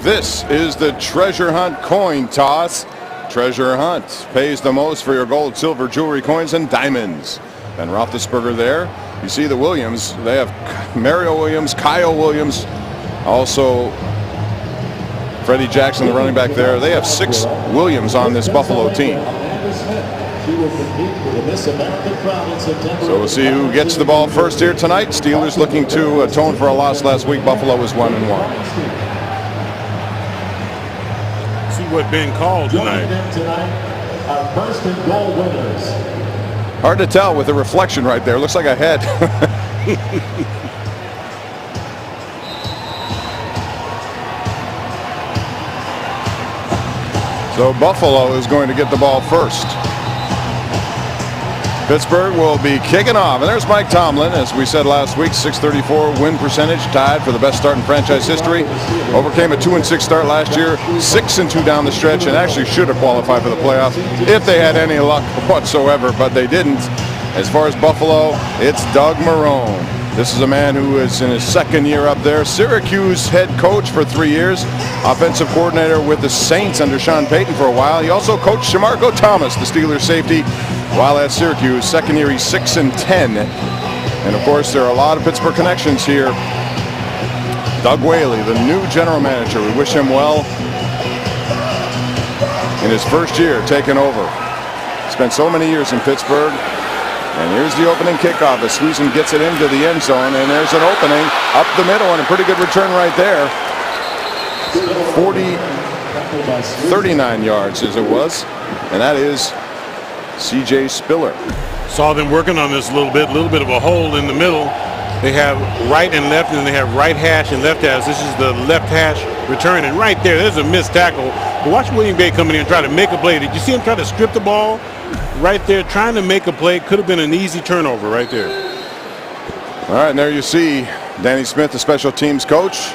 This is the treasure hunt coin toss. Treasure hunt pays the most for your gold, silver, jewelry, coins, and diamonds. Ben Roethlisberger there. You see the Williams. They have Mario Williams, Kyle Williams, also Freddie Jackson, the running back there. They have 6 Williams on this Buffalo team. So we'll see who gets the ball first here tonight. Steelers looking to atone for a loss last week. Buffalo was 1-1. See what Ben called tonight. Our first and goal winners. Hard to tell with the reflection right there. Looks like a head. So Buffalo is going to get the ball first. Pittsburgh will be kicking off. And there's Mike Tomlin. As we said last week, 634 win percentage, tied for the best start in franchise history. Overcame a 2-6 start last year, 6-2 down the stretch, and actually should have qualified for the playoffs if they had any luck whatsoever, but they didn't. As far as Buffalo, it's Doug Marrone. This is a man who is in his 2nd year up there. Syracuse head coach for 3 years. Offensive coordinator with the Saints under Sean Payton for a while. He also coached Shamarko Thomas, the Steelers safety, while at Syracuse. 2nd year, he's 6-10. And of course, there are a lot of Pittsburgh connections here. Doug Whaley, the new general manager. We wish him well in his 1st year taking over. Spent so many years in Pittsburgh. And here's the opening kickoff as Susan gets it into the end zone, and there's an opening up the middle and a pretty good return right there. 39 yards as it was, and that is C.J. Spiller. Saw them working on this a little bit of a hole in the middle. They have right and left, and they have right hash and left hash. This is the left hash return, and right there's a missed tackle. But watch William Bay come in here and try to make a play. Did you see him try to strip the ball? Right there, trying to make a play. Could have been an easy turnover right there. All right, and there you see Danny Smith, the special teams coach.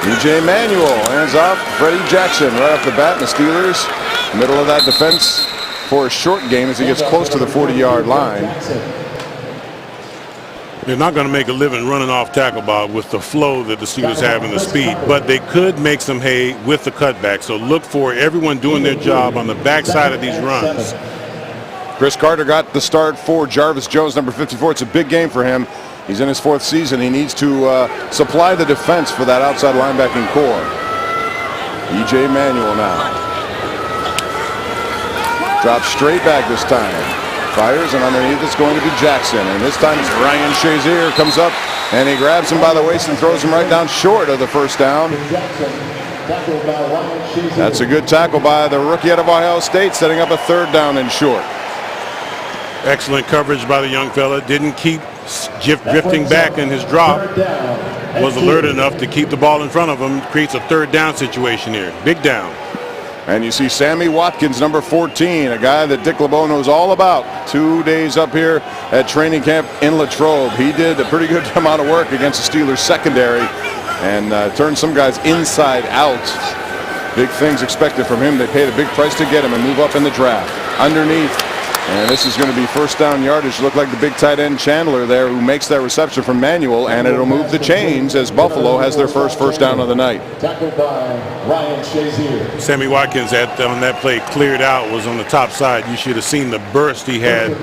E.J. Manuel hands off Freddie Jackson right off the bat. And the Steelers, middle of that defense for a short game as he gets close to the 40-yard line. They're not going to make a living running off tackle, Bob, with the flow that the Steelers have and the speed, but they could make some hay with the cutback. So look for everyone doing their job on the backside of these runs. Chris Carter got the start for Jarvis Jones, number 54. It's a big game for him. He's in his 4th season. He needs to supply the defense for that outside linebacking core. E.J. Manuel now. Drops straight back this time. Fires, and underneath it's going to be Jackson. And this time it's Ryan Shazier comes up, and he grabs him by the waist and throws him right down short of the first down. That's a good tackle by the rookie out of Ohio State, setting up a 3rd down and short. Excellent coverage by the young fella. Didn't keep drifting back in his drop. Was alert enough to keep the ball in front of him. Creates a 3rd down situation here. Big down. And you see Sammy Watkins, number 14, a guy that Dick LeBeau knows all about. 2 days up here at training camp in Latrobe. He did a pretty good amount of work against the Steelers secondary and turned some guys inside out. Big things expected from him. They paid a big price to get him and move up in the draft. Underneath. And this is going to be 1st down yardage. Look like the big tight end Chandler there who makes that reception from Manuel, and it'll move the chains as Buffalo has their first down of the night. Tackled by Ryan Shazier. Sammy Watkins on that play cleared out, was on the top side. You should have seen the burst he had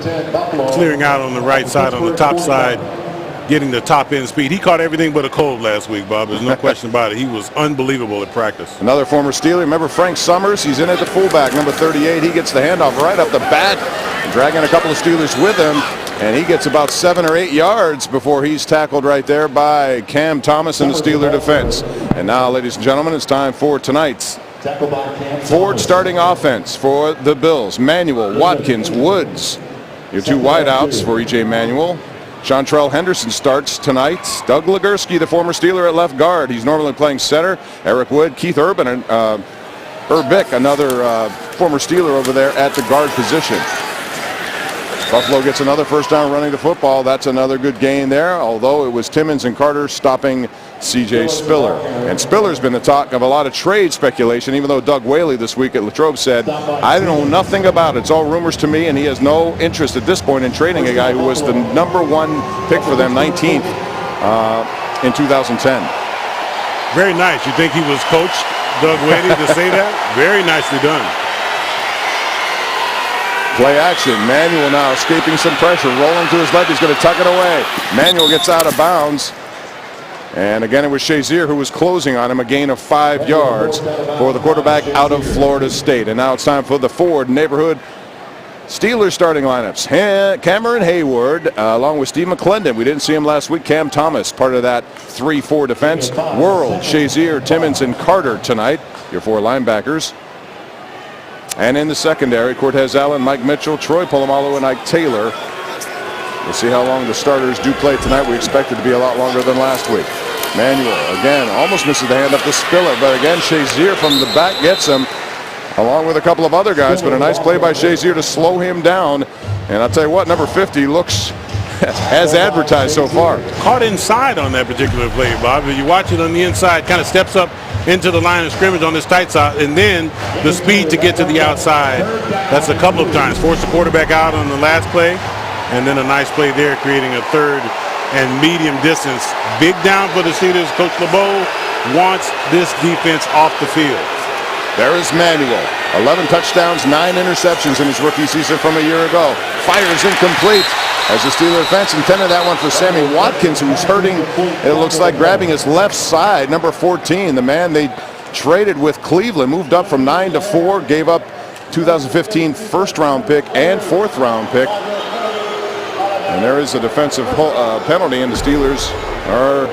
clearing out on the right side, on the top side, getting the top end speed. He caught everything but a cold last week, Bob. There's no question about it. He was unbelievable at practice. Another former Steeler. Remember Frank Summers? He's in at the fullback, number 38. He gets the handoff right up the bat, dragging a couple of Steelers with him, and he gets about 7 or 8 yards before he's tackled right there by Cam Thomas in the Steeler defense. And now, ladies and gentlemen, it's time for tonight's Ford starting offense for the Bills. Manuel, Watkins, Woods. Your 2 wideouts for E.J. Manuel. Chantrell Henderson starts tonight. Doug Legursky, the former Steeler, at left guard. He's normally playing center. Eric Wood, Keith Urban, and Urbick, another former Steeler over there at the guard position. Buffalo gets another 1st down running the football. That's another good gain there, although it was Timmons and Carter stopping C.J. Spiller. And Spiller's been the talk of a lot of trade speculation, even though Doug Whaley this week at Latrobe said, I know nothing about it. It's all rumors to me, and he has no interest at this point in trading a guy who was the number 1 pick for them, 19th in 2010. Very nice. You think he was coached, Doug Wadey, to say that? Very nicely done. Play action. Manuel now escaping some pressure. Rolling to his left. He's going to tuck it away. Manuel gets out of bounds. And again, it was Shazier who was closing on him. A gain of 5 yards for the quarterback out of Florida State. And now it's time for the Ford Neighborhood Steelers starting lineups. Cameron Hayward along with Steve McClendon. We didn't see him last week. Cam Thomas, part of that 3-4 defense. World, Shazier, Timmons, and Carter tonight. Your 4 linebackers. And in the secondary, Cortez Allen, Mike Mitchell, Troy Polamalu, and Ike Taylor. We'll see how long the starters do play tonight. We expect it to be a lot longer than last week. Manuel, again, almost misses the hand up to Spiller. But again, Shazier from the back gets him, along with a couple of other guys. But a nice play by Shazier to slow him down. And I'll tell you what, number 50 looks as advertised so far. Caught inside on that particular play, Bob. You watch it on the inside, kind of steps up into the line of scrimmage on this tight side, and then the speed to get to the outside. That's a couple of times. Forced the quarterback out on the last play, and then a nice play there, creating a third and medium distance. Big down for the Steelers. Coach LeBeau wants this defense off the field. There is Manuel. 11 touchdowns, 9 interceptions in his rookie season from a year ago. Fires incomplete as the Steeler defense intended that one for Sammy Watkins, who's hurting, it looks like, grabbing his left side. Number 14, the man they traded with Cleveland, moved up from 9 to 4, gave up 2015 first-round pick and fourth-round pick. And there is a defensive penalty, and the Steelers are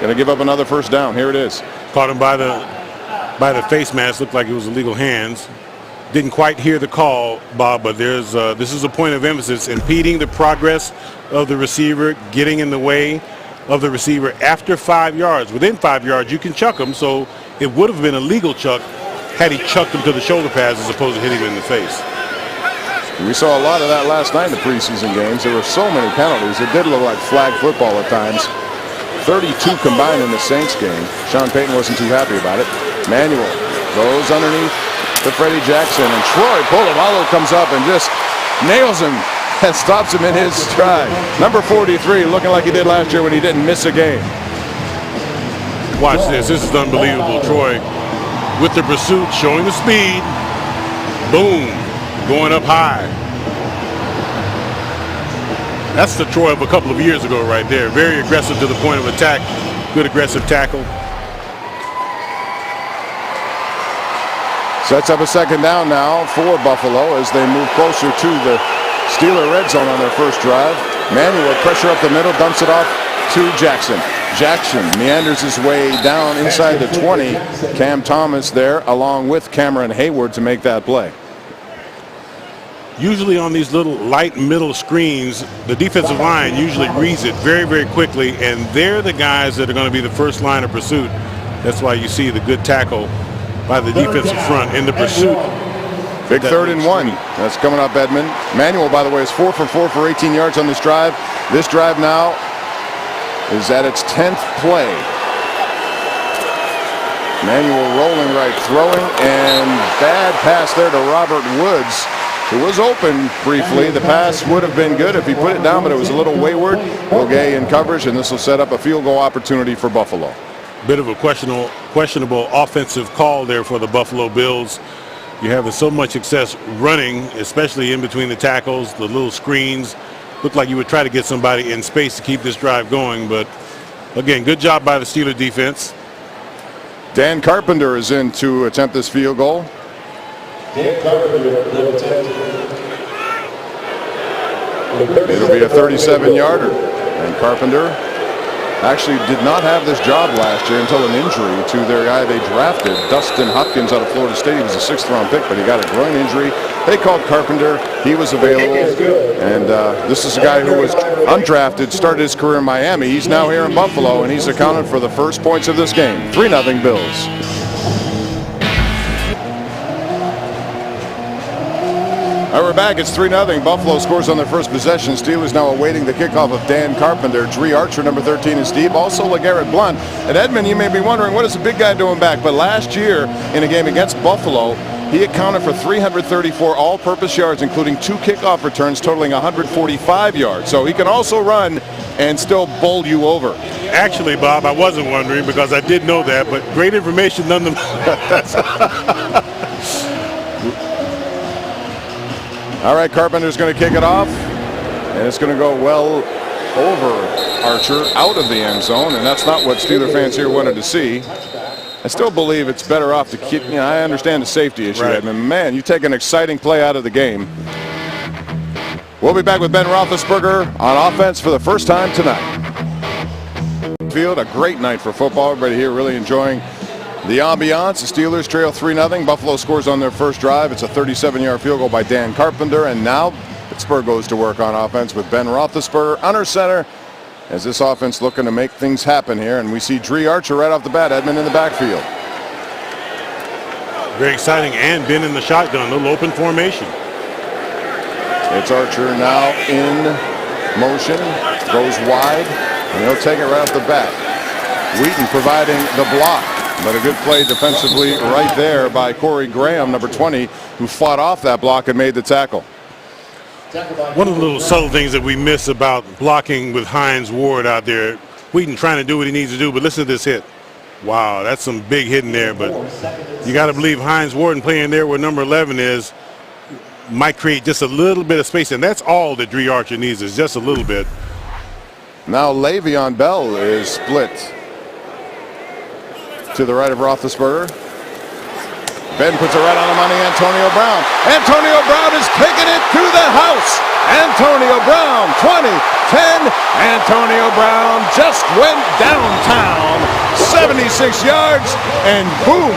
going to give up another first down. Here it is. Caught him by the face mask. Looked like it was illegal hands. Didn't quite hear the call, Bob, but this is a point of emphasis: impeding the progress of the receiver, getting in the way of the receiver after 5 yards. Within 5 yards, you can chuck him, so it would have been a legal chuck had he chucked him to the shoulder pads as opposed to hitting him in the face. We saw a lot of that last night in the preseason games. There were so many penalties. It did look like flag football at times. 32 combined in the Saints game. Sean Payton wasn't too happy about it. Manuel goes underneath to Freddie Jackson, and Troy Polamalu comes up and just nails him and stops him in his stride. Number 43, looking like he did last year when he didn't miss a game. Watch this. This is unbelievable. Troy with the pursuit, showing the speed. Boom. Going up high. That's the Troy of a couple of years ago right there. Very aggressive to the point of attack. Good aggressive tackle. Sets up a second down now for Buffalo as they move closer to the Steeler red zone on their first drive. Manuel pressure up the middle, dumps it off to Jackson. Jackson meanders his way down inside the 20. Cam Thomas there along with Cameron Hayward to make that play. Usually on these little light middle screens, the defensive line usually reads it very, very quickly, and they're the guys that are going to be the first line of pursuit. That's why you see the good tackle by the defensive front in the pursuit. Big 3rd and 1. That's coming up, Edmund. Manuel, by the way, is 4 for 4 for 18 yards on this drive. This drive now is at its 10th play. Manuel rolling right, throwing, and bad pass there to Robert Woods. It was open briefly. The pass would have been good if he put it down, but it was a little wayward. Ogay in coverage, and this will set up a field goal opportunity for Buffalo. Bit of a questionable offensive call there for the Buffalo Bills. You're having so much success running, especially in between the tackles, the little screens. Looked like you would try to get somebody in space to keep this drive going, but again, good job by the Steeler defense. Dan Carpenter is in to attempt this field goal. It'll be a 37-yarder. And Carpenter actually did not have this job last year until an injury to their guy they drafted, Dustin Hopkins out of Florida State. He was a 6th-round pick, but he got a groin injury. They called Carpenter. He was available. And this is a guy who was undrafted, started his career in Miami. He's now here in Buffalo, and he's accounted for the first points of this game. 3-0 Bills. All right, we're back. It's 3-0. Buffalo scores on their first possession. Steelers now awaiting the kickoff of Dan Carpenter. Dree Archer, number 13, is deep. Also, LeGarrette Blount. And Edmund, you may be wondering, what is the big guy doing back? But last year, in a game against Buffalo, he accounted for 334 all-purpose yards, including 2 kickoff returns, totaling 145 yards. So he can also run and still bowl you over. Actually, Bob, I wasn't wondering because I did know that, but great information nonetheless. All right, Carpenter's going to kick it off, and it's going to go well over Archer out of the end zone, and that's not what Steeler fans here wanted to see. I still believe it's better off to keep, I understand the safety issue, right. Edmund. Man, you take an exciting play out of the game. We'll be back with Ben Roethlisberger on offense for the first time tonight. Field, a great night for football. Everybody here really enjoying the ambiance. The Steelers trail 3-0. Buffalo scores on their first drive. It's a 37-yard field goal by Dan Carpenter, and now Pittsburgh goes to work on offense with Ben Roethlisberger under center, as this offense looking to make things happen here. And we see Dre Archer right off the bat, Edmund in the backfield. Very exciting, and Ben in the shotgun, a little open formation. It's Archer now in motion, goes wide, and he'll take it right off the bat. Wheaton providing the block, but a good play defensively right there by Corey Graham, number 20, who fought off that block and made the tackle. One of the little subtle things that we miss about blocking with Hines Ward out there, Wheaton trying to do what he needs to do, but listen to this hit. Wow, that's some big hitting there, but you got to believe Hines Ward playing there where number 11 is might create just a little bit of space, and that's all that Dre Archer needs, is just a little bit. Now Le'Veon Bell is split to the right of Roethlisberger. Ben puts it right on the money, Antonio Brown. Antonio Brown is kicking it to the house. Antonio Brown, 20, 10. Antonio Brown just went downtown, 76 yards, and boom,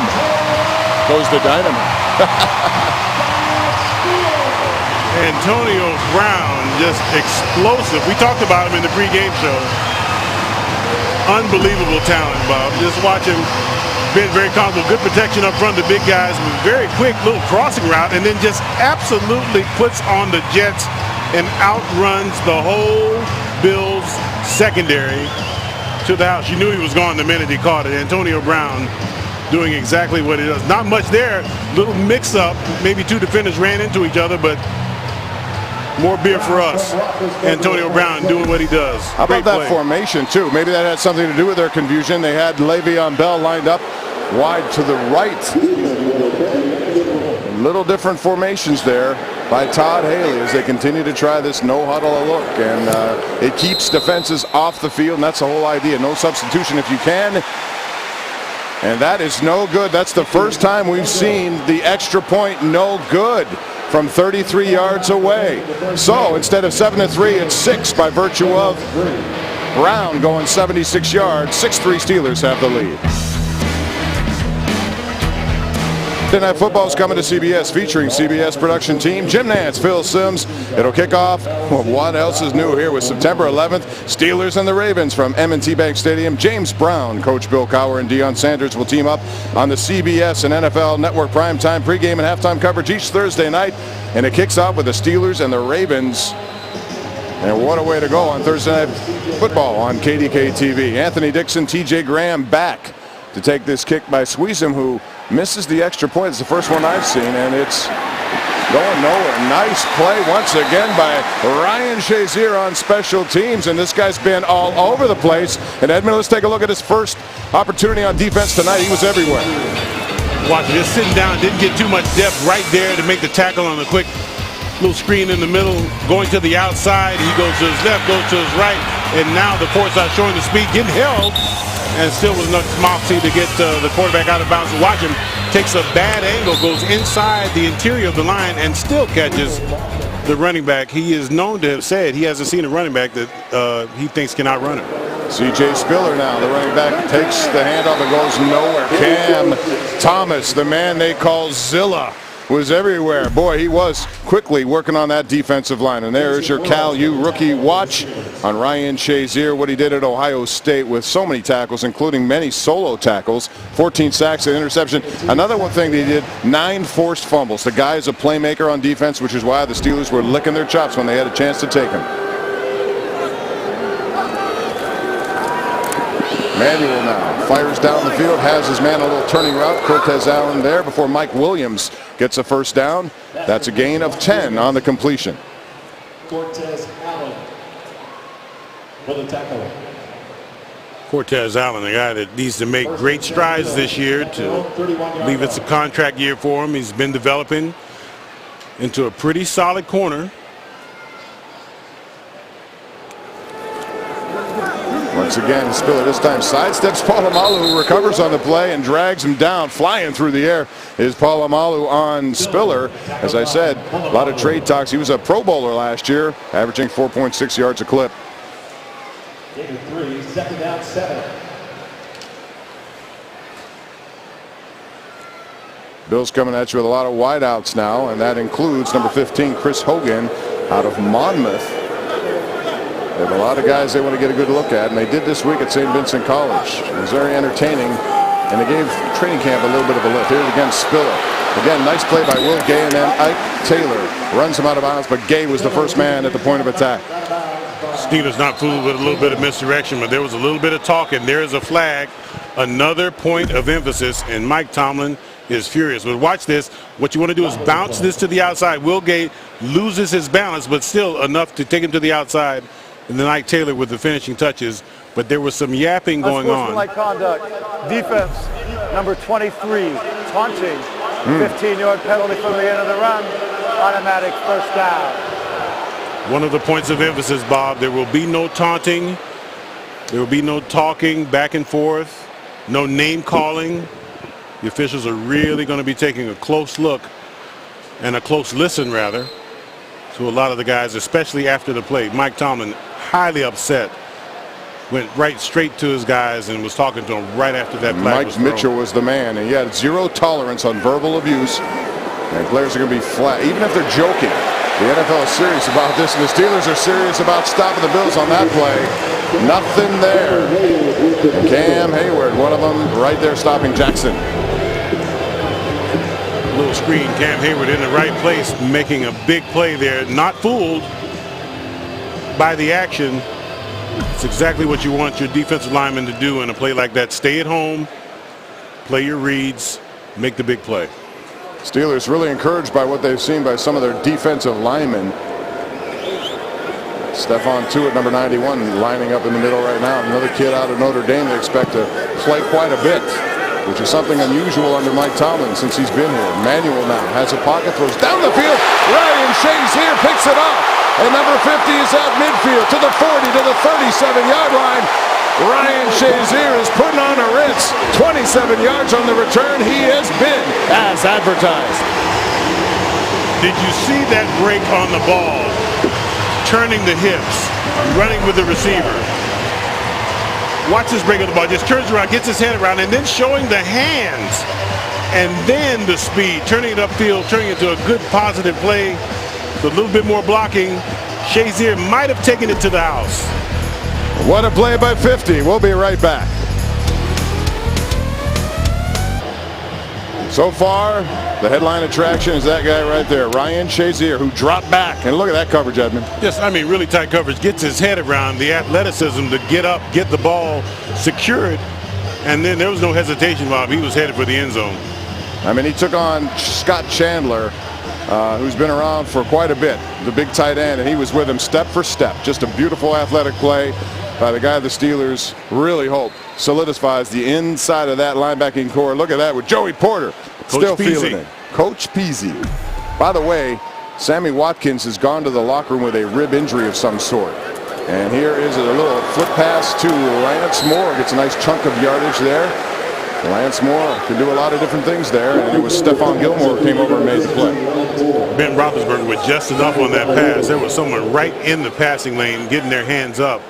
goes the dynamite. Antonio Brown, just explosive. We talked about him in the pregame show. Unbelievable talent, Bob. Just watch him. Been very comfortable, good protection up front of the big guys, with very quick little crossing route, and then just absolutely puts on the Jets and outruns the whole Bills secondary to the house. You knew he was gone the minute he caught it. Antonio Brown doing exactly what he does. Not much there, little mix up, maybe 2 defenders ran into each other, but more beer for us. Antonio Brown doing what he does. How about that formation, too? Maybe that had something to do with their confusion. They had Le'Veon Bell lined up wide to the right. Little different formations there by Todd Haley as they continue to try this no-huddle look. And it keeps defenses off the field, and that's the whole idea. No substitution if you can. And that is no good. That's the first time we've seen the extra point no good from 33 yards away. So instead of 7-3, it's 6 by virtue of Brown going 76 yards. 6-3 Steelers have the lead. Monday Night Football is coming to CBS, featuring CBS production team Jim Nantz, Phil Simms. It'll kick off. Well, what else is new here with September 11th? Steelers and the Ravens from M&T Bank Stadium. James Brown, Coach Bill Cowher, and Deion Sanders will team up on the CBS and NFL Network primetime pregame and halftime coverage each Thursday night. And it kicks off with the Steelers and the Ravens. And what a way to go on Thursday Night Football on KDK TV. Anthony Dixon, TJ Graham back to take this kick by Sweezum, who misses the extra point. It's the first one I've seen, and it's going nowhere. Nice play once again by Ryan Shazier on special teams, and this guy's been all over the place. And Edmund, let's take a look at his first opportunity on defense tonight. He was everywhere. Watch it, just sitting down, didn't get too much depth right there to make the tackle on the quick little screen in the middle, going to the outside. He goes to his left, goes to his right, and now the courtside showing the speed, getting held, and still was enough moxie to get the quarterback out of bounds. Watch him, takes a bad angle, goes inside the interior of the line, and still catches the running back. He is known to have said he hasn't seen a running back that he thinks can outrun him. C.J. Spiller now, the running back, takes the handoff and goes nowhere. Cam Thomas, the man they call Zilla, was everywhere. Boy, he was quickly working on that defensive line. And there's your Cal U rookie watch on Ryan Shazier, what he did at Ohio State with so many tackles, including many solo tackles, 14 sacks and interception. Another one thing they did, 9 forced fumbles. The guy is a playmaker on defense, which is why the Steelers were licking their chops when they had a chance to take him. Manuel now. fires down the field, has his man a little turning route. Cortez Allen there before Mike Williams gets a first down. That's a gain of 10 on the completion. Cortez Allen for the tackle. Cortez Allen, a guy that needs to make great strides this year. To believe it's a contract year for him. He's been developing into a pretty solid corner. Once again, Spiller this time sidesteps Polamalu, who recovers on the play and drags him down. Flying through the air is Polamalu on Spiller. As I said, a lot of trade talks. He was a Pro Bowler last year, averaging 4.6 yards a clip. Gain of 3, second down, 7. Bills coming at you with a lot of wideouts now, and that includes number 15, Chris Hogan, out of Monmouth. They have a lot of guys they want to get a good look at, and they did this week at St. Vincent College. It was very entertaining, and they gave training camp a little bit of a lift. Here again, Spiller. Again, nice play by Will Gay, and then Ike Taylor runs him out of bounds, but Gay was the first man at the point of attack. Steelers not fooled with a little bit of misdirection, but there was a little bit of talking. There is a flag, another point of emphasis, and Mike Tomlin is furious. But watch this. What you want to do is bounce this to the outside. Will Gay loses his balance, but still enough to take him to the outside. And then Ike Taylor with the finishing touches. But there was some yapping going on. Unsportsmanlike conduct. Defense, number 23, taunting. 15-yard penalty from the end of the run. Automatic first down. One of the points of emphasis, Bob, there will be no taunting. There will be no talking back and forth. No name calling. The officials are really going to be taking a close look and a close listen, rather, to a lot of the guys, especially after the play. Mike Tomlin, highly upset, went right straight to his guys and was talking to them right after that flag was thrown. Mike Mitchell was the man, and he had zero tolerance on verbal abuse. And players are going to be flat, even if they're joking. The NFL is serious about this, and the Steelers are serious about stopping the Bills on that play. Nothing there. And Cam Hayward, one of them, right there stopping Jackson. Little screen, Cam Hayward in the right place, making a big play there. Not fooled by the action. It's exactly what you want your defensive lineman to do in a play like that. Stay at home, play your reads, make the big play. Steelers really encouraged by what they've seen by some of their defensive linemen. Stephon Tuitt, number 91, lining up in the middle right now. Another kid out of Notre Dame they expect to play quite a bit, which is something unusual under Mike Tomlin since he's been here. Manuel now has a pocket, throws down the field. Ryan Shazier picks it up. And number 50 is at midfield to the 40, to the 37-yard line. Ryan Shazier is putting on a rinse. 27 yards on the return. He has been as advertised. Did you see that break on the ball? Turning the hips, running with the receiver. Watch this break on the ball. Just turns around, gets his head around, and then showing the hands. And then the speed, turning it upfield, turning it into a good positive play. With a little bit more blocking. Shazier might have taken it to the house. What a play by 50. We'll be right back. So far, the headline attraction is that guy right there, Ryan Shazier, who dropped back. And look at that coverage, Edmund. Yes, I mean, really tight coverage. Gets his head around the athleticism to get up, get the ball, secure it. And then there was no hesitation, Bob. He was headed for the end zone. I mean, he took on Scott Chandler, who's been around for quite a bit, the big tight end, and he was with him step for step. Just a beautiful athletic play by the guy the Steelers really hope solidifies the inside of that linebacking core. Look at that with Joey Porter still feeling it. Coach Peasy. By the way, Sammy Watkins has gone to the locker room with a rib injury of some sort. And here is a little flip pass to Lance Moore. Gets a nice chunk of yardage there. Lance Moore can do a lot of different things there, and it was Stephon Gilmore who came over and made the play. Ben Roethlisberger with just enough on that pass. There was someone right in the passing lane getting their hands up.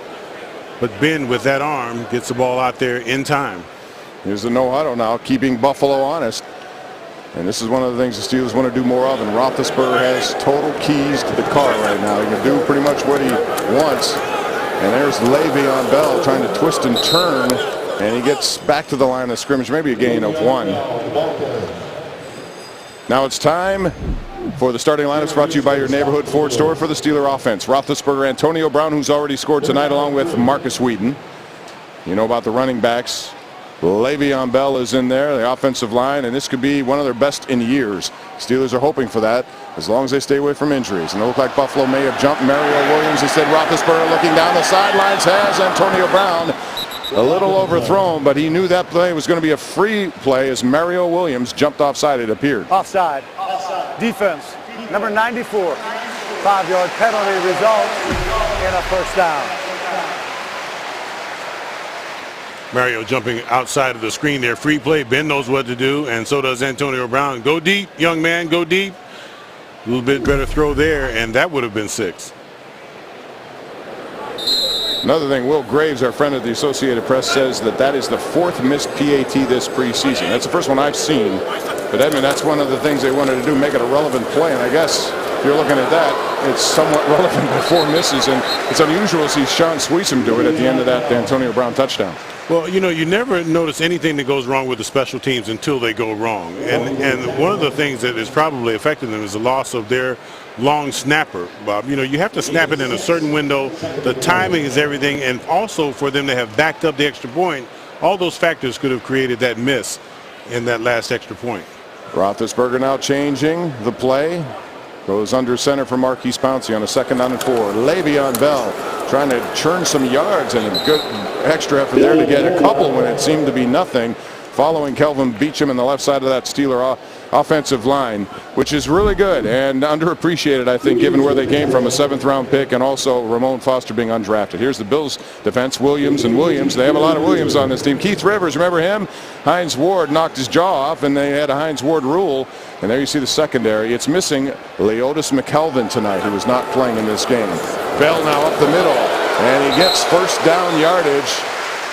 But Ben, with that arm, gets the ball out there in time. Here's the no-huddle now, keeping Buffalo honest. And this is one of the things the Steelers want to do more of, and Roethlisberger has total keys to the car right now. He can do pretty much what he wants. And there's Le'Veon Bell trying to twist and turn, and he gets back to the line of scrimmage, maybe a gain of 1. Now it's time for the starting lineups, brought to you by your neighborhood Ford store for the Steeler offense. Roethlisberger, Antonio Brown, who's already scored tonight, along with Marcus Wheaton. You know about the running backs. Le'Veon Bell is in there, the offensive line, and this could be one of their best in years. Steelers are hoping for that as long as they stay away from injuries. And it looked like Buffalo may have jumped Mario Williams. Instead, Roethlisberger looking down the sidelines has Antonio Brown a little overthrown, but he knew that play was going to be a free play as Mario Williams jumped offside, it appeared. Offside. Defense. Number 94. 5-yard penalty results in a first down. Mario jumping outside of the screen there. Free play. Ben knows what to do, and so does Antonio Brown. Go deep, young man. Go deep. A little bit better throw there, and that would have been 6. Another thing, Will Graves, our friend at the Associated Press, says that is the 4th missed PAT this preseason. That's the first one I've seen. But Edmund, that's one of the things they wanted to do, make it a relevant play. And I guess if you're looking at that, it's somewhat relevant with 4 misses. And it's unusual to see Sean Sweesom do it at the end of that Antonio Brown touchdown. Well, you know, you never notice anything that goes wrong with the special teams until they go wrong. And one of the things that is probably affecting them is the loss of their long snapper, Bob. You know, you have to snap it in a certain window. The timing is everything. And also for them to have backed up the extra point, all those factors could have created that miss in that last extra point. Roethlisberger now changing the play. Goes under center for Marquise Pouncey on a 2nd down and 4. Le'Veon Bell trying to churn some yards, and a good extra effort there to get a couple when it seemed to be nothing, following Kelvin Beachum in the left side of that Steeler offensive line, which is really good and underappreciated, I think, given where they came from, a 7th-round pick, and also Ramon Foster being undrafted. Here's the Bills defense, Williams and Williams. They have a lot of Williams on this team. Keith Rivers, remember him? Hines Ward knocked his jaw off, and they had a Hines Ward rule. And there you see the secondary. It's missing Leotis McKelvin tonight, who is not playing in this game. Bell now up the middle, and he gets first down yardage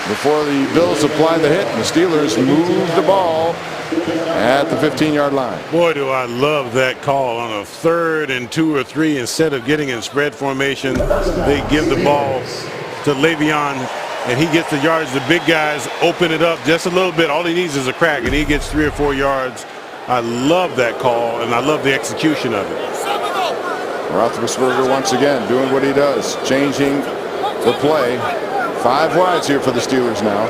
before the Bills apply the hit, and the Steelers move the ball at the 15-yard line. Boy, do I love that call on a 3rd and 2 or 3. Instead of getting in spread formation, they give the ball to Le'Veon, and he gets the yards. The big guys open it up just a little bit. All he needs is a crack, and he gets 3 or 4 yards. I love that call, and I love the execution of it. Roethlisberger once again doing what he does, changing the play. 5 wides here for the Steelers now.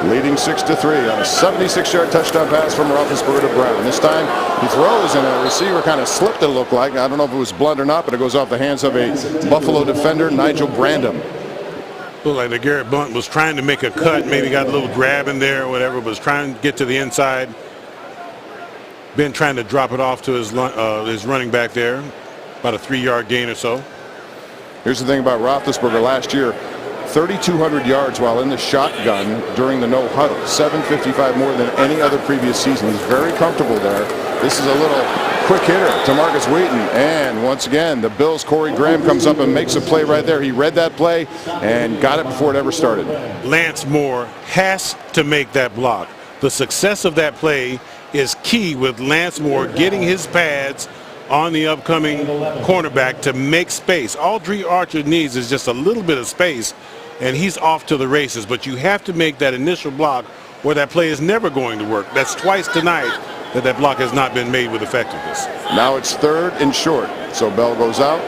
Leading 6-3 on a 76-yard touchdown pass from Roethlisberger to Brown. This time he throws, and a receiver kind of slipped, it looked like. I don't know if it was blunt or not, but it goes off the hands of a Buffalo defender, Nigel Brandon. Looked like the Garrett Blunt was trying to make a cut, maybe got a little grab in there or whatever, was trying to get to the inside. Ben trying to drop it off to his running back there, about a 3-yard gain or so. Here's the thing about Roethlisberger last year, 3,200 yards while in the shotgun during the no huddle, 755 more than any other previous season. He's very comfortable there. This is a little quick hitter to Marcus Wheaton, and once again the Bills' Corey Graham comes up and makes a play right there. He read that play and got it before it ever started. Lance Moore has to make that block. The success of that play is key with Lance Moore getting his pads on the upcoming cornerback to make space. All Dre Archer needs is just a little bit of space, and he's off to the races. But you have to make that initial block, or that play is never going to work. That's twice tonight that block has not been made with effectiveness. Now it's 3rd and short, so Bell goes out,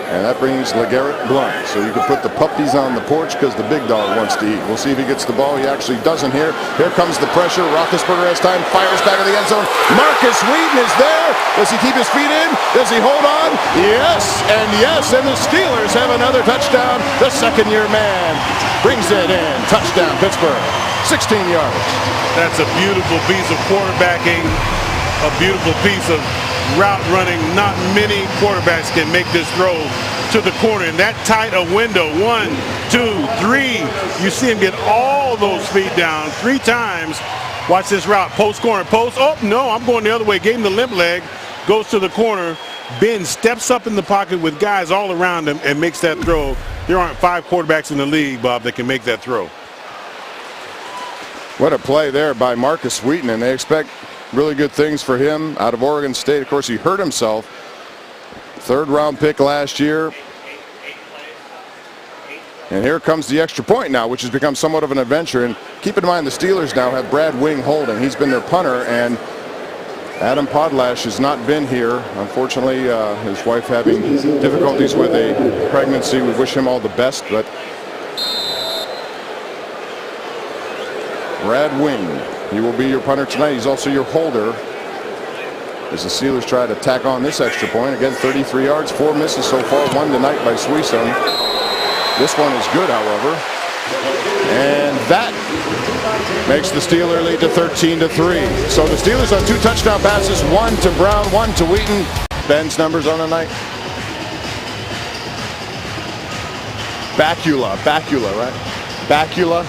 and that brings LeGarrette Blunt. So you can put the puppies on the porch because the big dog wants to eat. We'll see if he gets the ball. He actually doesn't here. Here comes the pressure. Roethlisberger has time, fires back in the end zone. Marcus Wheaton is there. Does he keep his feet in? Does he hold on? Yes, and the Steelers have another touchdown. The 2nd-year man brings it in. Touchdown, Pittsburgh. 16 yards. That's a beautiful piece of quarterbacking, a beautiful piece of route running. Not many quarterbacks can make this throw to the corner in that tight a window. 1, 2, 3. You see him get all those feet down 3 times. Watch this route. Post corner, post. Oh, no, I'm going the other way. Gave him the limp leg. Goes to the corner. Ben steps up in the pocket with guys all around him and makes that throw. There aren't 5 quarterbacks in the league, Bob, that can make that throw. What a play there by Marcus Wheaton, and they expect really good things for him out of Oregon State. Of course, he hurt himself. 3rd-round pick last year. And here comes the extra point now, which has become somewhat of an adventure. And keep in mind, the Steelers now have Brad Wing holding. He's been their punter, and Adam Podlash has not been here. Unfortunately, his wife having difficulties with a pregnancy. We wish him all the best, but Brad Wing. He will be your punter tonight. He's also your holder, as the Steelers try to tack on this extra point. Again, 33 yards, 4 misses so far, 1 tonight by Preseason. This one is good, however. And that makes the Steeler lead to 13-3. So the Steelers on 2 touchdown passes, 1 to Brown, 1 to Wheaton. Ben's numbers on the night. Bacula, right? Bacula.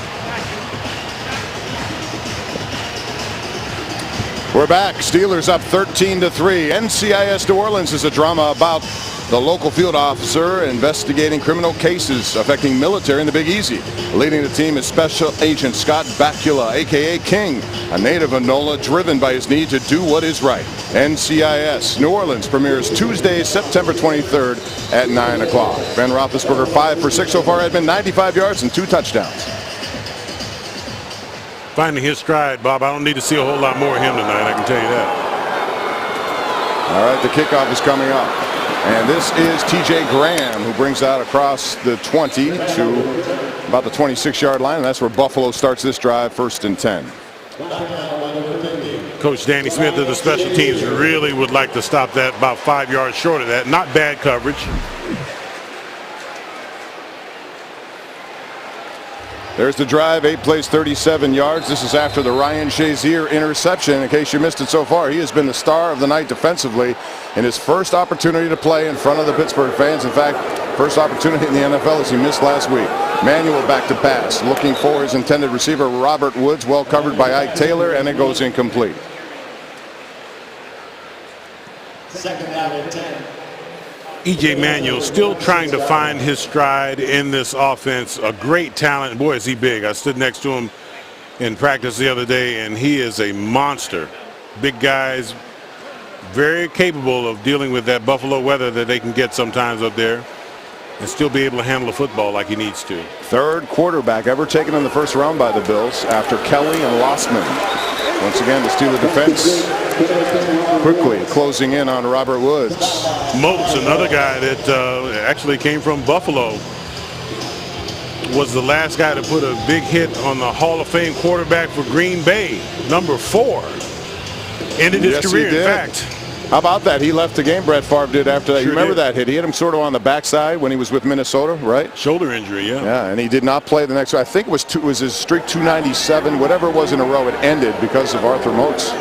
We're back. Steelers up 13-3. NCIS New Orleans is a drama about the local field officer investigating criminal cases affecting military in the Big Easy. Leading the team is Special Agent Scott Bacula, a.k.a. King, a native of NOLA, driven by his need to do what is right. NCIS New Orleans premieres Tuesday, September 23rd at 9 o'clock. Ben Roethlisberger 5 for 6 so far, Edmund, 95 yards and 2 touchdowns. Finding his stride, Bob. I don't need to see a whole lot more of him tonight, I can tell you that. All right, the kickoff is coming up. And this is T.J. Graham, who brings out across the 20 to about the 26-yard line. And that's where Buffalo starts this drive, 1st and 10. Coach Danny Smith of the special teams really would like to stop that about 5 yards short of that. Not bad coverage. There's the drive, 8 plays, 37 yards. This is after the Ryan Shazier interception. In case you missed it so far, he has been the star of the night defensively in his first opportunity to play in front of the Pittsburgh fans. In fact, first opportunity in the NFL as he missed last week. Manuel back to pass, looking for his intended receiver, Robert Woods, well covered by Ike Taylor, and it goes incomplete. 2nd down and 10. E.J. Manuel still trying to find his stride in this offense. A great talent. Boy, is he big. I stood next to him in practice the other day, and he is a monster. Big guys, very capable of dealing with that Buffalo weather that they can get sometimes up there and still be able to handle the football like he needs to. 3rd quarterback ever taken in the 1st round by the Bills after Kelly and Lossman. Once again, the Steeler defense quickly closing in on Robert Woods. Moats, another guy that actually came from Buffalo, was the last guy to put a big hit on the Hall of Fame quarterback for Green Bay, number 4. Ended his career, in fact. How about that? He left the game, Brett Favre did, after that. Sure, you remember did. that hit? He hit him sort of on the backside when he was with Minnesota, right? Shoulder injury, yeah. Yeah, and he did not play the next. I think it was his streak 297, whatever it was in a row. It ended because of Arthur Moats.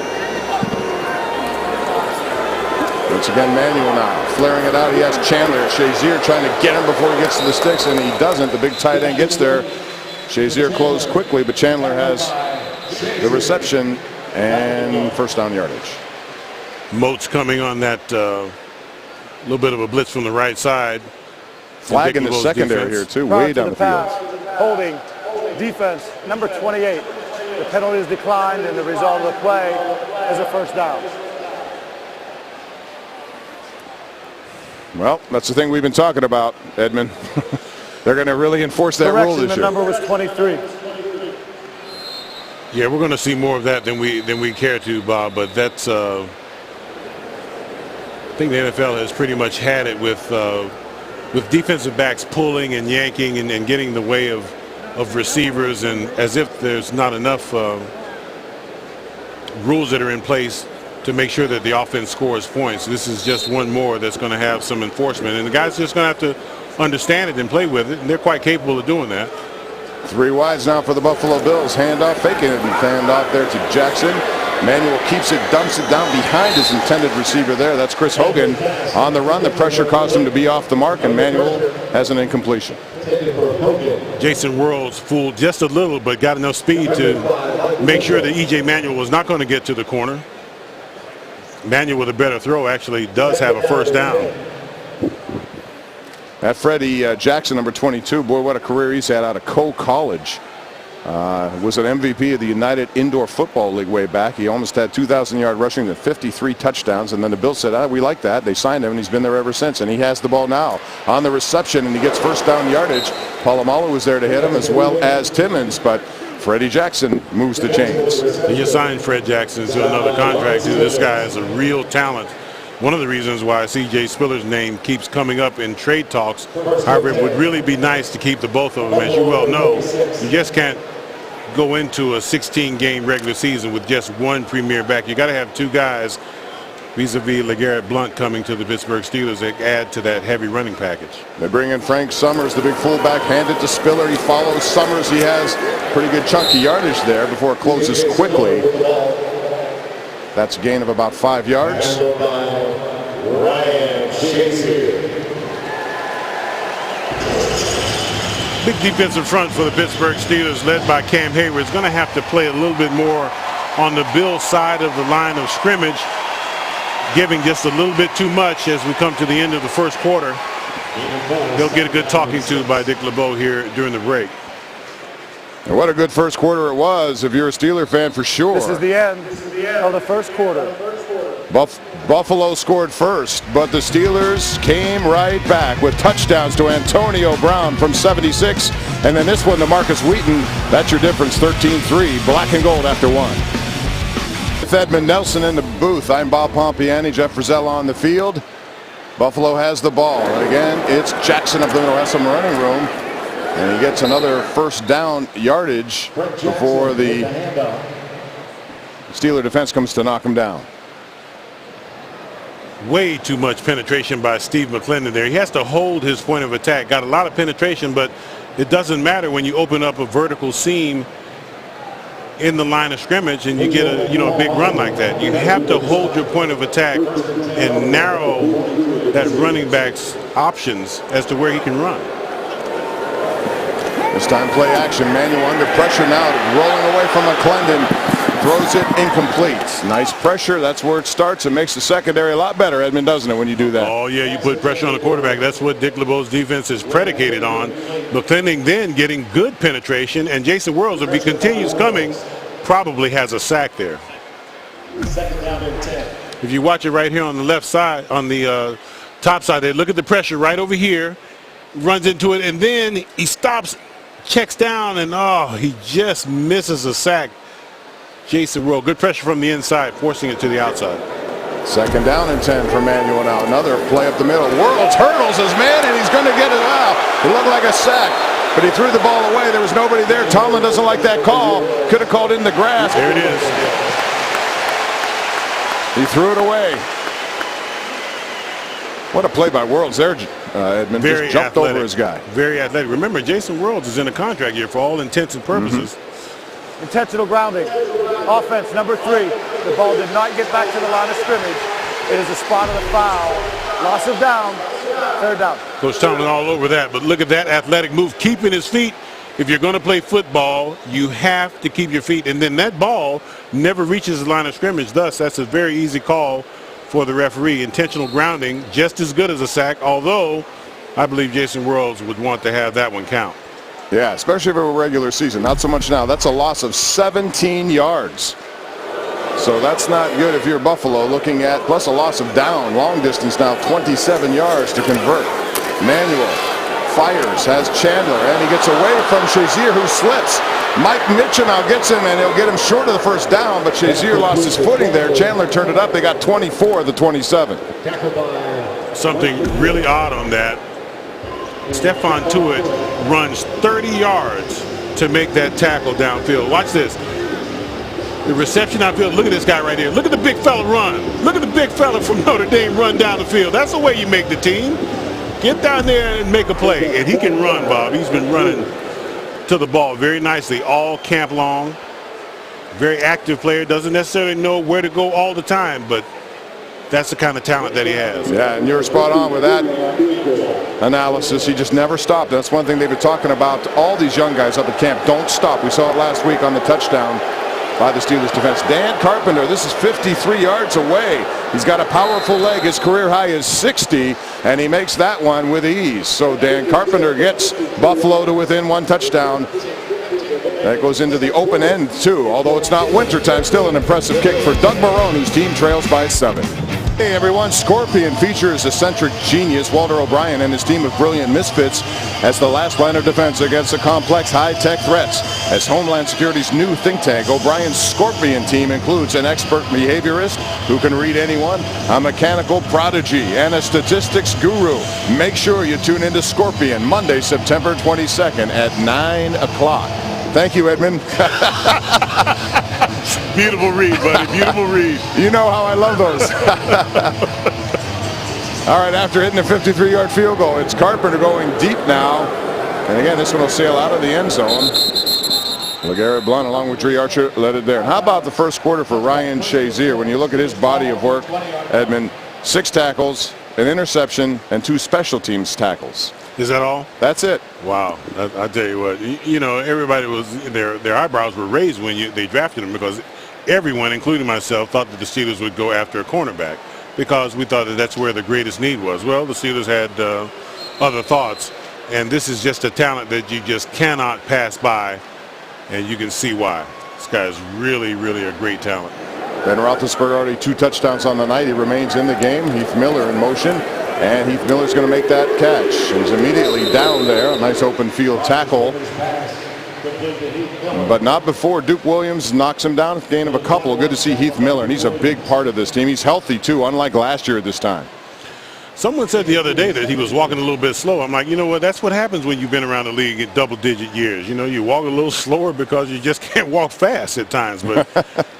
Once again, Manuel now flaring it out. He has Chandler. Shazier trying to get him before he gets to the sticks, and he doesn't. The big tight end gets there. Shazier closed quickly, but Chandler has the reception and 1st down yardage. Moats coming on that little bit of a blitz from the right side. Flag in the secondary here, too, way down the field. Holding defense, number 28. The penalty is declined, and the result of the play is a 1st down. Well, that's the thing we've been talking about, Edmund. They're going to really enforce that rule this year. The number was 23. Yeah, we're going to see more of that than we care to, Bob. But that's I think the NFL has pretty much had it with defensive backs pulling and yanking and getting in the way of receivers, and as if there's not enough rules that are in place to make sure that the offense scores points. This is just one more that's going to have some enforcement, and the guys just going to have to understand it and play with it, and they're quite capable of doing that. 3 wides now for the Buffalo Bills. Handoff, faking it, and handoff there to Jackson. Manuel keeps it, dumps it down behind his intended receiver there. That's Chris Hogan on the run. The pressure caused him to be off the mark, and Manuel has an incompletion. Jason Worlds fooled just a little, but got enough speed to make sure that E.J. Manuel was not going to get to the corner. Manuel with a better throw actually does have a 1st down. That Freddie Jackson, number 22, boy, what a career he's had out of Coe College. Was an MVP of the United Indoor Football League way back. He almost had 2,000-yard rushing and 53 touchdowns. And then the Bills said, we like that. They signed him, and he's been there ever since. And he has the ball now on the reception, and he gets 1st down yardage. Polamalu was there to hit him, as well as Timmons. But Freddie Jackson moves the chains. He just signed Fred Jackson to another contract. This guy is a real talent. One of the reasons why C.J. Spiller's name keeps coming up in trade talks. However, it would really be nice to keep the both of them. As you well know, you just can't go into a 16-game regular season with just one premier back. You got to have two guys vis-a-vis LeGarrette Blount coming to the Pittsburgh Steelers that add to that heavy running package. They bring in Frank Summers, the big fullback, handed to Spiller. He follows Summers. He has pretty good chunky yardage there before it closes quickly. That's a gain of about 5 yards. Big defensive front for the Pittsburgh Steelers, led by Cam Hayward, is going to have to play a little bit more on the Bills side of the line of scrimmage, giving just a little bit too much as we come to the end of the first quarter. They'll get a good talking to by Dick LeBeau here during the break. And what a good first quarter it was if you're a Steeler fan, for sure. This is the end of the first quarter. Buffalo scored first, but the Steelers came right back with touchdowns to Antonio Brown from 76, and then this one to Marcus Wheaton. That's your difference, 13-3, black and gold after one. With Edmund Nelson in the booth, I'm Bob Pompiani, Jeff Frizzell on the field. Buffalo has the ball, and again, it's Jackson up the middle, has some running room, and he gets another first down yardage before the Steeler defense comes to knock him down. Way too much penetration by Steve McClendon there. He has to hold his point of attack. Got a lot of penetration, but it doesn't matter when you open up a vertical seam in the line of scrimmage and you get a big run like that. You have to hold your point of attack and narrow that running back's options as to where he can run. This time play action. Manuel under pressure now, rolling away from McClendon. Throws it incomplete. Nice pressure. That's where it starts. It makes the secondary a lot better, Edmund, doesn't it, when you do that? Oh, yeah, you put pressure on the quarterback. That's what Dick LeBeau's defense is predicated on. McClendon then getting good penetration, and Jason Worlds, if he continues coming, probably has a sack there. Second down and 10. If you watch it right here on the left side, on the top side there, look at the pressure right over here. Runs into it, and then he stops, checks down, and he just misses a sack. Jason World, good pressure from the inside, forcing it to the outside. Second down and 10 for Manuel now. Another play up the middle. Worlds hurdles his man, and he's going to get it out. It looked like a sack, but he threw the ball away. There was nobody there. Tomlin doesn't like that call. Could have called in the grass. There it is. He threw it away. What a play by Worlds there, Edmund. Very just jumped athletic. over his guy. Very athletic. Remember, Jason Worlds is in a contract year for all intents and purposes. Intentional grounding. Offense number 3. The ball did not get back to the line of scrimmage. It is a spot of the foul. Loss of down. Third down. Coach Tomlin all over that, but look at that athletic move, keeping his feet. If you're going to play football, you have to keep your feet, and then that ball never reaches the line of scrimmage. Thus, that's a very easy call for the referee. Intentional grounding, just as good as a sack, although I believe Jason Worlds would want to have that one count. Yeah, especially if it were regular season. Not so much now. That's a loss of 17 yards. So that's not good if you're Buffalo, looking at plus a loss of down. Long distance now, 27 yards to convert. Manuel fires, has Chandler, and he gets away from Shazier, who slips. Mike Mitchell now gets him, and he'll get him short of the first down, but Shazier lost his footing there. Chandler turned it up. They got 24 of the 27. Something really odd on that. Stephon Tuitt runs 30 yards to make that tackle downfield. Watch this. The reception downfield. Look at this guy right here. Look at the big fella run. Look at the big fella from Notre Dame run down the field. That's the way you make the team. Get down there and make a play. And he can run, Bob. He's been running to the ball very nicely all camp long. Very active player. Doesn't necessarily know where to go all the time, but that's the kind of talent that he has. Yeah, and you're spot on with that analysis. He just never stopped. That's one thing they've been talking about. All these young guys up at camp, don't stop. We saw it last week on the touchdown by the Steelers defense. Dan Carpenter, this is 53 yards away. He's got a powerful leg. His career high is 60, and he makes that one with ease. So Dan Carpenter gets Buffalo to within one touchdown. That goes into the open end, too. Although it's not wintertime, still an impressive kick for Doug Marrone, whose team trails by 7. Hey everyone, Scorpion features eccentric genius Walter O'Brien and his team of brilliant misfits as the last line of defense against the complex high-tech threats. As Homeland Security's new think tank, O'Brien's Scorpion team includes an expert behaviorist who can read anyone, a mechanical prodigy, and a statistics guru. Make sure you tune into Scorpion Monday, September 22nd at 9 o'clock. Thank you, Edmund. Beautiful read, buddy. Beautiful read. You know how I love those. All right, after hitting a 53-yard field goal, it's Carpenter going deep now. And again, this one will sail out of the end zone. LeGarrette Blount along with Dre Archer led it there. And how about the first quarter for Ryan Shazier? When you look at his body of work, Edmund, 6 tackles, an interception, and 2 special teams tackles. Is that all? That's it. Wow. I tell you what, you know, everybody was, their eyebrows were raised when they drafted him, because everyone, including myself, thought that the Steelers would go after a cornerback because we thought that that's where the greatest need was. Well, the Steelers had other thoughts, and this is just a talent that you just cannot pass by, and you can see why. This guy is really, really a great talent. Ben Roethlisberger already 2 touchdowns on the night. He remains in the game. Heath Miller in motion, and Heath Miller's going to make that catch. He's immediately down there. A nice open field tackle, but not before Duke Williams knocks him down. A gain of a couple. Good to see Heath Miller, and he's a big part of this team. He's healthy too, unlike last year at this time. Someone said the other day that he was walking a little bit slow. I'm like, you know what? That's what happens when you've been around the league at double-digit years. You know, you walk a little slower because you just can't walk fast at times. But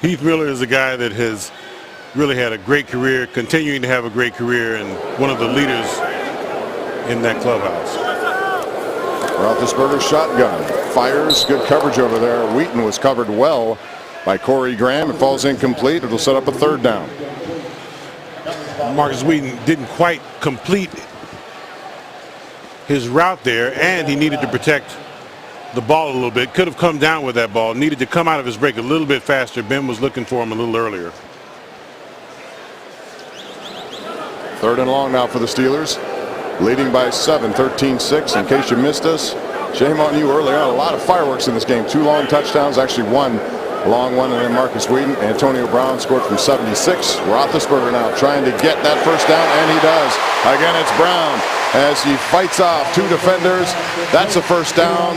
Heath Miller is a guy that has really had a great career, continuing to have a great career, and one of the leaders in that clubhouse. Roethlisberger shotgun. Fires. Good coverage over there. Wheaton was covered well by Corey Graham. It falls incomplete. It'll set up a 3rd down. Marcus Wheaton didn't quite complete his route there, and he needed to protect the ball a little bit. Could have come down with that ball. Needed to come out of his break a little bit faster. Ben was looking for him a little earlier. 3rd and long now for the Steelers. Leading by 7, 13-6. In case you missed us, shame on you earlier on. A lot of fireworks in this game. 2 long touchdowns, actually 1 long one, and then Marcus Wheaton. Antonio Brown scored from 76. Roethlisberger now trying to get that 1st down, and he does. Again, it's Brown as he fights off 2 defenders. That's a 1st down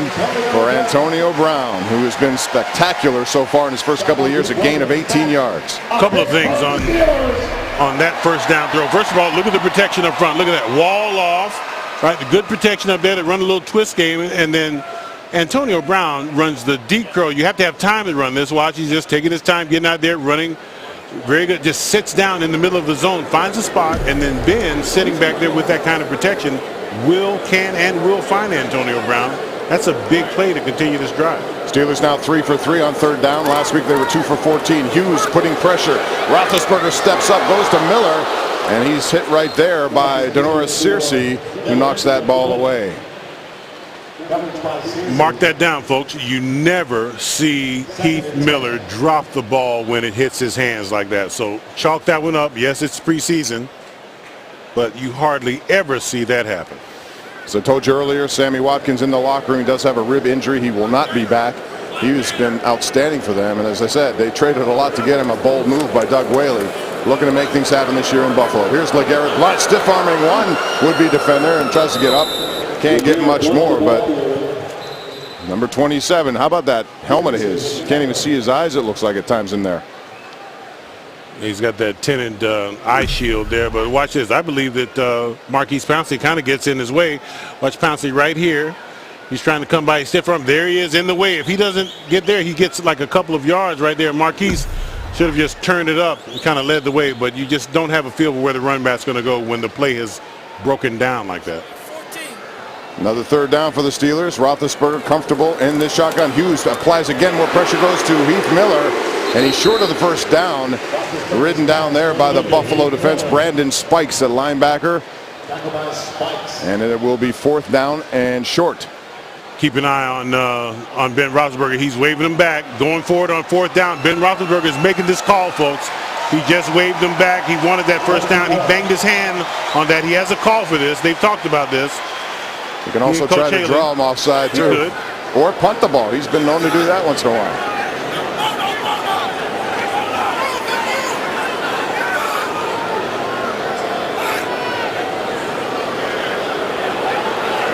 for Antonio Brown, who has been spectacular so far in his first couple of years, a gain of 18 yards. A couple of things on that 1st down throw. First of all, look at the protection up front. Look at that wall off, right? The good protection up there to run a little twist game, and then Antonio Brown runs the deep curl. You have to have time to run this. Watch, he's just taking his time, getting out there, running. Very good. Just sits down in the middle of the zone, finds a spot, and then Ben, sitting back there with that kind of protection, can and will find Antonio Brown. That's a big play to continue this drive. Steelers now 3 for 3 on 3rd down. Last week they were 2 for 14. Hughes putting pressure. Roethlisberger steps up, goes to Miller, and he's hit right there by Denoris Searcy, who knocks that ball away. Mark that down, folks. You never see Heath Miller drop the ball when it hits his hands like that. So chalk that one up. Yes, it's preseason, but you hardly ever see that happen. As I told you earlier, Sammy Watkins in the locker room. He does have a rib injury. He will not be back. He has been outstanding for them. And as I said, they traded a lot to get him. A bold move by Doug Whaley, looking to make things happen this year in Buffalo. Here's LeGarrette Blount, stiff-arming one would-be defender and tries to get up. Can't get much more, but number 27, how about that helmet of his? Can't even see his eyes, it looks like at times in there. He's got that tinted eye shield there, but watch this. I believe that Marquise Pouncey kind of gets in his way. Watch Pouncey right here. He's trying to come by his stiff arm. There he is in the way. If he doesn't get there, he gets like a couple of yards right there. Marquise should have just turned it up and kind of led the way, but you just don't have a feel for where the run back's going to go when the play is broken down like that. Another 3rd down for the Steelers. Roethlisberger comfortable in this shotgun. Hughes applies again. More pressure goes to Heath Miller, and he's short of the 1st down. Ridden down there by the Buffalo defense. Brandon Spikes at linebacker. And it will be 4th down and short. Keep an eye on Ben Roethlisberger. He's waving him back, going forward on 4th down. Ben Roethlisberger is making this call, folks. He just waved him back. He wanted that 1st down. He banged his hand on that. He has a call for this. They've talked about this. You can also try to draw him offside too, or punt the ball. He's been known to do that once in a while.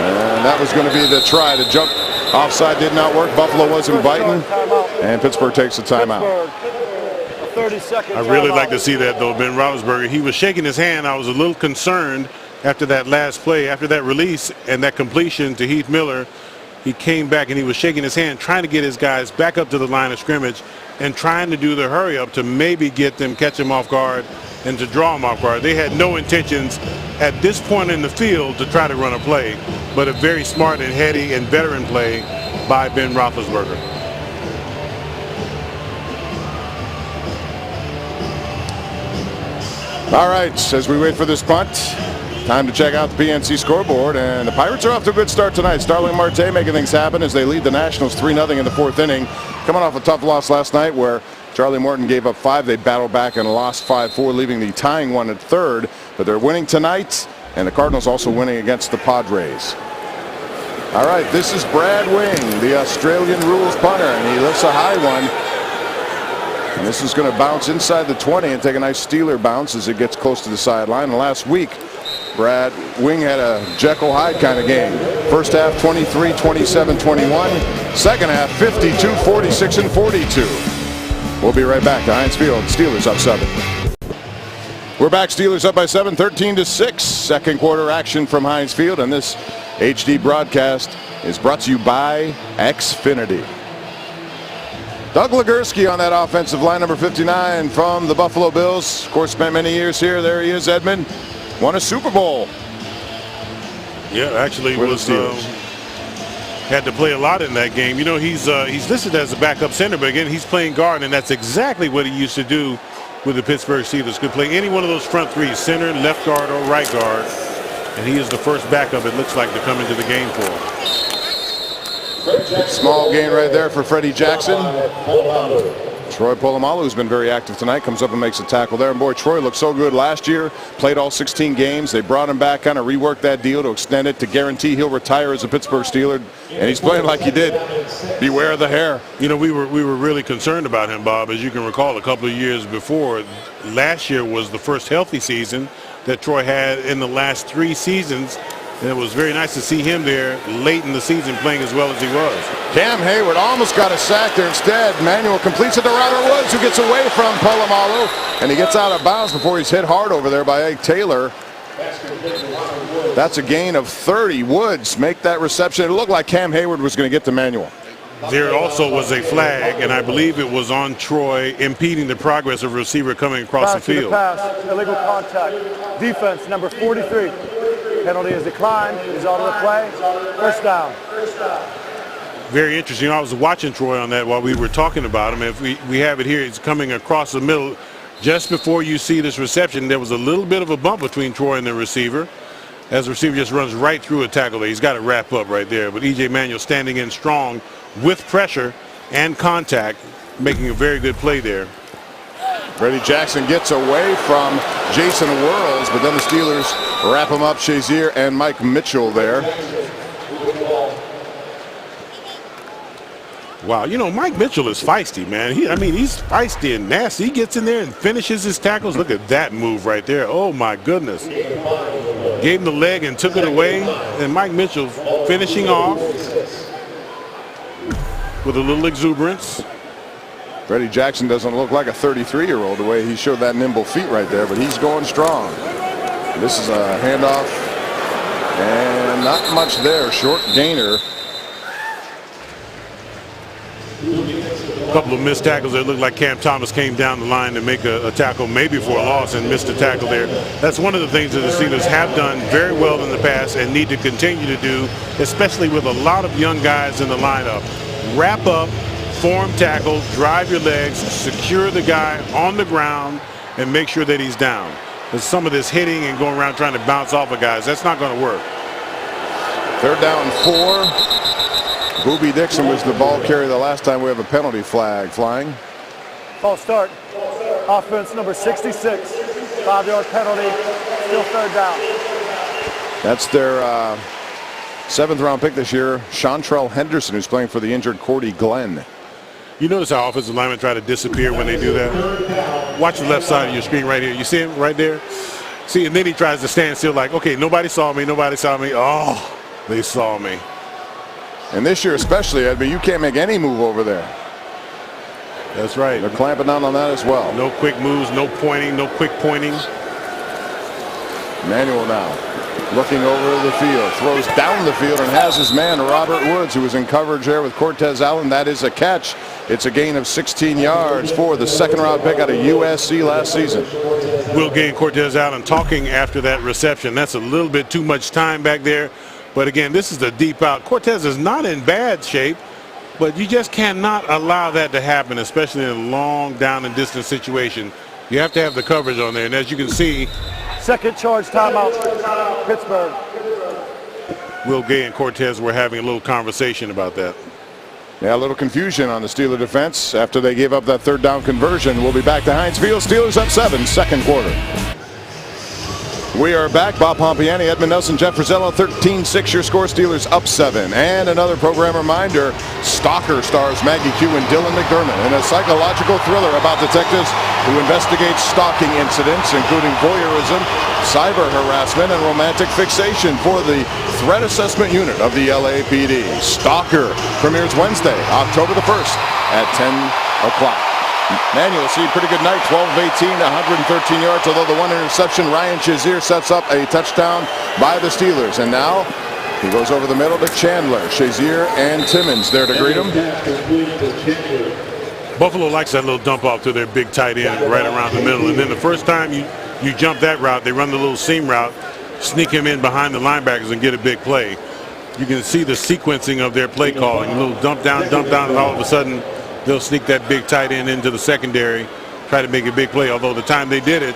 And that was going to be the try to jump offside. Did not work. Buffalo wasn't biting, and Pittsburgh takes a timeout. I really like to see that though. Ben Roethlisberger, he was shaking his hand. I was a little concerned after that last play, after that release and that completion to Heath Miller. he came back and he was shaking his hand, trying to get his guys back up to the line of scrimmage and trying to do the hurry up to maybe get them, catch them off guard and to draw them off guard. They had no intentions at this point in the field to try to run a play, but a very smart and heady and veteran play by Ben Roethlisberger. All right, as we wait for this punt, time to check out the PNC scoreboard, and the Pirates are off to a good start tonight. Starling Marte making things happen as they lead the Nationals 3-0 in the fourth inning. Coming off a tough loss last night where Charlie Morton gave up 5. They battled back and lost 5-4, leaving the tying one at third. But they're winning tonight, and the Cardinals also winning against the Padres. All right, this is Brad Wing, the Australian rules punter, and he lifts a high one. And this is going to bounce inside the 20 and take a nice Steeler bounce as it gets close to the sideline. And last week, Brad Wing had a Jekyll Hyde kind of game. First half 23, 27, 21. Second half 52, 46, and 42. We'll be right back to Heinz Field. Steelers up 7. We're back. Steelers up by 7, 13-6. Second quarter action from Heinz Field, and this HD broadcast is brought to you by Xfinity. Doug Legursky on that offensive line, number 59 from the Buffalo Bills. Of course, spent many years here. There he is, Edmund. Won a Super Bowl. Yeah, actually was had to play a lot in that game. You know, he's listed as a backup center, but again, he's playing guard, and that's exactly what he used to do with the Pittsburgh Steelers. Could play any one of those front three, center, left guard, or right guard, and he is the first backup, it looks like, to come into the game for him. Small gain right there for Freddie Jackson. Troy Polamalu, who's been very active tonight, comes up and makes a tackle there. And boy, Troy looked so good last year. Played all 16 games. They brought him back, kind of reworked that deal to extend it to guarantee he'll retire as a Pittsburgh Steeler. And he's playing like he did. Beware the hair. You know, we were really concerned about him, Bob. As you can recall, a couple of years before, last year was the first healthy season that Troy had in the last 3 seasons. And it was very nice to see him there late in the season playing as well as he was. Cam Hayward almost got a sack there. Instead, Manuel completes it to Ryder Woods, who gets away from Polamalu. And he gets out of bounds before he's hit hard over there by Egg Taylor. That's a gain of 30. Woods make that reception. It looked like Cam Hayward was going to get to Manuel. There also was a flag, and I believe it was on Troy, impeding the progress of a receiver coming across the field. Pass, illegal contact. Defense, number 43. Penalty is declined. Is out of the play. First down. Very interesting. I was watching Troy on that while we were talking about him. If we have it here, it's coming across the middle. Just before you see this reception, there was a little bit of a bump between Troy and the receiver, as the receiver just runs right through a tackle there. He's got to wrap up right there. But E.J. Manuel standing in strong with pressure and contact, making a very good play there. Freddie Jackson gets away from Jason Whirls, but then the Steelers wrap him up. Shazier and Mike Mitchell there. Wow, you know, Mike Mitchell is feisty, man. He's feisty and nasty. He gets in there and finishes his tackles. Look at that move right there. Oh, my goodness. Gave him the leg and took it away. And Mike Mitchell finishing off with a little exuberance. Freddie Jackson doesn't look like a 33-year-old the way he showed that nimble feet right there, but he's going strong. This is a handoff, and not much there. Short gainer. A couple of missed tackles there. It looked like Cam Thomas came down the line to make a tackle, maybe for a loss, and missed a tackle there. That's one of the things that the Steelers have done very well in the past and need to continue to do, especially with a lot of young guys in the lineup. Wrap up, form tackle, drive your legs, secure the guy on the ground, and make sure that he's down. There's some of this hitting and going around trying to bounce off of guys. That's not going to work. Third down 4. Boobie Dixon was the ball carrier the last time. We have a penalty flag flying. False start. Offense number 66. 5-yard penalty. Still third down. That's their 7th-round pick this year, Chantrell Henderson, who's playing for the injured Cordy Glenn. You notice how offensive linemen try to disappear when they do that? Watch the left side of your screen right here. You see him right there? See, and then he tries to stand still like, okay, nobody saw me, nobody saw me. Oh, they saw me. And this year especially, I mean, you can't make any move over there. That's right. They're clamping down on that as well. No quick moves, no pointing, no quick pointing. Manuel now. looking over the field, throws down the field and has his man Robert Woods, who was in coverage there with Cortez Allen. That is a catch. It's a gain of 16 yards for the second-round pick out of USC last season. Will gain Cortez Allen talking after that reception. That's a little bit too much time back there. But again, this is the deep out. Cortez is not in bad shape, but you just cannot allow that to happen, especially in a long down and distance situation. You have to have the coverage on there. And as you can see, second charge timeout, Pittsburgh. Will Gay and Cortez were having a little conversation about that. Yeah, a little confusion on the Steeler defense after they gave up that third down conversion. We'll be back to Heinz Field. Steelers up 7, second quarter. We are back. Bob Pompiani, Edmund Nelson, Jeff Frizzello, 13-6 your score. Steelers up 7. And another program reminder, Stalker stars Maggie Q and Dylan McDermott in a psychological thriller about detectives who investigate stalking incidents, including voyeurism, cyber harassment, and romantic fixation for the Threat Assessment Unit of the LAPD. Stalker premieres Wednesday, October the 1st at 10 o'clock. Manuel, see, pretty good night, 12 of 18, 113 yards, although the one interception, Ryan Shazier sets up a touchdown by the Steelers. And now he goes over the middle to Chandler. Shazier and Timmons there to greet him. Buffalo likes that little dump off to their big tight end right around the middle. And then the first time you jump that route, they run the little seam route, sneak him in behind the linebackers and get a big play. You can see the sequencing of their play calling. A little dump down, and all of a sudden they'll sneak that big tight end into the secondary, try to make a big play. Although the time they did it,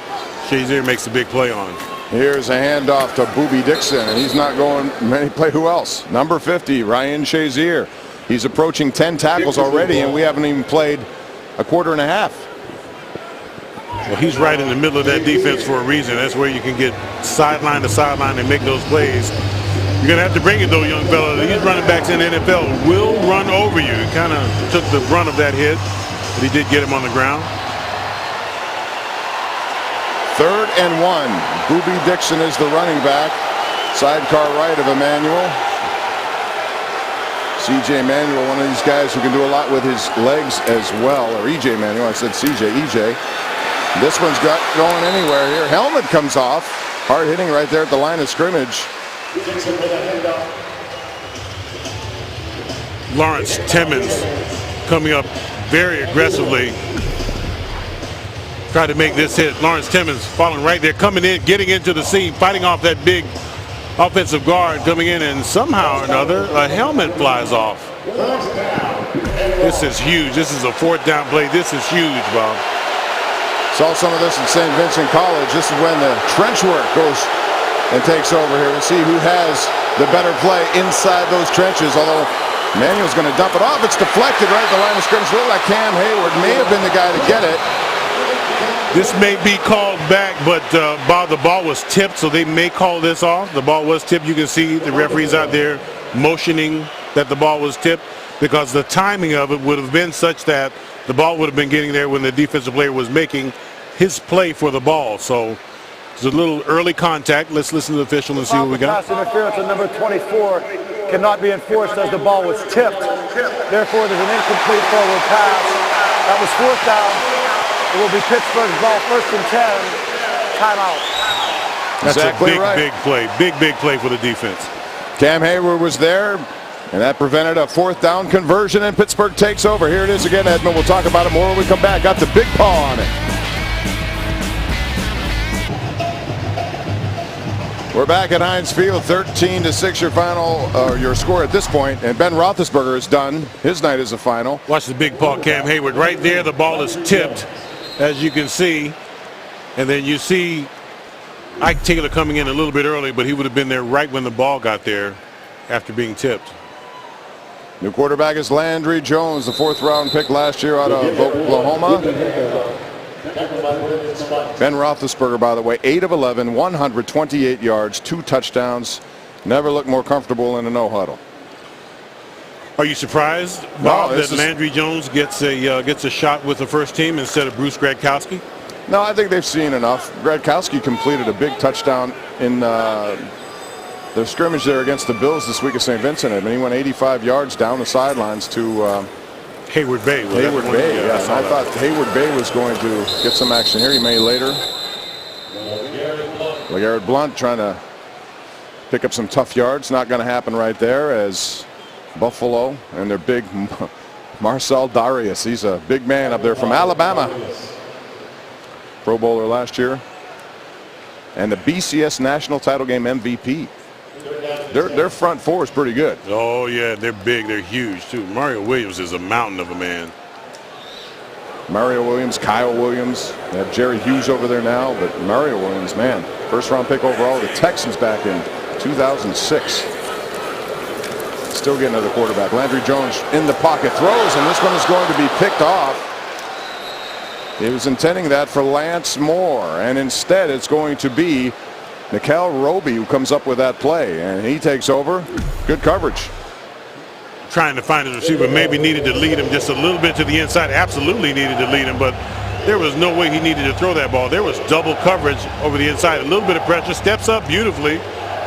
Shazier makes a big play on. Here's a handoff to Boobie Dixon, and he's not going many play. Who else? Number 50, Ryan Shazier. He's approaching 10 tackles already, and we haven't even played a quarter and a half. Well, he's right in the middle of that defense for a reason. That's where you can get sideline to sideline and make those plays. You're going to have to bring it, though, young fella. These running backs in the NFL will run over you. He kind of took the brunt of that hit, but he did get him on the ground. 3rd and 1. Boobie Dixon is the running back. Sidecar right of Emmanuel. C.J. Manuel, one of these guys who can do a lot with his legs as well. Or E.J. Manuel, I said C.J. E.J. This one's got going anywhere here. Helmet comes off. Hard hitting right there at the line of scrimmage. Lawrence Timmons coming up very aggressively. Try to make this hit. Lawrence Timmons falling right there, coming in, getting into the seam, fighting off that big offensive guard coming in, and somehow or another a helmet flies off. This is huge. This is a 4th down play. This is huge, Bob. Saw some of this at St. Vincent College. This is when the trench work goes and takes over here to see who has the better play inside those trenches. Although Manuel's going to dump it off. It's deflected right at the line of scrimmage. Looked like Cam Hayward may have been the guy to get it. This may be called back, but Bob, the ball was tipped, so they may call this off. The ball was tipped. You can see the referees out there motioning that the ball was tipped, because the timing of it would have been such that the ball would have been getting there when the defensive player was making his play for the ball. So it's a little early contact. Let's listen to the official and see what we got. Pass interference on number 24 cannot be enforced as the ball was tipped. Therefore, there's an incomplete forward pass. That was 4th down. It will be Pittsburgh's ball, 1st and 10. Timeout. That's exactly a big, right. big play. Big play for the defense. Cam Hayward was there, and that prevented a 4th down conversion, and Pittsburgh takes over. Here it is again, Edmund. We'll talk about it more when we come back. Got the big paw on it. We're back at Heinz Field, 13-6 your final, your score at this point, and Ben Roethlisberger is done. His night is a final. Watch the big paw, Cam Hayward. Right there, the ball is tipped, as you can see. And then you see Ike Taylor coming in a little bit early, but he would have been there right when the ball got there after being tipped. New quarterback is Landry Jones, the 4th round pick last year out of Oklahoma. Ben Roethlisberger, by the way, 8 of 11, 128 yards, 2 touchdowns. Never looked more comfortable in a no-huddle. Are you surprised, Bob, that Landry Jones gets a shot with the first team instead of Bruce Gradkowski? No, I think they've seen enough. Gradkowski completed a big touchdown in the scrimmage there against the Bills this week at St. Vincent. I mean, he went 85 yards down the sidelines to Hayward Bay. Hayward Bay, yeah. I thought Hayward Bay was going to get some action here. He may later. LeGarrette Blount trying to pick up some tough yards. Not going to happen right there as Buffalo and their big Marcel Darius. He's a big man up there from Alabama. Pro Bowler last year. And the BCS National Title Game MVP. Their front four is pretty good. Oh, yeah, they're big. They're huge, too. Mario Williams is a mountain of a man. Mario Williams, Kyle Williams. They have Jerry Hughes over there now, but Mario Williams, man, first-round pick overall. The Texans back in 2006. Still getting another quarterback. Landry Jones in the pocket, throws, and this one is going to be picked off. He was intending that for Lance Moore, and instead it's going to be Nikhil Roby who comes up with that play, and he takes over. Good coverage. Trying to find his receiver, maybe needed to lead him just a little bit to the inside. Absolutely needed to lead him, but there was no way he needed to throw that ball. There was double coverage over the inside. A little bit of pressure, steps up beautifully.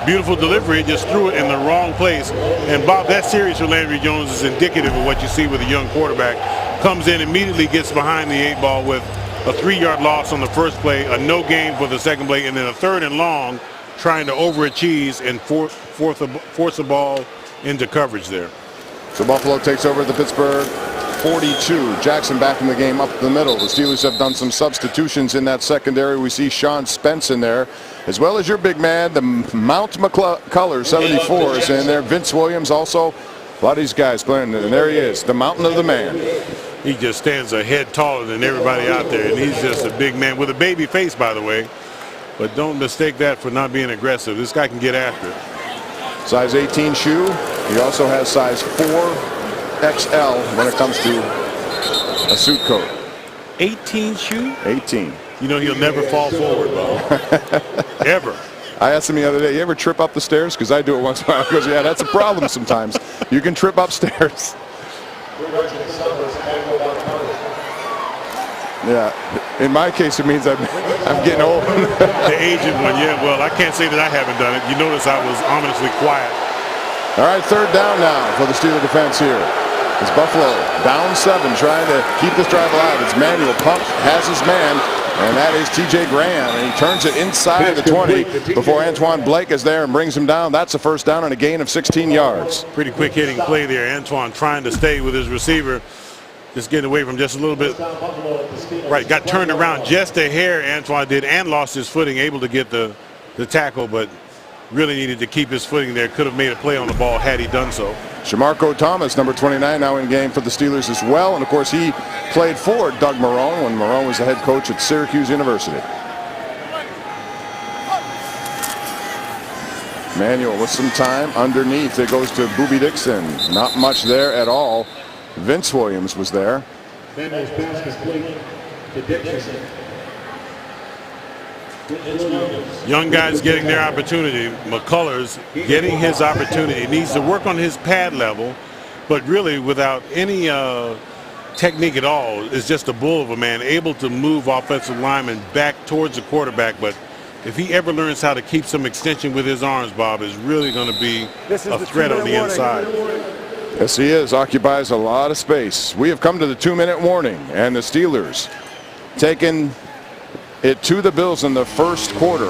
Beautiful delivery, just threw it in the wrong place. And Bob, that series for Landry Jones is indicative of what you see with a young quarterback. Comes in, immediately gets behind the 8-ball with a 3-yard loss on the first play, a no gain for the second play, and then a 3rd and long, trying to overachieve and force a ball into coverage there. So Buffalo takes over the Pittsburgh 42. Jackson back in the game up the middle. The Steelers have done some substitutions in that secondary. We see Sean Spence in there, as well as your big man, the Mount McCullers, 74 is in there. Vince Williams also. A lot of these guys playing, and there he is, the mountain of the man. He just stands a head taller than everybody out there, and he's just a big man with a baby face, by the way. But don't mistake that for not being aggressive. This guy can get after it. Size 18 shoe. He also has size 4XL when it comes to a suit coat. 18 shoe? 18. You know he'll never fall forward, Bob. Ever. I asked him the other day, you ever trip up the stairs? Because I do it once in a while. He goes, yeah, that's a problem sometimes. You can trip upstairs. Yeah, in my case, it means I'm getting old. The aged one, yeah. Well, I can't say that I haven't done it. You notice I was ominously quiet. All right, 3rd down now for the Steeler defense here. It's Buffalo down 7, trying to keep this drive alive. It's Manuel Pump has his man, and that is T.J. Graham, and he turns it inside the 20 before Antoine Blake is there and brings him down. That's a 1st down and a gain of 16 yards. Pretty quick hitting play there. Antoine trying to stay with his receiver. Just getting away from just a little bit. Right, got turned around just a hair, Antoine did, and lost his footing, able to get the tackle, but really needed to keep his footing there. Could have made a play on the ball had he done so. Shamarko Thomas, number 29, now in game for the Steelers as well. And, of course, he played for Doug Marrone when Marrone was the head coach at Syracuse University. Manuel with some time underneath. It goes to Boobie Dixon. Not much there at all. Vince Williams was there. Manuel's pass complete to Dixon. Young guys getting their opportunity. McCullers getting his opportunity. He needs to work on his pad level, but really without any technique at all. Is just a bull of a man, able to move offensive linemen back towards the quarterback. But if he ever learns how to keep some extension with his arms, Bob, is really going to be a threat on the inside. Yes, he is. Occupies a lot of space. We have come to the 2-minute warning, and the Steelers taking it to the Bills in the first quarter.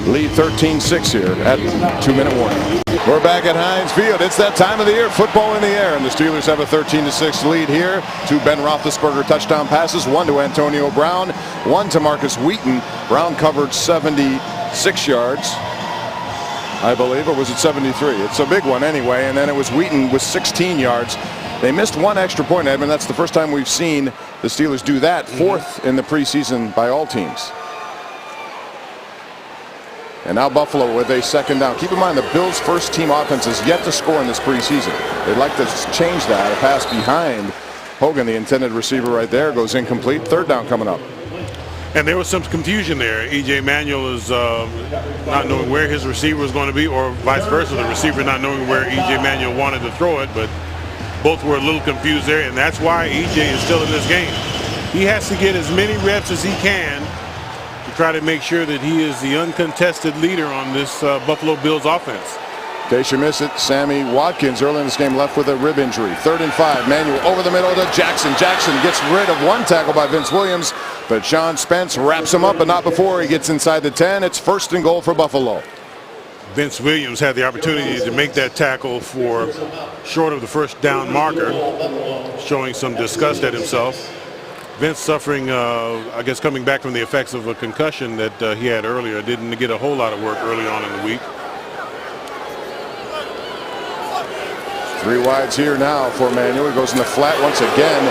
Lead 13-6 here at 2-minute warning. We're back at Heinz Field. It's that time of the year. Football in the air, and the Steelers have a 13-6 lead here. 2 Ben Roethlisberger touchdown passes, 1 to Antonio Brown, 1 to Marcus Wheaton. Brown covered 76 yards, I believe, or was it 73? It's a big one anyway, and then it was Wheaton with 16 yards. They missed 1 extra point, Edmund. That's the first time we've seen the Steelers do that, 4th in the preseason by all teams. And now Buffalo with a 2nd down. Keep in mind the Bills' first team offense is yet to score in this preseason. They'd like to change that. A pass behind Hogan, the intended receiver right there, goes incomplete. 3rd down coming up. And there was some confusion there. E.J. Manuel is not knowing where his receiver was going to be, or vice versa, the receiver not knowing where E.J. Manuel wanted to throw it, but both were a little confused there, and that's why E.J. is still in this game. He has to get as many reps as he can to try to make sure that he is the uncontested leader on this Buffalo Bills offense. In case you miss it, Sammy Watkins early in this game left with a rib injury. 3rd and 5. Manuel over the middle to Jackson. Jackson gets rid of 1 tackle by Vince Williams, but Sean Spence wraps him up, but not before he gets inside the 10. It's 1st and goal for Buffalo. Vince Williams had the opportunity to make that tackle for short of the first down marker, showing some disgust at himself. Vince suffering, I guess, coming back from the effects of a concussion that he had earlier. Didn't get a whole lot of work early on in the week. 3 wides here now for Manuel. He goes in the flat once again.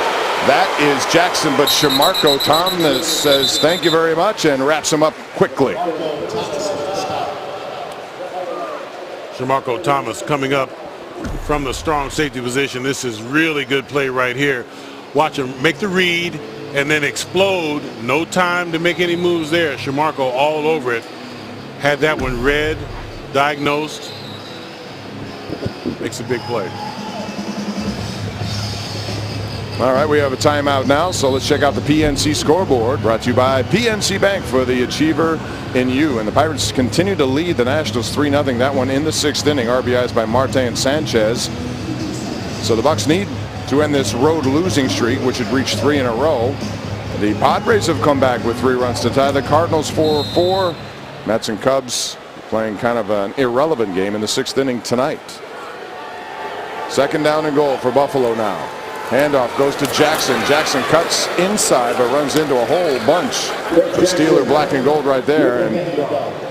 That is Jackson, but Shamarko Thomas says thank you very much and wraps him up quickly. Shamarko Thomas coming up from the strong safety position. This is really good play right here. Watch him make the read and then explode. No time to make any moves there. Shamarko all over it. Had that one read, diagnosed. Makes a big play. All right, we have a timeout now, so let's check out the PNC scoreboard, brought to you by PNC Bank for the Achiever in You. And the Pirates continue to lead the Nationals 3-0. That one in the 6th inning. RBIs by Marte and Sanchez. So the Bucks need to end this road losing streak, which had reached 3 in a row. The Padres have come back with 3 runs to tie the Cardinals 4-4. Mets and Cubs playing kind of an irrelevant game in the 6th inning tonight. 2nd down and goal for Buffalo now. Handoff goes to Jackson. Jackson cuts inside but runs into a whole bunch. The Steeler black and gold right there, and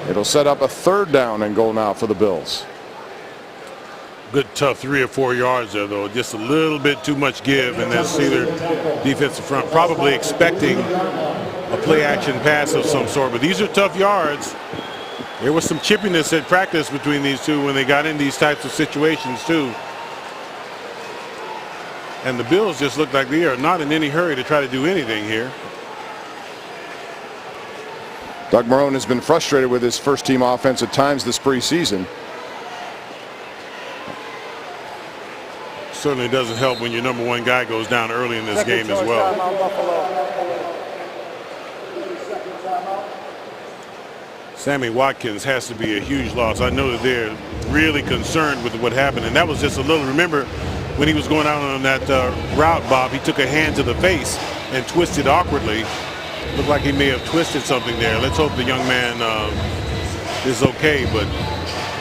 it'll set up a 3rd down and goal now for the Bills. Good tough 3 or 4 yards there, though. Just a little bit too much give in that Steeler defensive front. Probably expecting a play action pass of some sort, but these are tough yards. There was some chippiness at practice between these two when they got in these types of situations too. And the Bills just look like they are not in any hurry to try to do anything here. Doug Marrone has been frustrated with his first-team offense at times this preseason. Certainly doesn't help when your #1 guy goes down early in this game as well. Sammy Watkins has to be a huge loss. I know that they're really concerned with what happened, and that was just a little. Remember when he was going out on that route, Bob, he took a hand to the face and twisted awkwardly. Looked like he may have twisted something there. Let's hope the young man is okay, but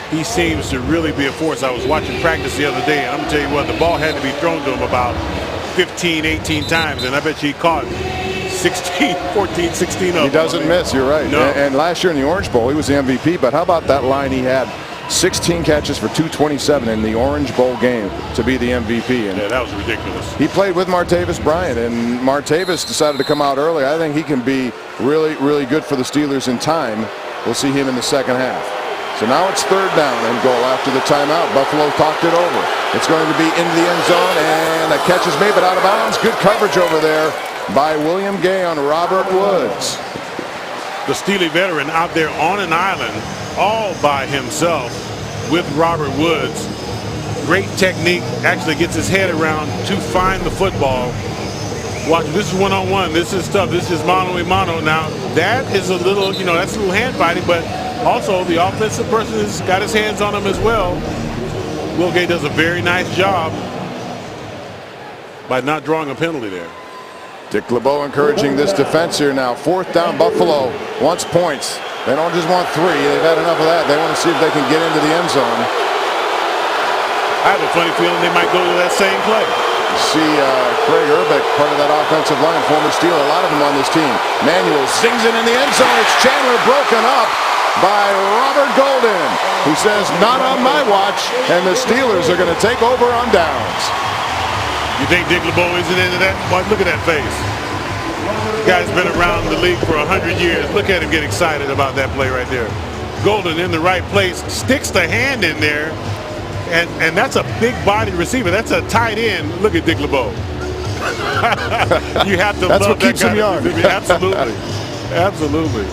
he seems to really be a force. I was watching practice the other day, and I'm going to tell you what, the ball had to be thrown to him about 15, 18 times, and I bet you he caught 16, 14, 16 of them. He doesn't miss, you're right. No. And last year in the Orange Bowl, he was the MVP, but how about that line he had? 16 catches for 227 in the Orange Bowl game to be the MVP. And yeah, that was ridiculous. he played with Martavis Bryant, and Martavis decided to come out early. I think he can be really, really good for the Steelers in time. We'll see him in the 2nd half. So now it's 3rd down and goal after the timeout. Buffalo talked it over. It's going to be into the end zone, and a catch is made, but out of bounds. Good coverage over there by William Gay on Robert Woods. The Steely veteran out there on an island all by himself with Robert Woods. Great technique, actually gets his head around to find the football. Watch, this is one-on-one. This is tough. This is mano-a-mano. Now, that is a little, that's a little hand fighting, but also the offensive person has got his hands on him as well. Will Gay does a very nice job by not drawing a penalty there. Dick LeBeau encouraging this defense here now. 4th down, Buffalo wants points. They don't just want 3. They've had enough of that. They want to see if they can get into the end zone. I have a funny feeling they might go to that same play. You see Craig Urbick, part of that offensive line, former Steeler, a lot of them on this team. Manuel zings it in the end zone. It's Chandler broken up by Robert Golden, who says, not on my watch, and the Steelers are going to take over on downs. You think Dick LeBeau isn't into that? Watch, look at that face. The guy's been around the league for 100 years. Look at him get excited about that play right there. Golden in the right place, sticks the hand in there, and that's a big-bodied receiver. That's a tight end. Look at Dick LeBeau. You have to that's love what keeps him young. Absolutely. Absolutely.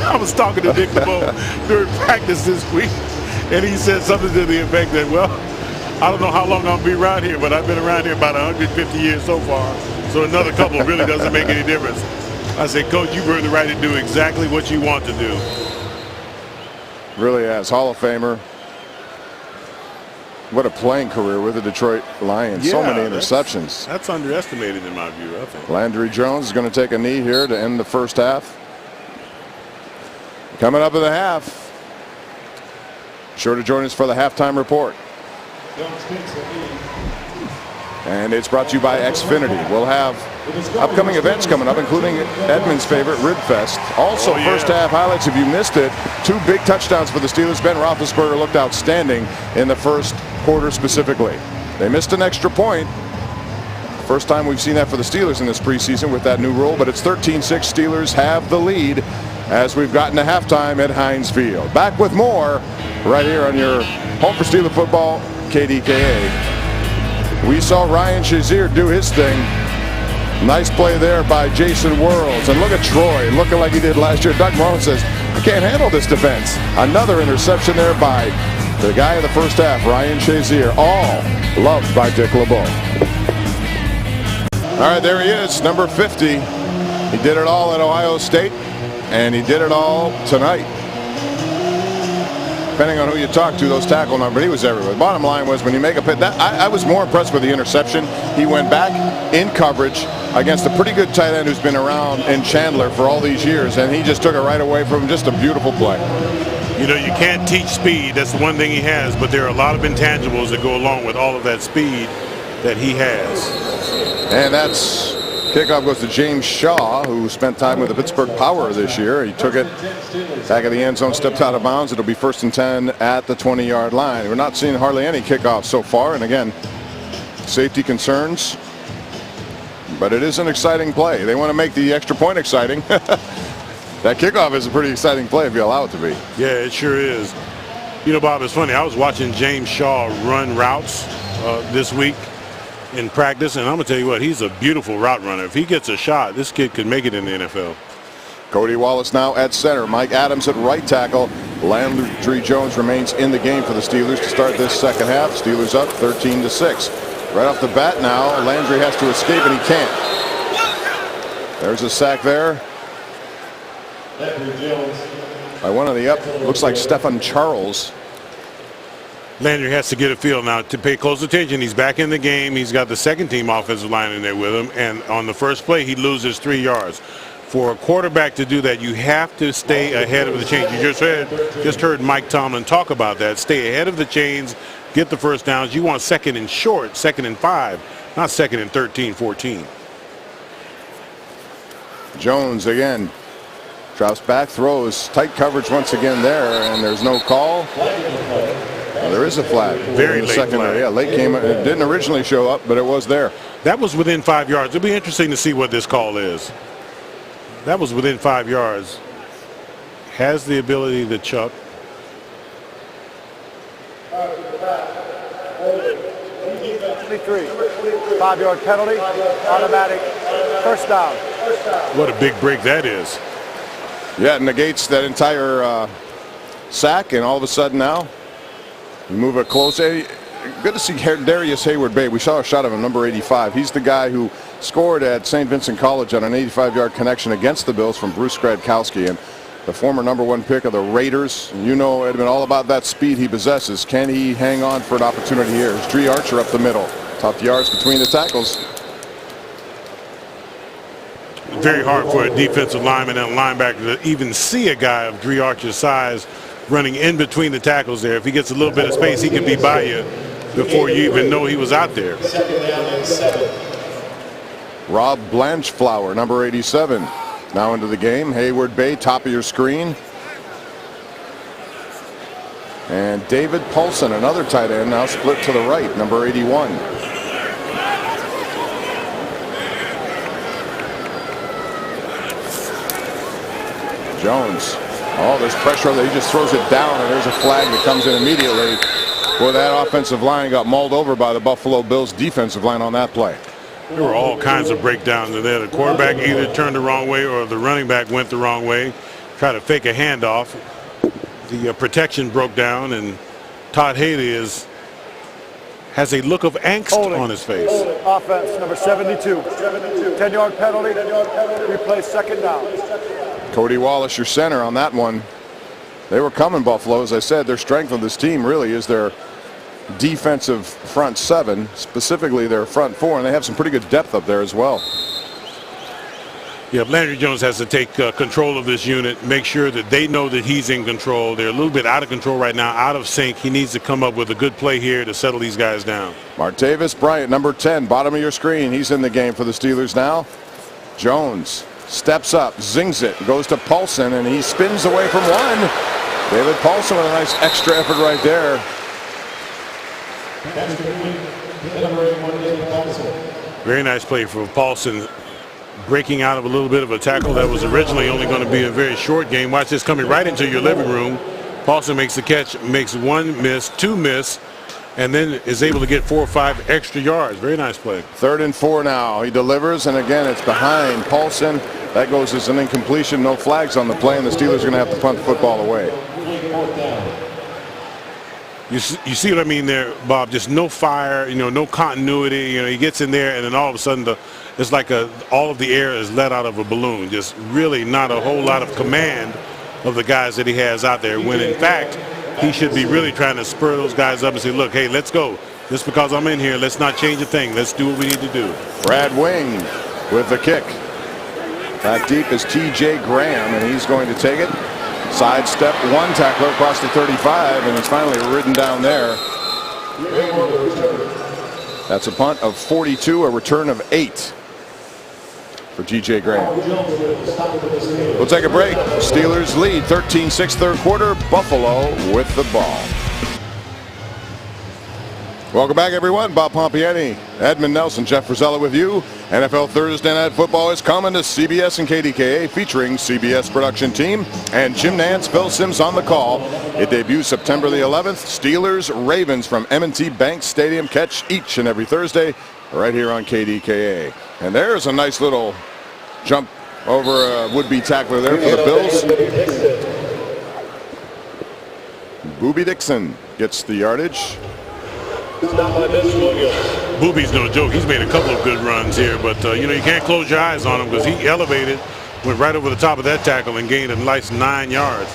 I was talking to Dick LeBeau during practice this week, and he said something to the effect that, well, I don't know how long I'll be around here, but I've been around here about 150 years so far, so another couple really doesn't make any difference. I said, Coach, you've earned the right to do exactly what you want to do. Really has. Hall of Famer. What a playing career with the Detroit Lions. Yeah, so many interceptions. That's underestimated in my view, I think. Landry Jones is going to take a knee here to end the 1st half. Coming up in the half. Sure to join us for the halftime report. And it's brought to you by Xfinity. We'll have upcoming events coming up, including Edmund's favorite, Ribfest. Also, first half highlights, if you missed it, 2 big touchdowns for the Steelers. Ben Roethlisberger looked outstanding in the first quarter specifically. They missed an extra point. First time we've seen that for the Steelers in this preseason with that new rule, but it's 13-6. Steelers have the lead as we've gotten to halftime at Heinz Field. Back with more right here on your home for Steeler football, KDKA. We saw Ryan Shazier do his thing. Nice play there by Jason Worlds. And look at Troy looking like he did last year. Doug Marone says, I can't handle this defense. Another interception there by the guy in the first half, Ryan Shazier. All loved by Dick LeBeau. All right, there he is, number 50. He did it all at Ohio State, and he did it all tonight. Depending on who you talk to, those tackle numbers, he was everywhere. The bottom line was when you make a pit, I was more impressed with the interception. He went back in coverage against a pretty good tight end who's been around in Chandler for all these years, and he just took it right away from him. Just a beautiful play. You know, you can't teach speed. That's the one thing he has, but there are a lot of intangibles that go along with all of that speed that he has. And that's kickoff goes to James Shaw, who spent time with the Pittsburgh Power this year. He took it back of the end zone, stepped out of bounds. It'll be 1st and 10 at the 20-yard line. We're not seeing hardly any kickoffs so far. And again, safety concerns. But it is an exciting play. They want to make the extra point exciting. That kickoff is a pretty exciting play if you allow it to be. Yeah, it sure is. You know, Bob, it's funny. I was watching James Shaw run routes this week in practice, and I'm going to tell you what, he's a beautiful route runner. If he gets a shot, this kid could make it in the NFL. Cody Wallace now at center. Mike Adams at right tackle. Landry Jones remains in the game for the Steelers to start this second half. Steelers up 13-6. Right off the bat now, Landry has to escape, and he can't. There's a sack there by one of the up. Looks like Stephen Charles. Landry has to get a feel now to pay close attention. He's back in the game. He's got the second team offensive line in there with him. And on the first play, he loses 3 yards. For a quarterback to do that, you have to stay ahead of the chains. You just heard Mike Tomlin talk about that. Stay ahead of the chains, get the first downs. You want 2nd and short, 2nd and 5, not 2nd and 13, 14. Jones again. Drops back, throws. Tight coverage once again there, and there's no call. Well, there is a flag. Very late secondary. flag. Yeah, late came. It didn't originally show up, but it was there. That was within 5 yards. It'll be interesting to see what this call is. That was within 5 yards. Has the ability to chuck. 23. 5-yard penalty. Automatic. First down. What a big break that is. Yeah, it negates that entire sack, and all of a sudden now you move it close. Good to see Darius Hayward-Bay. We saw a shot of him, number 85. He's the guy who scored at St. Vincent College on an 85-yard connection against the Bills from Bruce Gradkowski, and the former #1 pick of the Raiders. You know, Edmund, all about that speed he possesses. Can he hang on for an opportunity here? It's Dree Archer up the middle. Tough yards between the tackles. Very hard for a defensive lineman and a linebacker to even see a guy of Dree Archer's size running in between the tackles there. If he gets a little bit of space, he can be by you before you even know he was out there. Rob Blanchflower, number 87, now into the game. Hayward-Bay, top of your screen. And David Paulson, another tight end, now split to the right, number 81. Jones. Oh, there's pressure there. He just throws it down, and there's a flag that comes in immediately. Boy, that offensive line got mauled over by the Buffalo Bills defensive line on that play. There were all kinds of breakdowns in there. The quarterback either turned the wrong way or the running back went the wrong way. Tried to fake a handoff. The protection broke down, and Todd Haley has a look of angst on his face. Offense, number 72. 10-yard penalty. Replay second down. Cody Wallace, your center on that one. They were coming, Buffalo. As I said, their strength of this team really is their defensive front seven, specifically their front four, and they have some pretty good depth up there as well. Yeah, Landry Jones has to take control of this unit, make sure that they know that he's in control. They're a little bit out of control right now, out of sync. He needs to come up with a good play here to settle these guys down. Martavis Bryant, number 10, bottom of your screen. He's in the game for the Steelers now. Jones steps up, zings it, goes to Paulson, and he spins away from one. David Paulson with a nice extra effort right there. Very nice play for Paulson, breaking out of a little bit of a tackle that was originally only going to be a very short game. Watch this coming right into your living room. Paulson makes the catch, makes one miss, two miss, and then is able to get 4 or 5 extra yards. Very nice play. 3rd and 4 now. He delivers, and again, it's behind Paulson. That goes as an incompletion. No flags on the play, and the Steelers are going to have to punt the football away. You see what I mean there, Bob? Just no fire, no continuity. He gets in there, and then all of a sudden, it's like all of the air is let out of a balloon. Just really not a whole lot of command of the guys that he has out there, when in fact he should be really trying to spur those guys up and say, look, hey, let's go. Just because I'm in here, let's not change a thing. Let's do what we need to do. Brad Wing with the kick. That deep is T.J. Graham, and he's going to take it. Sidestep one tackler across the 35, and he's finally ridden down there. That's a punt of 42, a return of 8 for T.J. Graham. We'll take a break. Steelers lead 13-6 third quarter. Buffalo with the ball. Welcome back, everyone. Bob Pompiani, Edmund Nelson, Jeff Frizella with you. NFL Thursday Night Football is coming to CBS and KDKA, featuring CBS production team and Jim Nantz, Phil Simms on the call. It debuts September the 11th. Steelers, Ravens from M&T Bank Stadium. Catch each and every Thursday right here on KDKA. And there's a nice little jump over a would-be tackler there for the Bills. Boobie Dixon gets the yardage. Boobie's no joke. He's made a couple of good runs here, but you can't close your eyes on him because he elevated, went right over the top of that tackle and gained a nice 9 yards.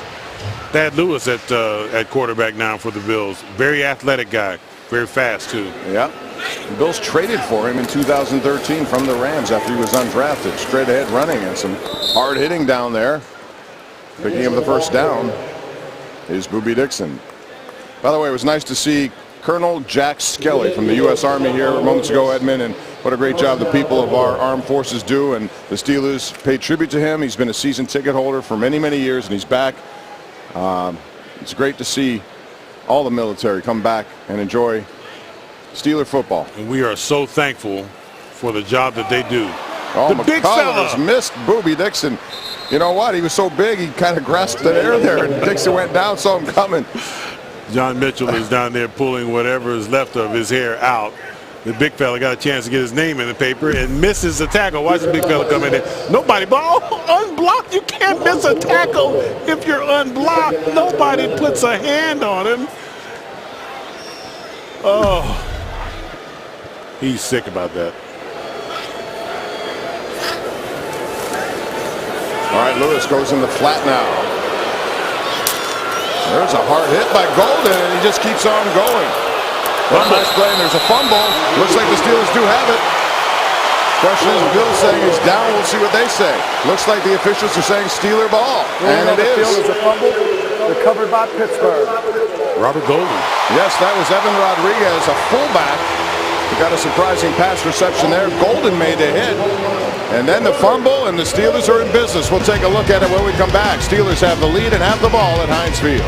Thad Lewis at quarterback now for the Bills. Very athletic guy, very fast too. Yeah, the Bills traded for him in 2013 from the Rams after he was undrafted. Straight ahead running and some hard hitting down there. Picking up the first down is Boobie Dixon. By the way, it was nice to see Colonel Jack Skelly from the U.S. Army here moments ago, Edmund, and what a great job the people of our armed forces do, and the Steelers pay tribute to him. He's been a season ticket holder for many, many years, and he's back. It's great to see all the military come back and enjoy Steeler football. And we are so thankful for the job that they do. Oh, the big fella McCullers missed Boobie Dixon. You know what? He was so big, he kind of grasped the air there, and Dixon went down, saw him coming. John Mitchell is down there pulling whatever is left of his hair out. The big fella got a chance to get his name in the paper and misses the tackle. Watch the big fella come in there. Nobody, unblocked. You can't miss a tackle if you're unblocked. Nobody puts a hand on him. Oh, he's sick about that. All right, Lewis goes in the flat now. There's a hard hit by Golden, and he just keeps on going. One nice play, and there's a fumble. Looks like the Steelers do have it. Question is, Bill's saying he's down. We'll see what they say. Looks like the officials are saying Steeler ball, and it is. Field is a fumble recovered by Pittsburgh. Robert Golden. Yes, that was Evan Rodriguez, a fullback. He got a surprising pass reception there. Golden made the hit. And then the fumble, and the Steelers are in business. We'll take a look at it when we come back. Steelers have the lead and have the ball at Heinz Field.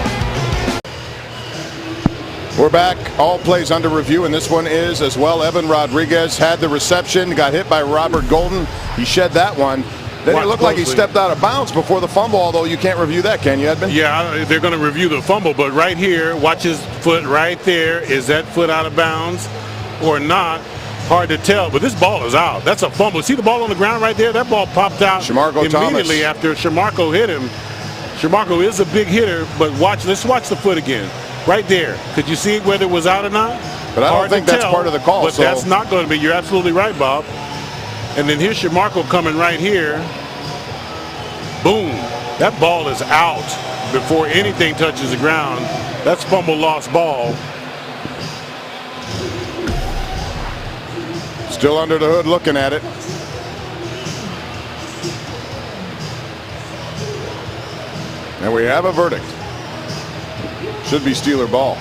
We're back. All plays under review, and this one is as well. Evan Rodriguez had the reception, got hit by Robert Golden. He shed that one. Then it looked like he stepped out of bounds before the fumble, although you can't review that, can you, Edmund? Yeah, they're going to review the fumble, but right here, watch his foot right there. Is that foot out of bounds or not? Hard to tell, but this ball is out. That's a fumble. See the ball on the ground right there? That ball popped out immediately after Shamarko hit him. Shamarko is a big hitter, but let's watch the foot again. Right there. Could you see whether it was out or not? But I don't think that's part of the call. But that's not going to be. You're absolutely right, Bob. And then here's Shamarko coming right here. Boom. That ball is out before anything touches the ground. That's fumble lost ball. Still under the hood looking at it. And we have a verdict. Should be Steeler ball.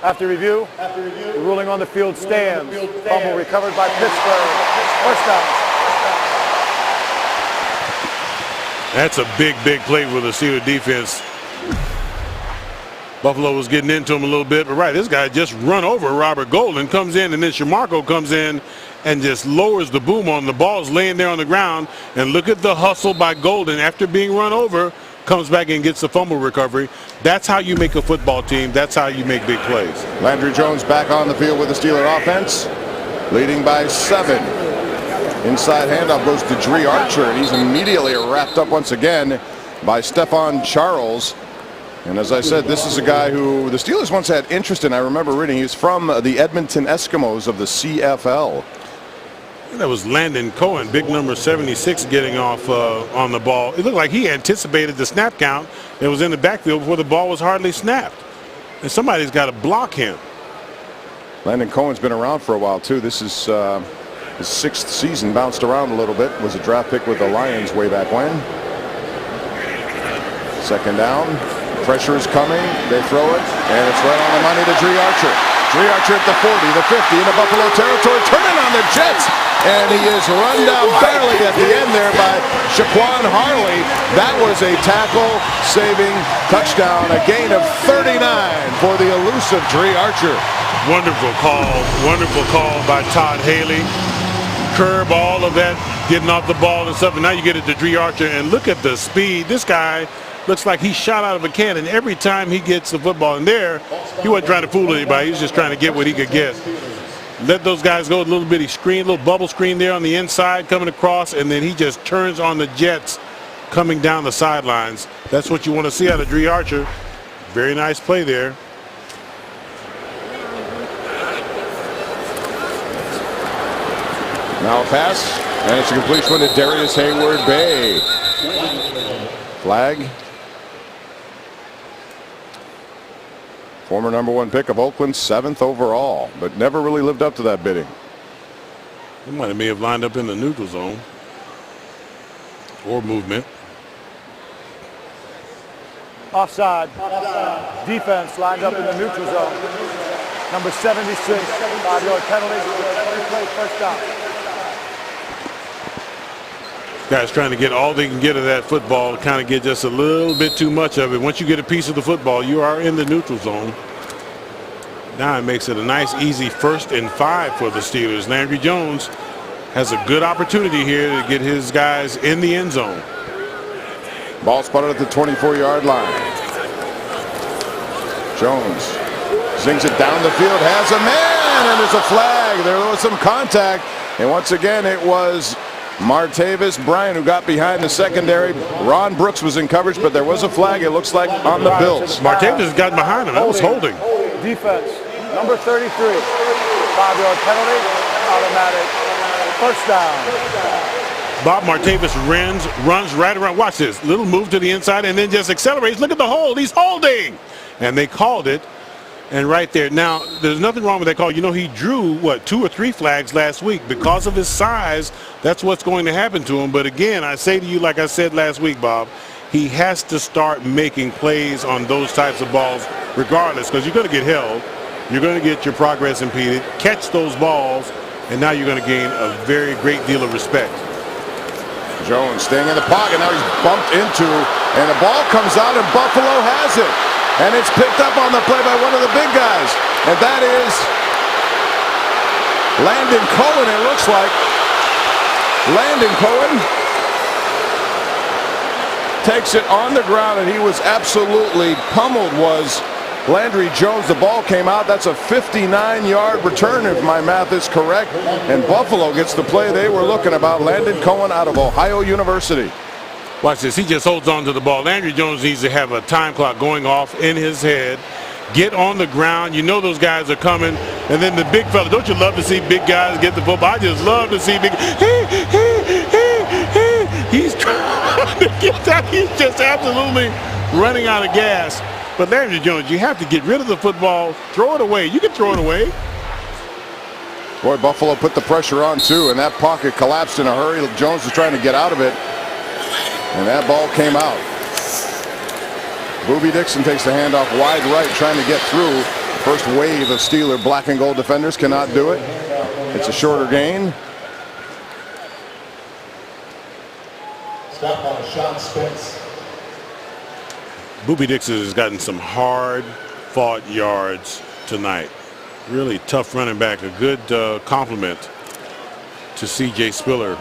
After review, the ruling on the field stands. Fumble recovered by Pittsburgh. First down. That's a big play for the Steeler defense. Buffalo was getting into him a little bit, but right, this guy just run over Robert Golden, comes in, and then Shamarko comes in and just lowers the boom on the ball's laying there on the ground. And look at the hustle by Golden after being run over, comes back and gets the fumble recovery. That's how you make a football team. That's how you make big plays. Landry Jones back on the field with the Steeler offense, leading by 7. Inside handoff goes to Dree Archer, and he's immediately wrapped up once again by Stephon Charles. And as I said, this is a guy who the Steelers once had interest in. I remember reading he's from the Edmonton Eskimos of the CFL. That was Landon Cohen, big number 76, getting off on the ball. It looked like he anticipated the snap count that was in the backfield before the ball was hardly snapped. And somebody's got to block him. Landon Cohen's been around for a while, too. This is his 6th season, bounced around a little bit. Was a draft pick with the Lions way back when. Second down. Pressure is coming. They throw it, and it's right on the money to Dree Archer. Dree Archer at the 40, the 50, into Buffalo territory, turning on the Jets, and he is run down barely at the end there by Shaquan Harley. That was a tackle-saving touchdown, a gain of 39 for the elusive Dree Archer. Wonderful call by Todd Haley. Curb, all of that, getting off the ball and stuff, and now you get it to Dree Archer, and look at the speed. This guy looks like he shot out of a cannon every time he gets the football. And there, he wasn't trying to fool anybody. He was just trying to get what he could get. Let those guys go. A little bitty screen, little bubble screen there on the inside coming across, and then he just turns on the Jets coming down the sidelines. That's what you want to see out of Dree Archer. Very nice play there. Now a pass, and it's a completion to Darius Hayward-Bay. Flag. Former #1 pick of Oakland, 7th overall, but never really lived up to that bidding. He may have lined up in the neutral zone or movement. Offside. Defense lined up in the neutral zone. Number 76, 5-yard penalty. Replay, first down. Guys trying to get all they can get of that football, kind of get just a little bit too much of it. Once you get a piece of the football, you are in the neutral zone. Now it makes it a nice, easy 1st and 5 for the Steelers. Landry Jones has a good opportunity here to get his guys in the end zone. Ball spotted at the 24-yard line. Jones zings it down the field, has a man, and there's a flag. There was some contact, and once again it was Martavis Bryant who got behind the secondary. Ron Brooks was in coverage, but there was a flag, it looks like, on the Bills. Martavis got behind him. That was holding. Defense, number 33, 5-yard penalty, automatic, first down. Bob Martavis runs right around. Watch this. Little move to the inside and then just accelerates. Look at the hold. He's holding. And they called it. And right there. Now, there's nothing wrong with that call. You know, he drew, 2 or 3 flags last week. Because of his size, that's what's going to happen to him. But again, I say to you, like I said last week, Bob, he has to start making plays on those types of balls regardless, because you're going to get held. You're going to get your progress impeded. Catch those balls, and now you're going to gain a very great deal of respect. Jones staying in the pocket. Now he's bumped into, and the ball comes out, and Buffalo has it. And it's picked up on the play by one of the big guys. And that is Landon Cohen, it looks like. Landon Cohen takes it on the ground, and he was absolutely pummeled, was Landry Jones. The ball came out. That's a 59-yard return, if my math is correct. And Buffalo gets the play they were looking about. Landon Cohen out of Ohio University. Watch this. He just holds on to the ball. Landry Jones needs to have a time clock going off in his head. Get on the ground. You know those guys are coming. And then the big fella. Don't you love to see big guys get the football? I just love to see big. He's trying to get that. He's just absolutely running out of gas. But Landry Jones, you have to get rid of the football. Throw it away. You can throw it away. Boy, Buffalo put the pressure on too, and that pocket collapsed in a hurry. Jones was trying to get out of it, and that ball came out. Boobie Dixon takes the handoff wide right, trying to get through. First wave of Steeler black and gold defenders cannot do it. It's a shorter gain. Stop on Sean Spence. Boobie Dixon has gotten some hard-fought yards tonight. Really tough running back. A good compliment to C.J. Spiller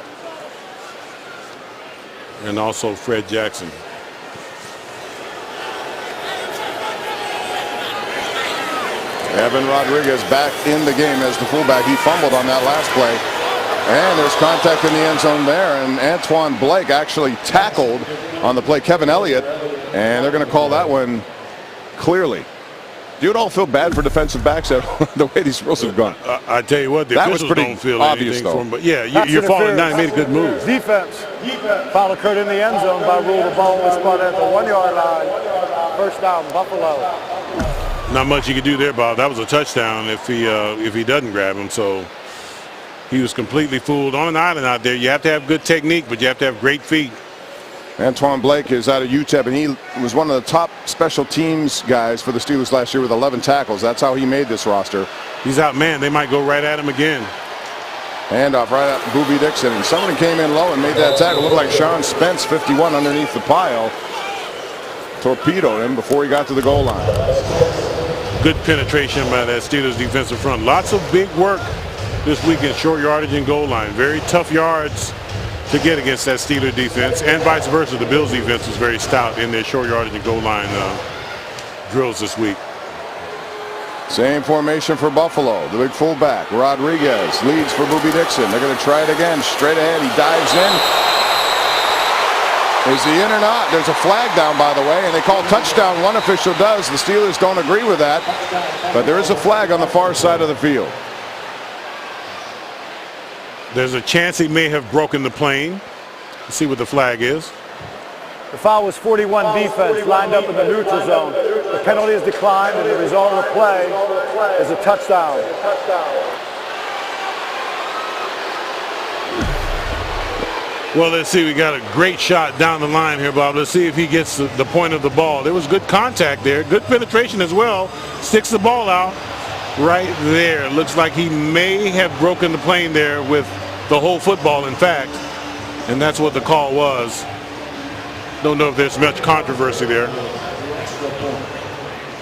and also Fred Jackson. Evan Rodriguez back in the game as the fullback. He fumbled on that last play. And there's contact in the end zone there. And Antoine Blake actually tackled on the play Kevin Elliott. And they're going to call that one clearly. Do you all feel bad for defensive backs the way these rules have gone? I tell you what, the that was officials pretty don't feel obvious, anything though. from, but yeah, you're falling down. He made a good move. Defense. Foul occurred in the end zone by rule. The ball was spot at the 1 yard line. First down, Buffalo. Not much you could do there, Bob. That was a touchdown if he doesn't grab him. So he was completely fooled on an island out there. You have to have good technique, but you have to have great feet. Antoine Blake is out of UTEP, and he was one of the top special teams guys for the Steelers last year with 11 tackles. That's how he made this roster. He's out, man. They might go right at him again. Handoff right at Boobie Dixon, and somebody came in low and made that tackle. Looked like Sean Spence, 51, underneath the pile. Torpedoed him before he got to the goal line. Good penetration by that Steelers defensive front. Lots of big work this week in short yardage and goal line. Very tough yards to get against that Steeler defense, and vice versa. The Bills defense was very stout in their short yardage and goal line drills this week. Same formation for Buffalo. The big fullback, Rodriguez, leads for Boobie Dixon. They're going to try it again. Straight ahead, he dives in. Is he in or not? There's a flag down, by the way, and they call touchdown. One official does. The Steelers don't agree with that, but there is a flag on the far side of the field. There's a chance he may have broken the plane. Let's see what the flag is. The foul was 41 defense lined up in the neutral zone. The penalty is declined, and the result of the play is a touchdown. Well, let's see. We got a great shot down the line here, Bob. Let's see if he gets the point of the ball. There was good contact there. Good penetration as well. Sticks the ball out right there. Looks like he may have broken the plane there with the whole football, in fact. And that's what the call was. Don't know if there's much controversy there.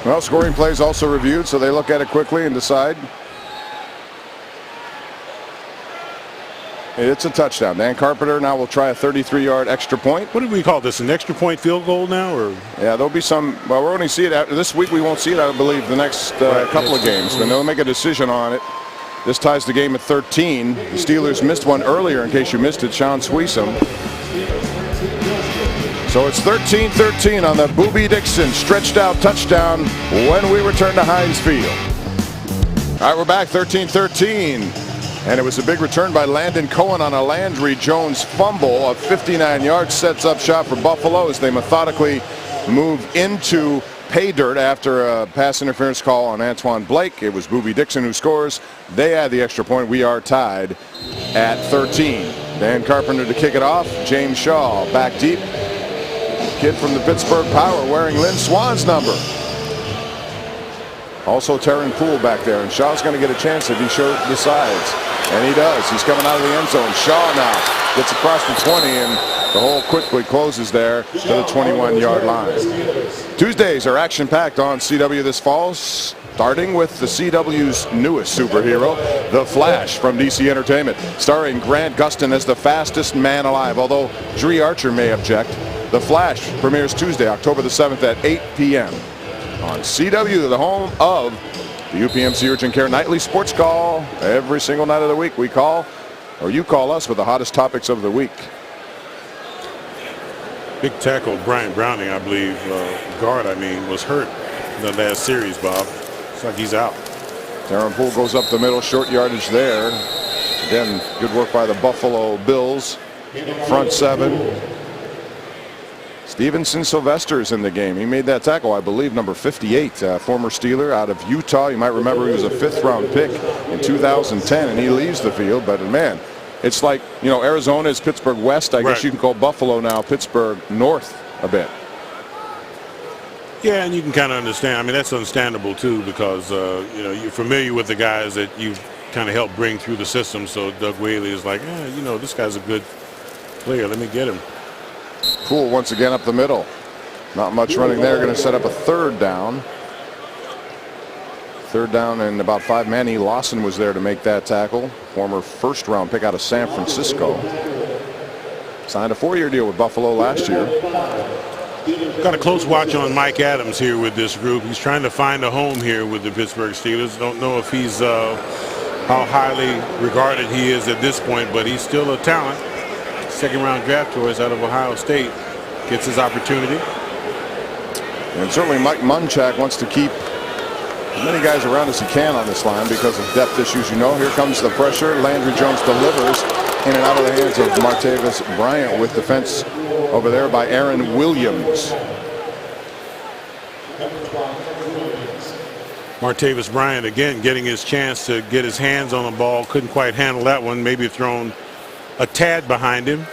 Well, scoring plays also reviewed, so they look at it quickly and decide. It's a touchdown. Dan Carpenter now will try a 33-yard extra point. What do we call this? An extra point field goal now, or? Yeah, there'll be some. Well, we're only see it after this week. We won't see it, I believe, the next couple of games. And they'll make a decision on it. This ties the game at 13. The Steelers missed one earlier, in case you missed it. Sean Sweesum. So it's 13-13 on the Boobie Dixon stretched out touchdown when we return to Heinz Field. All right, we're back, 13-13. And it was a big return by Landon Cohen on a Landry Jones fumble. A 59 yards sets up shot for Buffalo as they methodically move into pay dirt after a pass interference call on Antoine Blake. It was Boobie Dixon who scores. They add the extra point. We are tied at 13. Dan Carpenter to kick it off. James Shaw back deep. Kid from the Pittsburgh Power wearing Lynn Swann's number. Also Terran Poole back there, and Shaw's going to get a chance if he decides. And he does. He's coming out of the end zone. Shaw now gets across the 20, and the hole quickly closes there to the 21-yard line. Tuesdays are action-packed on CW this fall, starting with the CW's newest superhero, The Flash from DC Entertainment, starring Grant Gustin as the fastest man alive, although Dree Archer may object. The Flash premieres Tuesday, October the 7th at 8 p.m. on CW, the home of the UPMC Urgent Care Nightly Sports Call. Every single night of the week we call, or you call us with the hottest topics of the week. Big tackle Brian Browning, I believe, was hurt in the last series, Bob. It's like he's out. Terran Poole goes up the middle, short yardage there. Again, good work by the Buffalo Bills. Front seven. Stevenson Sylvester is in the game. He made that tackle, I believe, number 58, former Steeler out of Utah. You might remember he was a 5th-round pick in 2010, and he leaves the field. But, man, it's like, you know, Arizona is Pittsburgh West. I guess you can call Buffalo now Pittsburgh North a bit. Yeah, and you can kind of understand. I mean, that's understandable, too, because, you know, you're familiar with the guys that you've kind of helped bring through the system. So Doug Whaley is like, you know, this guy's a good player. Let me get him. Poole once again up the middle. Not much running there. Going to set up a 3rd down. 3rd down and about 5. Manny Lawson was there to make that tackle. Former 1st-round pick out of San Francisco. Signed a 4-year deal with Buffalo last year. Got a close watch on Mike Adams here with this group. He's trying to find a home here with the Pittsburgh Steelers. Don't know if he's how highly regarded he is at this point, but he's still a talent. 2nd-round draft choice out of Ohio State. Gets his opportunity. And certainly Mike Munchak wants to keep as many guys around as he can on this line because of depth issues. You know, here comes the pressure. Landry Jones delivers in and out of the hands of Martavis Bryant with defense over there by Aaron Williams. Martavis Bryant again getting his chance to get his hands on the ball. Couldn't quite handle that one. Maybe thrown a tad behind him.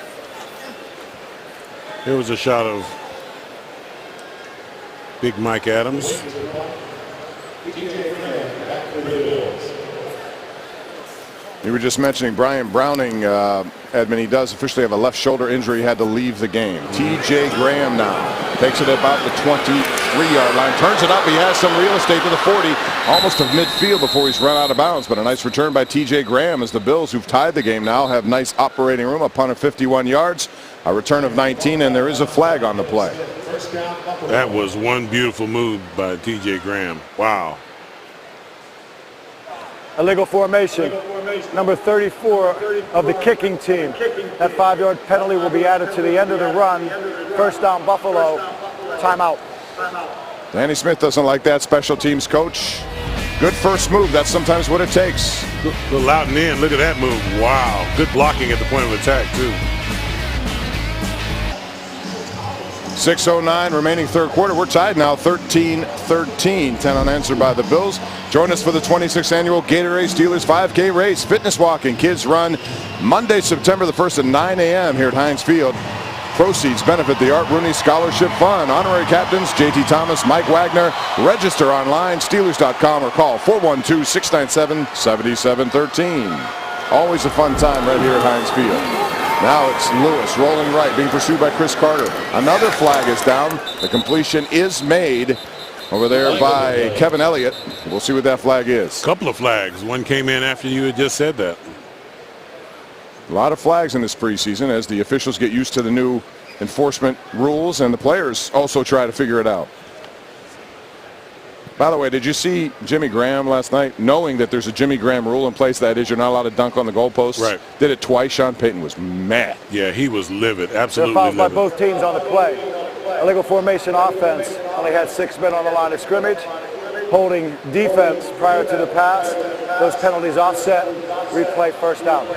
Here was a shot of big Mike Adams. You were just mentioning Brian Browning, Edmund. He does officially have a left shoulder injury. He had to leave the game. T.J. Graham now takes it about the 23-yard line. Turns it up. He has some real estate to the 40. Almost of midfield before he's run out of bounds. But a nice return by T.J. Graham as the Bills, who've tied the game now, have nice operating room. A punt of 51 yards. A return of 19. And there is a flag on the play. That was one beautiful move by T.J. Graham. Wow. Illegal formation. Number 34 of the kicking team. That 5-yard penalty will be added to the end of the run. 1st down Buffalo. Timeout. Danny Smith doesn't like that, special teams coach. Good first move. That's sometimes what it takes. Little out and in. Look at that move. Wow. Good blocking at the point of attack, too. 6:09 remaining 3rd quarter. We're tied now 13-13. 10 unanswered by the Bills. Join us for the 26th annual Gatorade Steelers 5K race. Fitness walking. Kids run Monday, September the 1st at 9 a.m. here at Heinz Field. Proceeds benefit the Art Rooney Scholarship Fund. Honorary captains J.T. Thomas, Mike Wagner. Register online, Steelers.com, or call 412-697-7713. Always a fun time right here at Heinz Field. Now it's Lewis rolling right, being pursued by Chris Carter. Another flag is down. The completion is made over there by Kevin Elliott. We'll see what that flag is. Couple of flags. One came in after you had just said that. A lot of flags in this preseason as the officials get used to the new enforcement rules and the players also try to figure it out. By the way, did you see Jimmy Graham last night? Knowing that there's a Jimmy Graham rule in place, that is, you're not allowed to dunk on the goalposts. Right. Did it twice. Sean Payton was mad. Yeah, he was livid. Absolutely Fouls by livid. both teams on the play. Illegal formation offense only had 6 men on the line of scrimmage. Holding defense prior to the pass. Those penalties offset. Replay 1st down.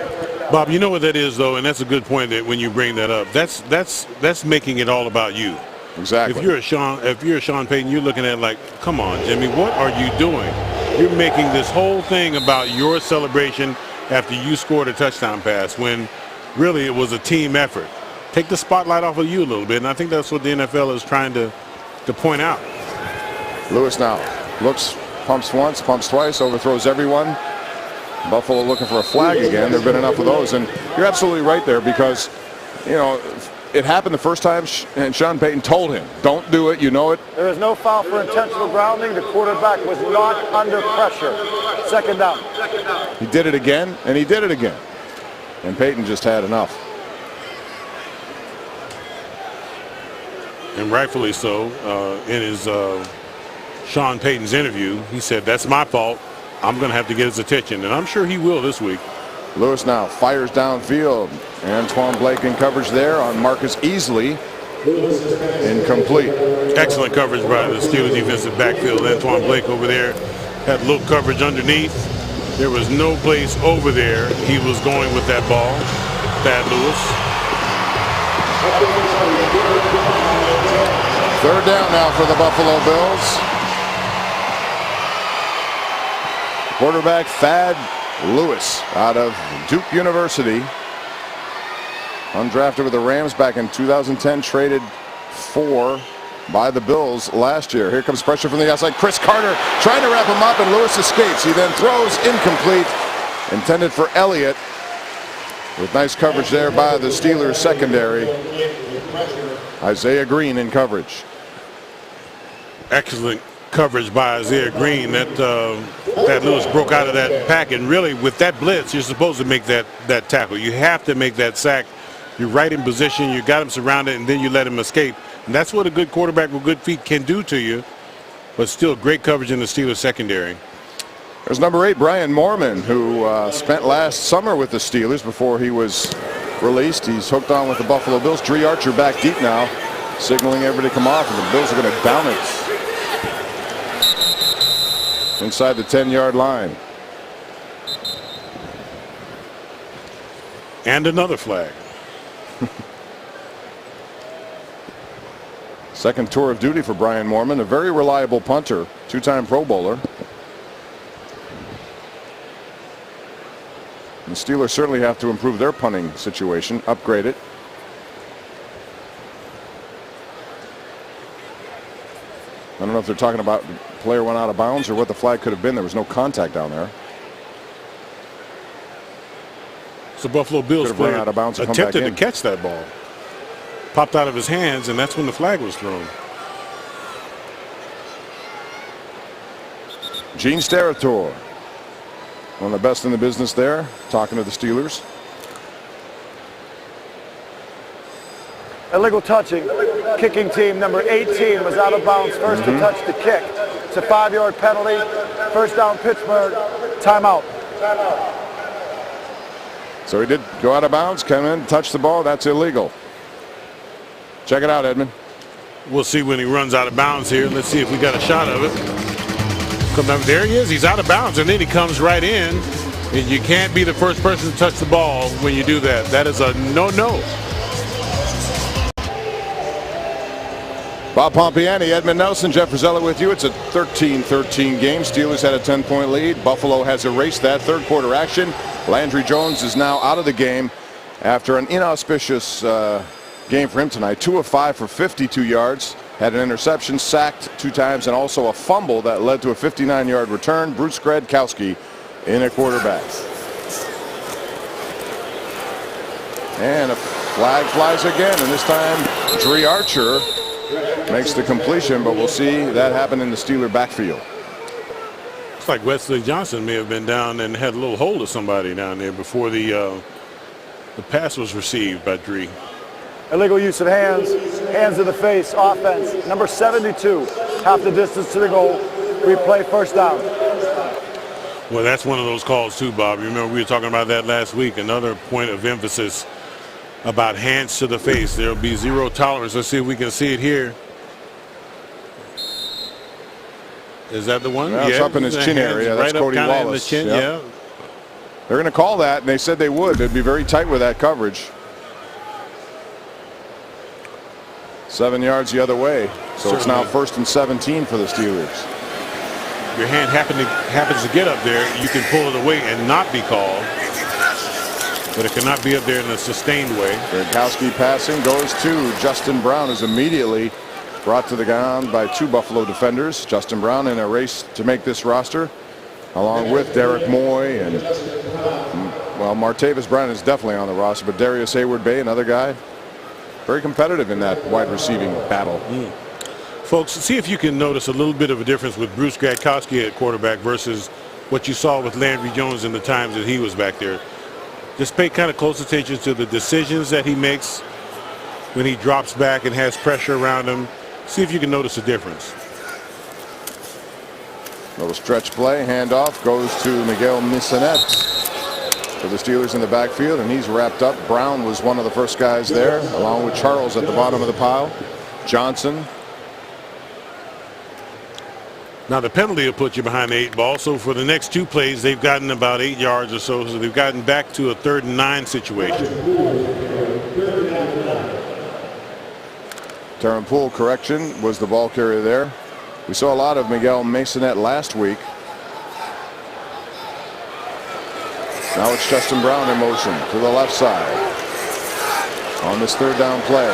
Bob, you know what that is, though, and that's a good point that when you bring that up. That's making it all about you. Exactly. If you're a Sean Payton, you're looking at it like, come on, Jimmy, what are you doing? You're making this whole thing about your celebration after you scored a touchdown pass when really it was a team effort. Take the spotlight off of you a little bit, and I think that's what the NFL is trying to point out. Lewis now looks, pumps once, pumps twice, overthrows everyone. Buffalo looking for a flag again. There have been enough of those, and you're absolutely right there because, you know, it happened the first time, and Sean Payton told him, don't do it, you know it. There is no foul for intentional grounding. The quarterback was not under pressure. 2nd down. He did it again, and he did it again. And Payton just had enough. And rightfully so. In his Sean Payton's interview, he said, that's my fault. I'm going to have to get his attention, and I'm sure he will this week. Lewis now fires downfield. Antoine Blake in coverage there on Marcus Easley. Incomplete. Excellent coverage by the Steelers defensive backfield. Antoine Blake over there had a little coverage underneath. There was no place over there he was going with that ball. Thad Lewis. Third down now for the Buffalo Bills. Quarterback Thad Lewis out of Duke University. Undrafted with the Rams back in 2010, traded for by the Bills last year. Here comes pressure from the outside. Chris Carter trying to wrap him up, and Lewis escapes. He then throws incomplete, intended for Elliott, with nice coverage there by the Steelers secondary. Isaiah Green in coverage. Excellent coverage by Isaiah Green. That Lewis broke out of that pack, and really with that blitz, you're supposed to make that tackle. You have to make that sack. You're right in position. You got him surrounded, and then you let him escape. And that's what a good quarterback with good feet can do to you. But still, great coverage in the Steelers secondary. There's number 8, Brian Moorman, who spent last summer with the Steelers before he was released. He's hooked on with the Buffalo Bills. Dree Archer back deep now, signaling everybody to come off, and the Bills are going to down it inside the 10-yard line. And another flag. Second tour of duty for Brian Moorman, a very reliable punter, 2-time Pro Bowler. The Steelers certainly have to improve their punting situation, upgrade it. I don't know if they're talking about the player went out of bounds or what the flag could have been. There was no contact down there. So Buffalo Bills player out of bounds and attempted come to back in. catch that ball. Popped out of his hands, and that's when the flag was thrown. Gene Steratore, one of the best in the business there, talking to the Steelers. Illegal touching. Kicking team number 18 was out of bounds first to touch the kick. It's a 5-yard penalty. First down Pittsburgh. Timeout. So he did go out of bounds, come in, touch the ball. That's illegal. Check it out, Edmund. We'll see when he runs out of bounds here. Let's see if we got a shot of it. Come down. There he is. He's out of bounds, and then he comes right in. And you can't be the first person to touch the ball when you do that. That is a no-no. Bob Pompiani, Edmund Nelson, Jeff Rosella with you. It's a 13-13 game. Steelers had a 10-point lead. Buffalo has erased that. Third quarter action. Landry Jones is now out of the game after an inauspicious game for him tonight. 2 of 5 for 52 yards. Had an interception, sacked 2 times, and also a fumble that led to a 59-yard return. Bruce Gradkowski in at quarterback. And a flag flies again, and this time Dree Archer makes the completion, but we'll see that happen in the Steeler backfield. Looks like Wesley Johnson may have been down and had a little hold of somebody down there before the pass was received by Dree. Illegal use of hands. Hands to the face. Offense. Number 72. Half the distance to the goal. Replay first down. Well, that's one of those calls too, Bob. You remember we were talking about that last week. Another point of emphasis about hands to the face. There'll be zero tolerance. Let's see if we can see it here. Is that the one? Well, it's up in his chin area. That's right Cody up Wallace. in the chin, Yep. yeah. They're going to call that, and they said they would. They'd be very tight with that coverage. 7 yards the other way. So it's now 1st and 17 for the Steelers. Your hand happens to get up there, you can pull it away and not be called. But it cannot be up there in a sustained way. Gradkowski passing goes to Justin Brown, who's immediately brought to the ground by 2 Buffalo defenders. Justin Brown in a race to make this roster, along with Derek Moy and, well, Martavis Bryant is definitely on the roster, but Darius Hayward-Bay, another guy, very competitive in that wide receiving battle. Folks, see if you can notice a little bit of a difference with Bruce Gradkowski at quarterback versus what you saw with Landry Jones in the times that he was back there. Just pay kind of close attention to the decisions that he makes when he drops back and has pressure around him. See if you can notice a difference. Little stretch play, handoff goes to Miguel Misanet for the Steelers in the backfield, and he's wrapped up. Brown was one of the first guys there, along with Charles at the bottom of the pile. Johnson. Now the penalty will put you behind the 8 ball. So for the next 2 plays, they've gotten about 8 yards or so. So they've gotten back to a 3rd and 9 situation. Terran Poole, correction, was the ball carrier there. We saw a lot of Miguel Masonette last week. Now it's Justin Brown in motion to the left side on this third down play.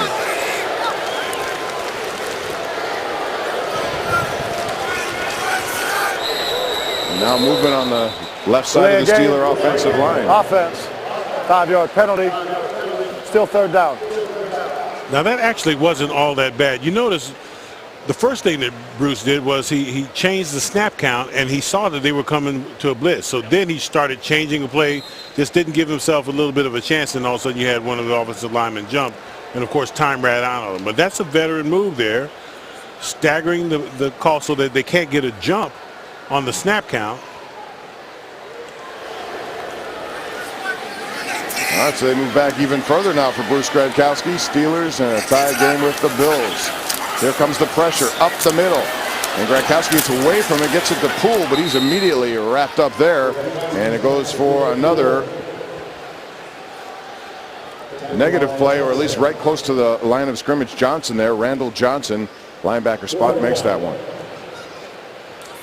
And now movement on the left side of the Steeler offensive line. Offense. 5-yard penalty. Still third down. Now that actually wasn't all that bad. You notice the first thing that Bruce did was he changed the snap count, and he saw that they were coming to a blitz. So then he started changing the play, just didn't give himself a little bit of a chance, and all of a sudden you had one of the offensive linemen jump, and of course time ran out on him. But that's a veteran move there, staggering the call so that they can't get a jump on the snap count. All right, so they move back even further now for Bruce Gradkowski. Steelers in a tie game with the Bills. Here comes the pressure up the middle. And Gradkowski gets away from it, gets it to Poole, but he's immediately wrapped up there. And it goes for another negative play, or at least right close to the line of scrimmage. Johnson there, Randall Johnson, linebacker spot, makes that one.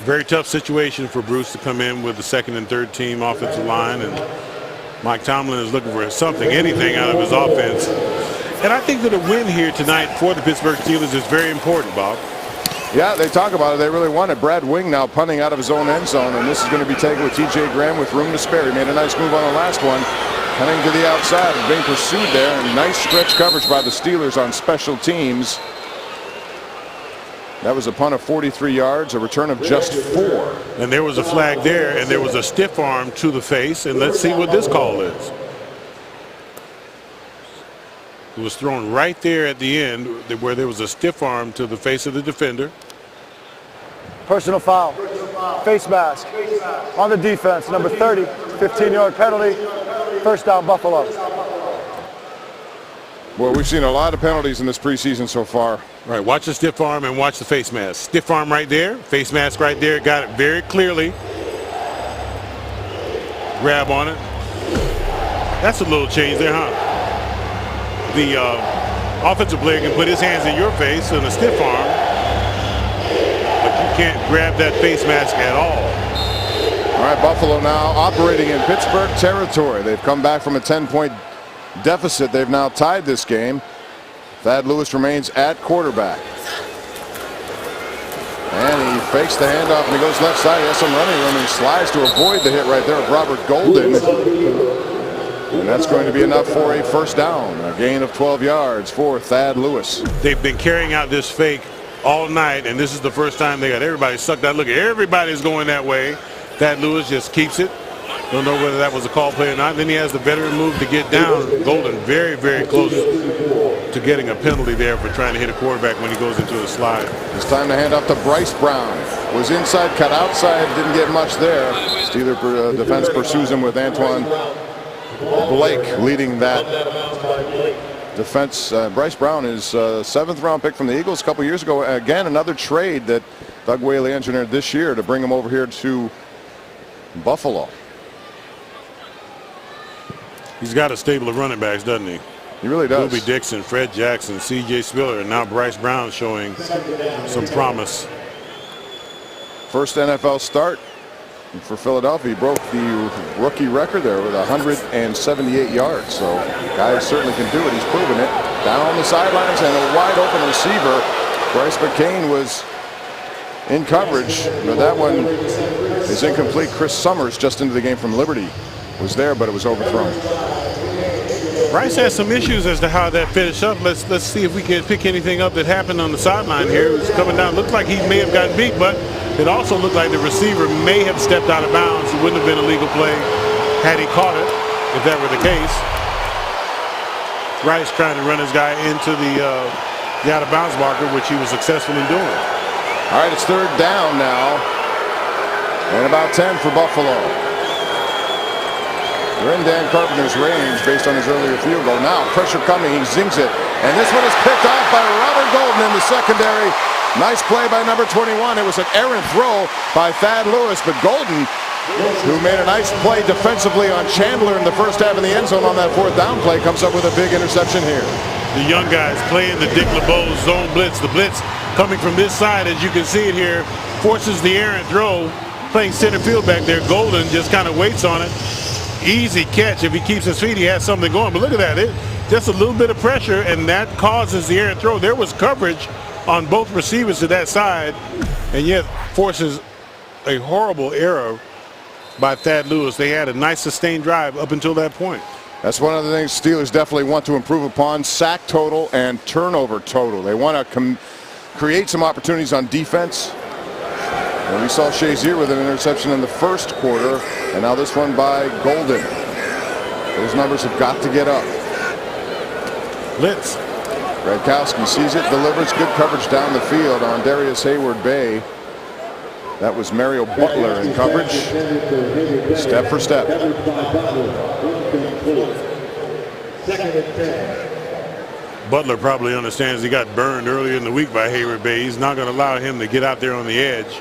Very tough situation for Bruce to come in with the second and third team offensive line, and Mike Tomlin is looking for something, anything out of his offense. And I think that a win here tonight for the Pittsburgh Steelers is very important, Bob. Yeah, they talk about it. They really want it. Brad Wing now punting out of his own end zone, and this is going to be taken with T.J. Graham with room to spare. He made a nice move on the last one, cutting to the outside and being pursued there. And nice stretch coverage by the Steelers on special teams. That was a punt of 43 yards, a return of just 4. And there was a flag there, and there was a stiff arm to the face, and let's see what this call is. It was thrown right there at the end where there was a stiff arm to the face of the defender. Personal foul. Face mask on the defense. Number 30. 15-yard penalty. First down, Buffalo. Well, we've seen a lot of penalties in this preseason so far. Right, watch the stiff arm and watch the face mask. Stiff arm right there, face mask right there. Got it very clearly. Grab on it. That's a little change there, huh? The offensive player can put his hands in your face on a stiff arm, but you can't grab that face mask at all. All right, Buffalo now operating in Pittsburgh territory. They've come back from a 10-point deficit. They've now tied this game. Thad Lewis remains at quarterback. And he fakes the handoff and he goes left side. He has some running room and he slides to avoid the hit right there of Robert Golden. And that's going to be enough for a first down. A gain of 12 yards for Thad Lewis. They've been carrying out this fake all night, and this is the first time they got everybody sucked out. Look, everybody's going that way. Thad Lewis just keeps it. Don't know whether that was a call play or not. Then he has the veteran move to get down. Golden very, very close to getting a penalty there for trying to hit a quarterback when he goes into a slide. It's time to hand off to Bryce Brown. Was inside, cut outside, didn't get much there. Steeler defense pursues him with Antoine Blake leading that defense. Bryce Brown is a 7th-round pick from the Eagles a couple years ago. Again, another trade that Doug Whaley engineered this year to bring him over here to Buffalo. He's got a stable of running backs, doesn't he? He really does. Ruby Dixon, Fred Jackson, C.J. Spiller, and now Bryce Brown showing some promise. First NFL start for Philadelphia. He broke the rookie record there with 178 yards. So guys certainly can do it. He's proven it. Down the sidelines and a wide open receiver. Bryce McCain was in coverage, but that one is incomplete. Chris Summers, just into the game from Liberty, was there, but it was overthrown. Bryce has some issues as to how that finished up. Let's see if we can pick anything up that happened on the sideline here. It was coming down. Looked like he may have gotten beat, but it also looked like the receiver may have stepped out of bounds. It wouldn't have been a legal play had he caught it, if that were the case. Bryce trying to run his guy into the out of bounds marker, which he was successful in doing. All right, it's third down now, and about 10 for Buffalo. They're in Dan Carpenter's range based on his earlier field goal. Now pressure coming, he zings it, and this one is picked off by Robert Golden in the secondary. Nice play by number 21. It was an errant throw by Thad Lewis, but Golden, who made a nice play defensively on Chandler in the first half of the end zone on that 4th down play, comes up with a big interception here. the young guys playing the Dick LeBeau zone blitz. The blitz coming from this side, as you can see it here, forces the errant throw. Playing center field back there, Golden just kind of waits on it. Easy catch. If he keeps his feet, he has something going. But look at that. Just a little bit of pressure, and that causes the errant throw. There was coverage on both receivers to that side, and yet forces a horrible error by Thad Lewis. They had a nice sustained drive up until that point. That's one of the things Steelers definitely want to improve upon: sack total and turnover total. They want to create some opportunities on defense. And we saw Shazier with an interception in the first quarter, and now this one by Golden. Those numbers have got to get up. Blitz. Gradkowski sees it, delivers good coverage down the field on Darius Hayward-Bay. That was Mario Butler in coverage. Step for step. Butler probably understands he got burned earlier in the week by Hayward-Bay. He's not going to allow him to get out there on the edge.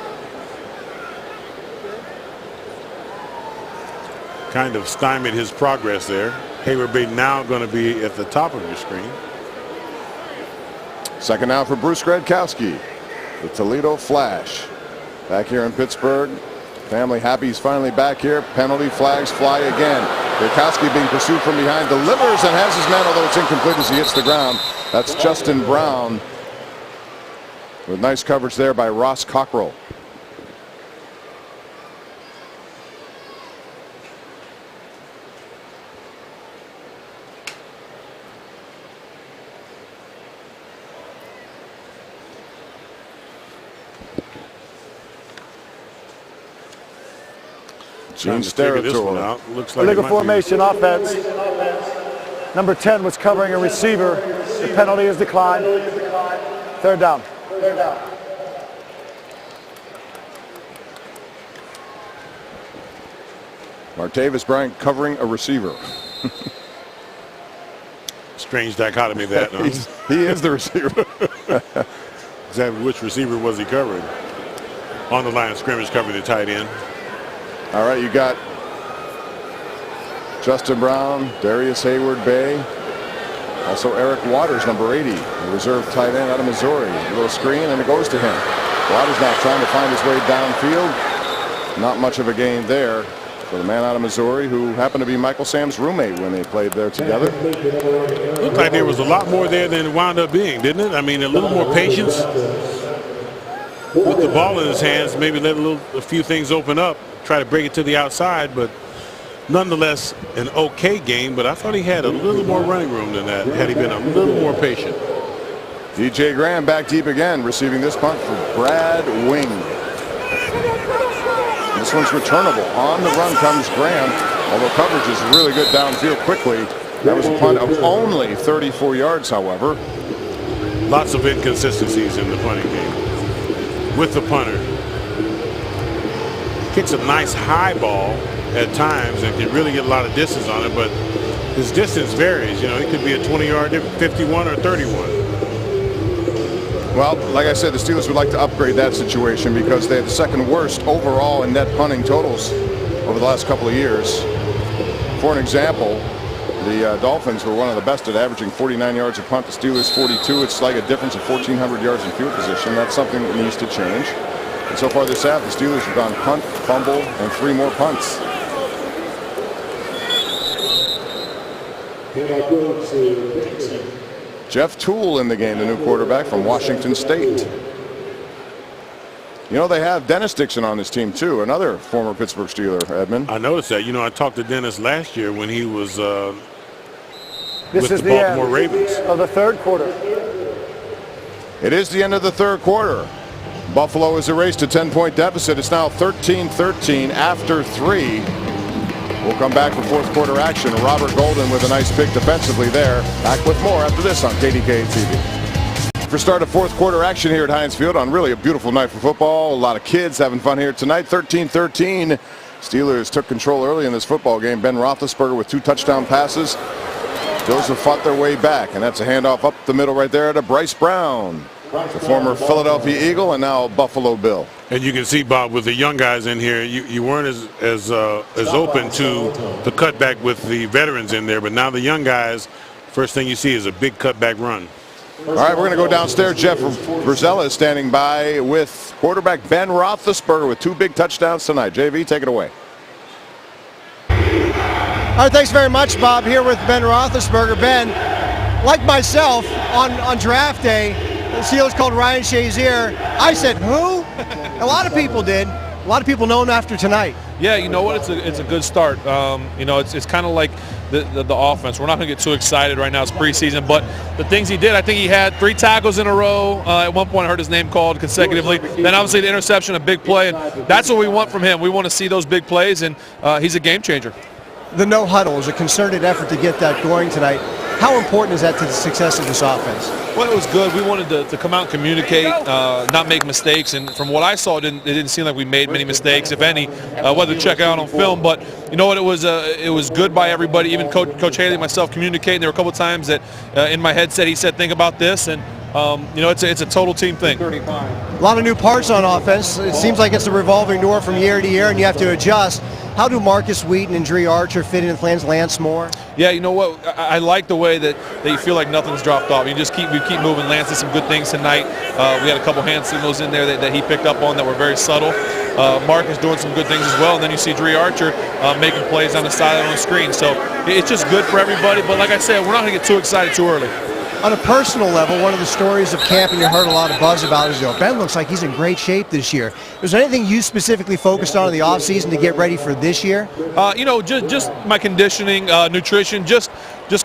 Kind of stymied his progress there. Hayward-Bay now going to be at the top of your screen. Second down for Bruce Gradkowski. The Toledo Flash. Back here in Pittsburgh. Family happy he's finally back here. Penalty flags fly again. Gradkowski being pursued from behind. Delivers and has his man, although it's incomplete as he hits the ground. That's Justin Brown. With nice coverage there by Ross Cockrell. Gene's territory. Looks like illegal formation offense. Number 10 was covering a receiver. The penalty is declined. Third down. Martavis Bryant covering a receiver. Strange dichotomy that. Huh? He is the receiver. Exactly which receiver was he covering? On the line of scrimmage covering the tight end. All right, you got Justin Brown, Darius Hayward-Bay, also Eric Waters, number 80, the reserve tight end out of Missouri. A little screen, and it goes to him. Waters now trying to find his way downfield. Not much of a gain there for the man out of Missouri, who happened to be Michael Sam's roommate when they played there together. Looked like there was a lot more there than it wound up being, didn't it? I mean, a little more patience with the ball in his hands, maybe let a few things open up, try to break it to the outside, but nonetheless an okay game. But I thought he had a little more running room than that had he been a little more patient. DJ Graham back deep again, receiving this punt for Brad Wing. This one's returnable. On the run comes Graham, although coverage is really good downfield quickly. That was a punt of only 34 yards, however. Lots of inconsistencies in the punting game with the punter. Kicks a nice high ball at times and can really get a lot of distance on it, but his distance varies. You know, it could be a 20-yard difference, 51 or 31. Well, like I said, the Steelers would like to upgrade that situation because they had the second worst overall in net punting totals over the last couple of years. For an example, the Dolphins were one of the best at averaging 49 yards a punt. The Steelers 42. It's like a difference of 1,400 yards in field position. That's something that needs to change. And so far this half, the Steelers have gone punt, fumble, and 3 more punts. Jeff Toole in the game, the new quarterback from Washington State. You know, they have Dennis Dixon on this team, too, another former Pittsburgh Steeler, Edmund. I noticed that. You know, I talked to Dennis last year when he was This with is the the Baltimore end Ravens. of the third quarter. It is the end of the third quarter. Buffalo is erased a 10-point deficit. It's now 13-13 after 3. We'll come back for fourth quarter action. Robert Golden with a nice pick defensively there. Back with more after this on KDKA TV. For start of fourth quarter action here at Heinz Field on really a beautiful night for football. A lot of kids having fun here tonight. 13-13. Steelers took control early in this football game. Ben Roethlisberger with 2 touchdown passes. Bills have fought their way back, and that's a handoff up the middle right there to Bryce Brown, the former Philadelphia Eagle and now Buffalo Bill. And you can see, Bob, with the young guys in here, you weren't as open to the cutback with the veterans in there, but now the young guys first thing you see is a big cutback run. All right, we're going to go downstairs. Jeff Brzella is standing by with quarterback Ben Roethlisberger with 2 big touchdowns tonight. JV, take it away. All right, thanks very much, Bob. Here with Ben Roethlisberger. Ben, like myself, on draft day, the Steelers called Ryan Shazier. I said, who? A lot of people did. A lot of people know him after tonight. Yeah, you know what? It's a good start. You know, it's kind of like the offense. We're not going to get too excited right now. It's preseason, but the things he did, I think he had 3 tackles in a row. At one point, I heard his name called consecutively. Then obviously the interception, a big play, and that's what we want from him. We want to see those big plays, and he's a game changer. The no huddle is a concerted effort to get that going tonight. How important is that to the success of this offense? Well, it was good. We wanted to come out and communicate, not make mistakes. And from what I saw, it didn't seem like we made many mistakes, if any, whether to check out on film. But you know what? It was good by everybody. Even Coach Haley and myself communicating. There were a couple of times that in my headset he said, "Think about this," and you know, it's a total team thing. A lot of new parts on offense. It seems like it's a revolving door from year to year, and you have to adjust. How do Marcus Wheaton and Dre Archer fit in with Lance Moore? Yeah, you know what? I like the way that you feel like nothing's dropped off. We keep moving. Lance did some good things tonight. We had a couple hand signals in there that he picked up on that were very subtle. Marcus doing some good things as well. And then you see Dre Archer making plays on the sideline on the screen. So it's just good for everybody. But like I said, we're not going to get too excited too early. On a personal level, one of the stories of camp, and you heard a lot of buzz about, is Ben looks like he's in great shape this year. Was there anything you specifically focused on in the offseason to get ready for this year? You know, just my conditioning, nutrition, just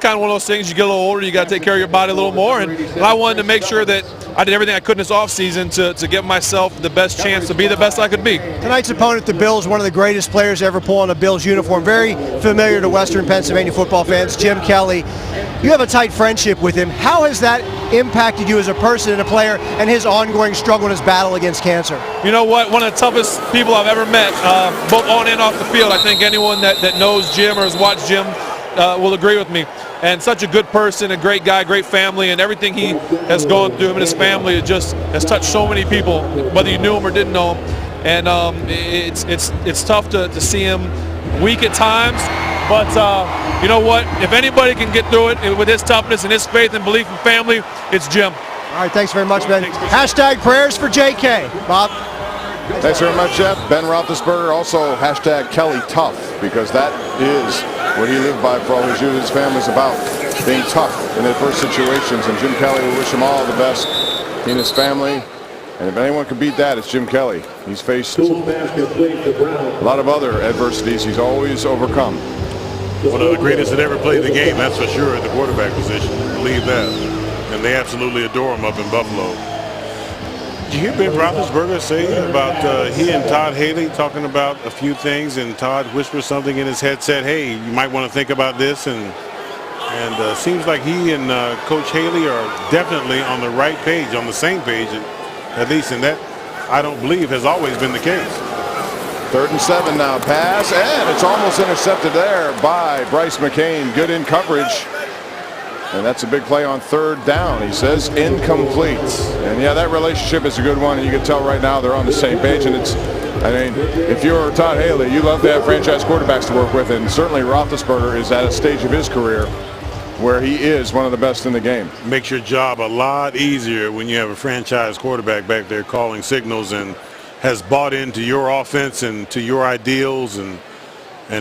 kind of one of those things. You get a little older, you got to take care of your body a little more, and I wanted to make sure that I did everything I could in this offseason to give myself the best chance to be the best I could be. Tonight's opponent, the Bills, one of the greatest players to ever pull on a Bills uniform. Very familiar to Western Pennsylvania football fans, Jim Kelly. You have a tight friendship with him. How has that impacted you as a person and a player, and his ongoing struggle in his battle against cancer? You know what? One of the toughest people I've ever met, both on and off the field. I think anyone that knows Jim or has watched Jim will agree with me. And such a good person, a great guy, great family, and everything he has gone through, him and his family, has touched so many people, whether you knew him or didn't know him. And it's tough to see him weak at times. But you know what? If anybody can get through it with his toughness and his faith and belief in family, it's Jim. All right, thanks very much, Ben. Hashtag prayers for JK. Bob? Thanks very much, Jeff. Ben Roethlisberger, also hashtag Kelly Tough, because that is what he lived by for all his years. His family's about being tough in adverse situations, and Jim Kelly, we wish him all the best in his family. And if anyone can beat that, it's Jim Kelly. He's faced a lot of other adversities he's always overcome. One of the greatest that ever played the game, that's for sure, at the quarterback position. Believe that. And they absolutely adore him up in Buffalo. Did you hear Ben Roethlisberger say about he and Todd Haley talking about a few things, and Todd whispered something in his headset, hey, you might want to think about this, and seems like he and Coach Haley are definitely on the right page, on the same page, at least, and that, I don't believe, has always been the case. 3rd and 7 now, pass, and it's almost intercepted there by Bryce McCain. Good in coverage. And that's a big play on 3rd down. He says incomplete. And yeah, that relationship is a good one, and you can tell right now they're on the same page. And it's, I mean, if you're Todd Haley, you love to have franchise quarterbacks to work with, and certainly Roethlisberger is at a stage of his career where he is one of the best in the game. Makes your job a lot easier when you have a franchise quarterback back there calling signals and has bought into your offense and to your ideals, and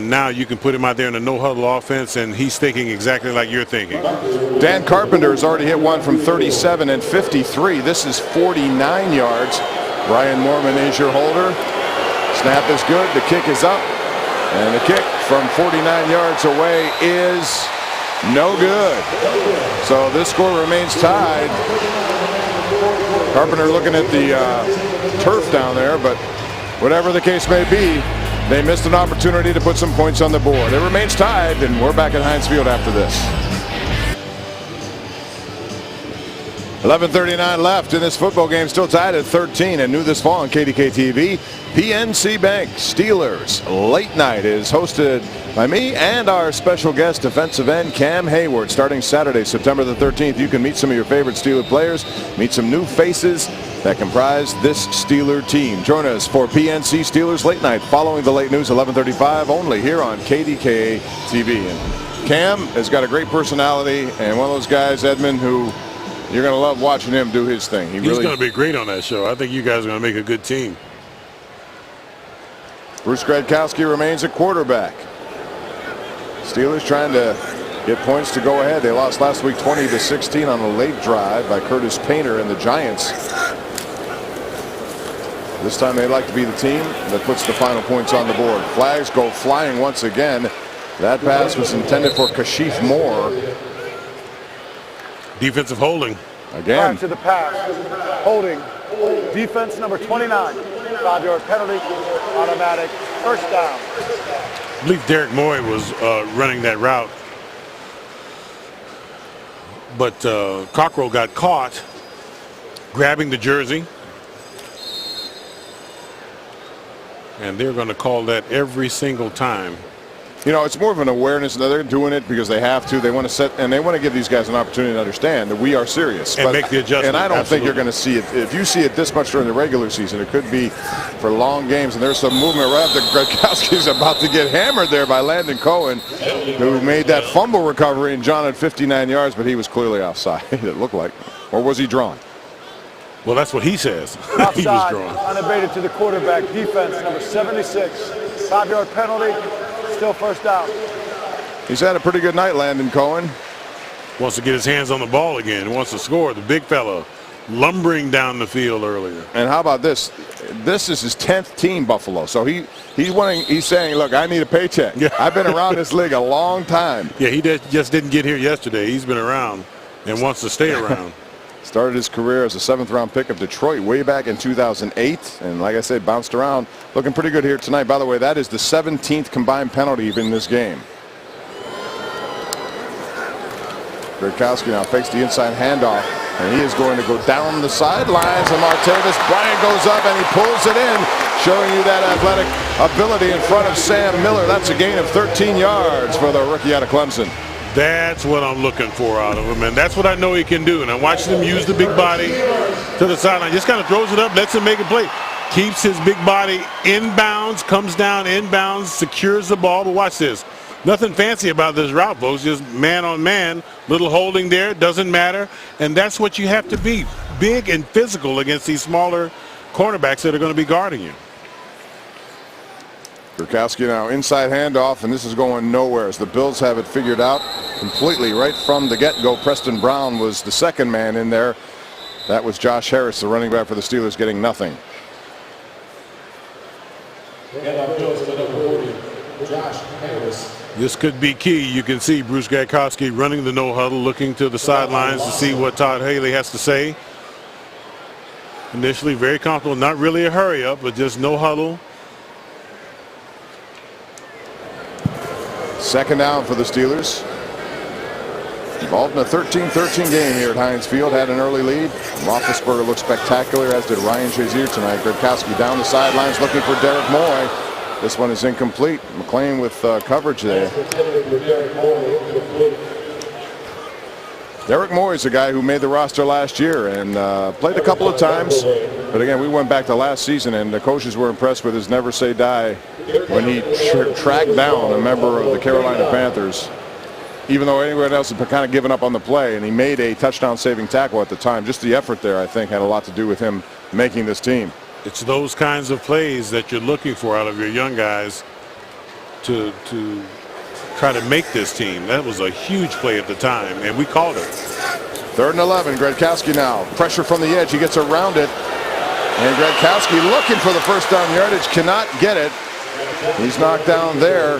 now you can put him out there in a no-huddle offense, and he's thinking exactly like you're thinking. Dan Carpenter has already hit one from 37 and 53. This is 49 yards. Brian Mormon is your holder. Snap is good. The kick is up. And the kick from 49 yards away is no good. So this score remains tied. Carpenter looking at the turf down there, but whatever the case may be, they missed an opportunity to put some points on the board. It remains tied, and we're back at Heinz Field after this. 11:39 left in this football game, still tied at 13, and new this fall on KDK TV. PNC Bank Steelers Late Night is hosted by me and our special guest defensive end Cam Hayward. Starting Saturday, September the 13th, you can meet some of your favorite Steeler players, meet some new faces that comprise this Steeler team. Join us for PNC Steelers Late Night following the late news, 11:35, only here on KDK TV. And Cam has got a great personality and one of those guys, Edmund, who you're going to love watching him do his thing. He's going to be great on that show. I think you guys are going to make a good team. Bruce Gradkowski remains at quarterback. Steelers trying to get points to go ahead. They lost last week 20-16 on a late drive by Curtis Painter and the Giants. This time they'd like to be the team that puts the final points on the board. Flags go flying once again. That pass was intended for Kashif Moore. Defensive holding. Again. Prior to the pass, holding, defense number 29, 5-yard penalty, automatic, first down. I believe Derek Moy was running that route. But Cockrell got caught grabbing the jersey. And they're going to call that every single time. You know, it's more of an awareness that they're doing it because they have to. They want to set, and they want to give these guys an opportunity to understand that we are serious. And make the adjustment. And I don't think Absolutely. you're going to see it. If you see it this much during the regular season, it could be for long games. And there's some movement right after Gradkowski's about to get hammered there by Landon Cohen, who made that fumble recovery. And John had 59 yards, but he was clearly offside, it looked like. Or was he drawn? Well, that's what he says. He was Outside, drawn. unabated to the quarterback, defense number 76, 5-yard penalty, still first down. He's had a pretty good night, Landon Cohen. Wants to get his hands on the ball again. He wants to score. The big fella lumbering down the field earlier. And how about this? This is his 10th team, Buffalo. So he's saying, look, I need a paycheck. Yeah. I've been around this league a long time. Yeah, he just didn't get here yesterday. He's been around and wants to stay around. Started his career as a 7th-round pick of Detroit way back in 2008. And like I said, bounced around. Looking pretty good here tonight. By the way, that is the 17th combined penalty in this game. Gradkowski now fakes the inside handoff. And he is going to go down the sidelines. And Martavis Bryant goes up and he pulls it in, showing you that athletic ability in front of Sam Miller. That's a gain of 13 yards for the rookie out of Clemson. That's what I'm looking for out of him, and that's what I know he can do. And I'm watching him use the big body to the sideline. Just kind of throws it up, lets him make a play. Keeps his big body inbounds, comes down inbounds, secures the ball. But watch this. Nothing fancy about this route, folks. Just man on man. Little holding there. Doesn't matter. And that's what you have to be. Big and physical against these smaller cornerbacks that are going to be guarding you. Gradkowski now inside handoff, and this is going nowhere as the Bills have it figured out completely right from the get-go. Preston Brown was the second man in there. That was Josh Harris, the running back for the Steelers, getting nothing. This could be key. You can see Bruce Gradkowski running the no huddle, looking to the sidelines to see what Todd Haley has to say. Initially very comfortable, not really a hurry up, but just no huddle. Second down for the Steelers. Involved in a 13-13 game here at Heinz Field. Had an early lead. Roethlisberger looked spectacular, as did Ryan Shazier tonight. Gradkowski down the sidelines looking for Derek Moy. This one is incomplete. McLean with coverage there. Derek Moy is a guy who made the roster last year and played a couple of times. But again, we went back to last season, and the coaches were impressed with his never say die when he tracked down a member of the Carolina Panthers, even though anyone else had kind of given up on the play, and he made a touchdown-saving tackle at the time. Just the effort there, I think, had a lot to do with him making this team. It's those kinds of plays that you're looking for out of your young guys to try to make this team. That was a huge play at the time, and we called it. 3rd and 11. Gradkowski now. Pressure from the edge. He gets around it. And Gradkowski looking for the first down yardage. Cannot get it. He's knocked down there.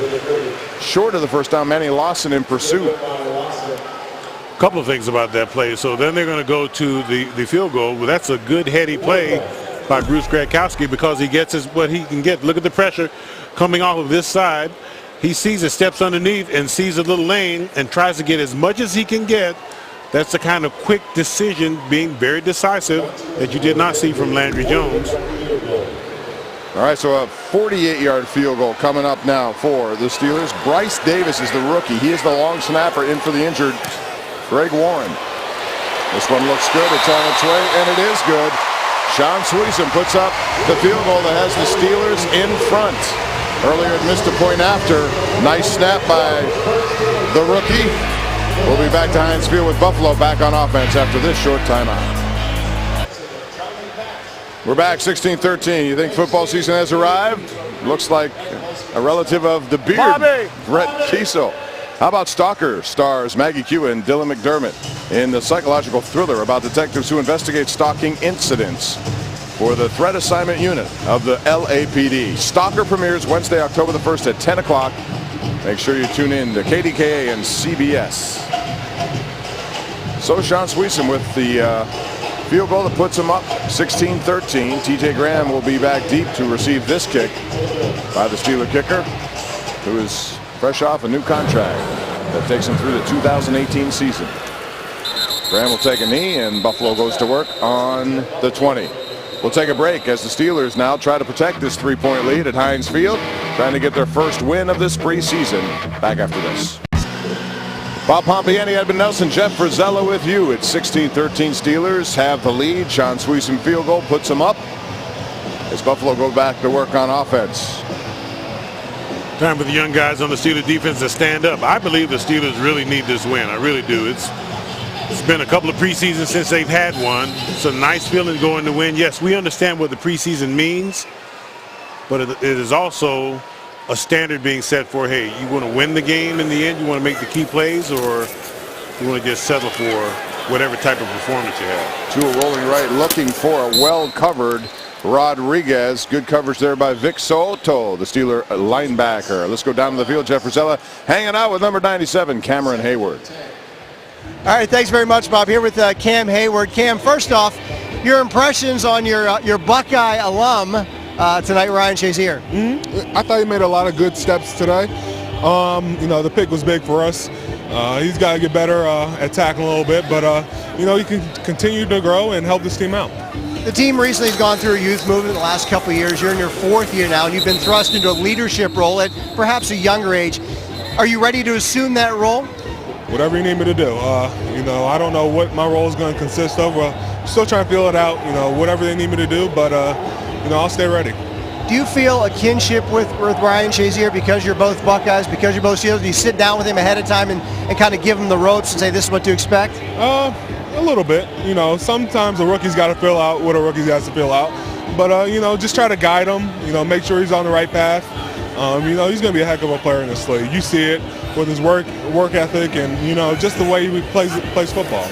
Short of the first down. Manny Lawson in pursuit. A couple of things about that play. So then they're going to go to the field goal. Well, that's a good heady play by Bruce Gradkowski because he gets what he can get. Look at the pressure coming off of this side. He sees it, steps underneath, and sees a little lane and tries to get as much as he can get. That's the kind of quick decision, being very decisive, that you did not see from Landry Jones. All right, so a 48-yard field goal coming up now for the Steelers. Bryce Davis is the rookie. He is the long snapper in for the injured Greg Warren. This one looks good. It's on its way, and it is good. Sean Sweeson puts up the field goal that has the Steelers in front. Earlier it missed a point after. Nice snap by the rookie. We'll be back to Heinz Field with Buffalo back on offense after this short timeout. We're back 16-13. You think football season has arrived? Looks like a relative of the beard, Bobby. Brett Kiesel. How about Stalker stars Maggie Q and Dylan McDermott in the psychological thriller about detectives who investigate stalking incidents for the Threat Assignment Unit of the LAPD. Stalker premieres Wednesday, October the 1st at 10 o'clock. Make sure you tune in to KDKA and CBS. So Sean Sweeson with the field goal that puts him up 16-13. TJ Graham will be back deep to receive this kick by the Steeler kicker, who is fresh off a new contract that takes him through the 2018 season. Graham will take a knee, and Buffalo goes to work on the 20. We'll take a break as the Steelers now try to protect this 3-point lead at Heinz Field, trying to get their first win of this preseason. Back after this. Bob Pompiani, Edmund Nelson, Jeff Frizella with you. It's 16-13. Steelers have the lead. Sean Sweeson field goal puts them up as Buffalo go back to work on offense. Time for the young guys on the Steelers defense to stand up. I believe the Steelers really need this win. I really do. It's been a couple of preseasons since they've had one. It's a nice feeling going to win. Yes, we understand what the preseason means, but it is also a standard being set for, hey, you want to win the game in the end, you want to make the key plays, or you want to just settle for whatever type of performance you have. Tua rolling right, looking for a well-covered Rodriguez. Good coverage there by Vic Soto, the Steeler linebacker. Let's go down to the field. Jeff Frizella hanging out with number 97, Cameron Hayward. All right, thanks very much, Bob. Here with Cam Hayward. Cam, first off, your impressions on your Buckeye alum tonight, Ryan Shazier. I thought he made a lot of good steps today. You know, the pick was big for us. He's got to get better at tackling a little bit, but you know, he can continue to grow and help this team out. The team recently has gone through a youth movement the last couple of years. You're in your 4th year now, and you've been thrust into a leadership role at perhaps a younger age. Are you ready to assume that role? Whatever you need me to do. You know, I don't know what my role is going to consist of. Still trying to feel it out, you know, whatever they need me to do, but you know, I'll stay ready. Do you feel a kinship with Ryan Shazier because you're both Buckeyes, because you're both Steelers? Do you sit down with him ahead of time and kind of give him the ropes and say this is what to expect? A little bit. You know, sometimes a rookie's got to fill out what a rookie has to fill out. But, you know, just try to guide him, you know, make sure he's on the right path. You know, he's going to be a heck of a player in this league. You see it with his work ethic and, you know, just the way he plays football.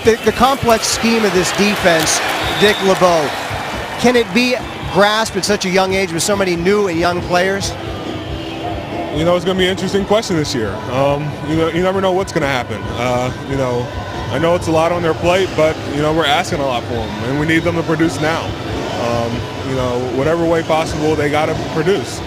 The complex scheme of this defense, Dick LeBeau, can it be grasped at such a young age with so many new and young players? You know, it's going to be an interesting question this year. You know, you never know what's going to happen. You know, I know it's a lot on their plate, but, you know, we're asking a lot for them, and we need them to produce now. You know, whatever way possible, they got to produce.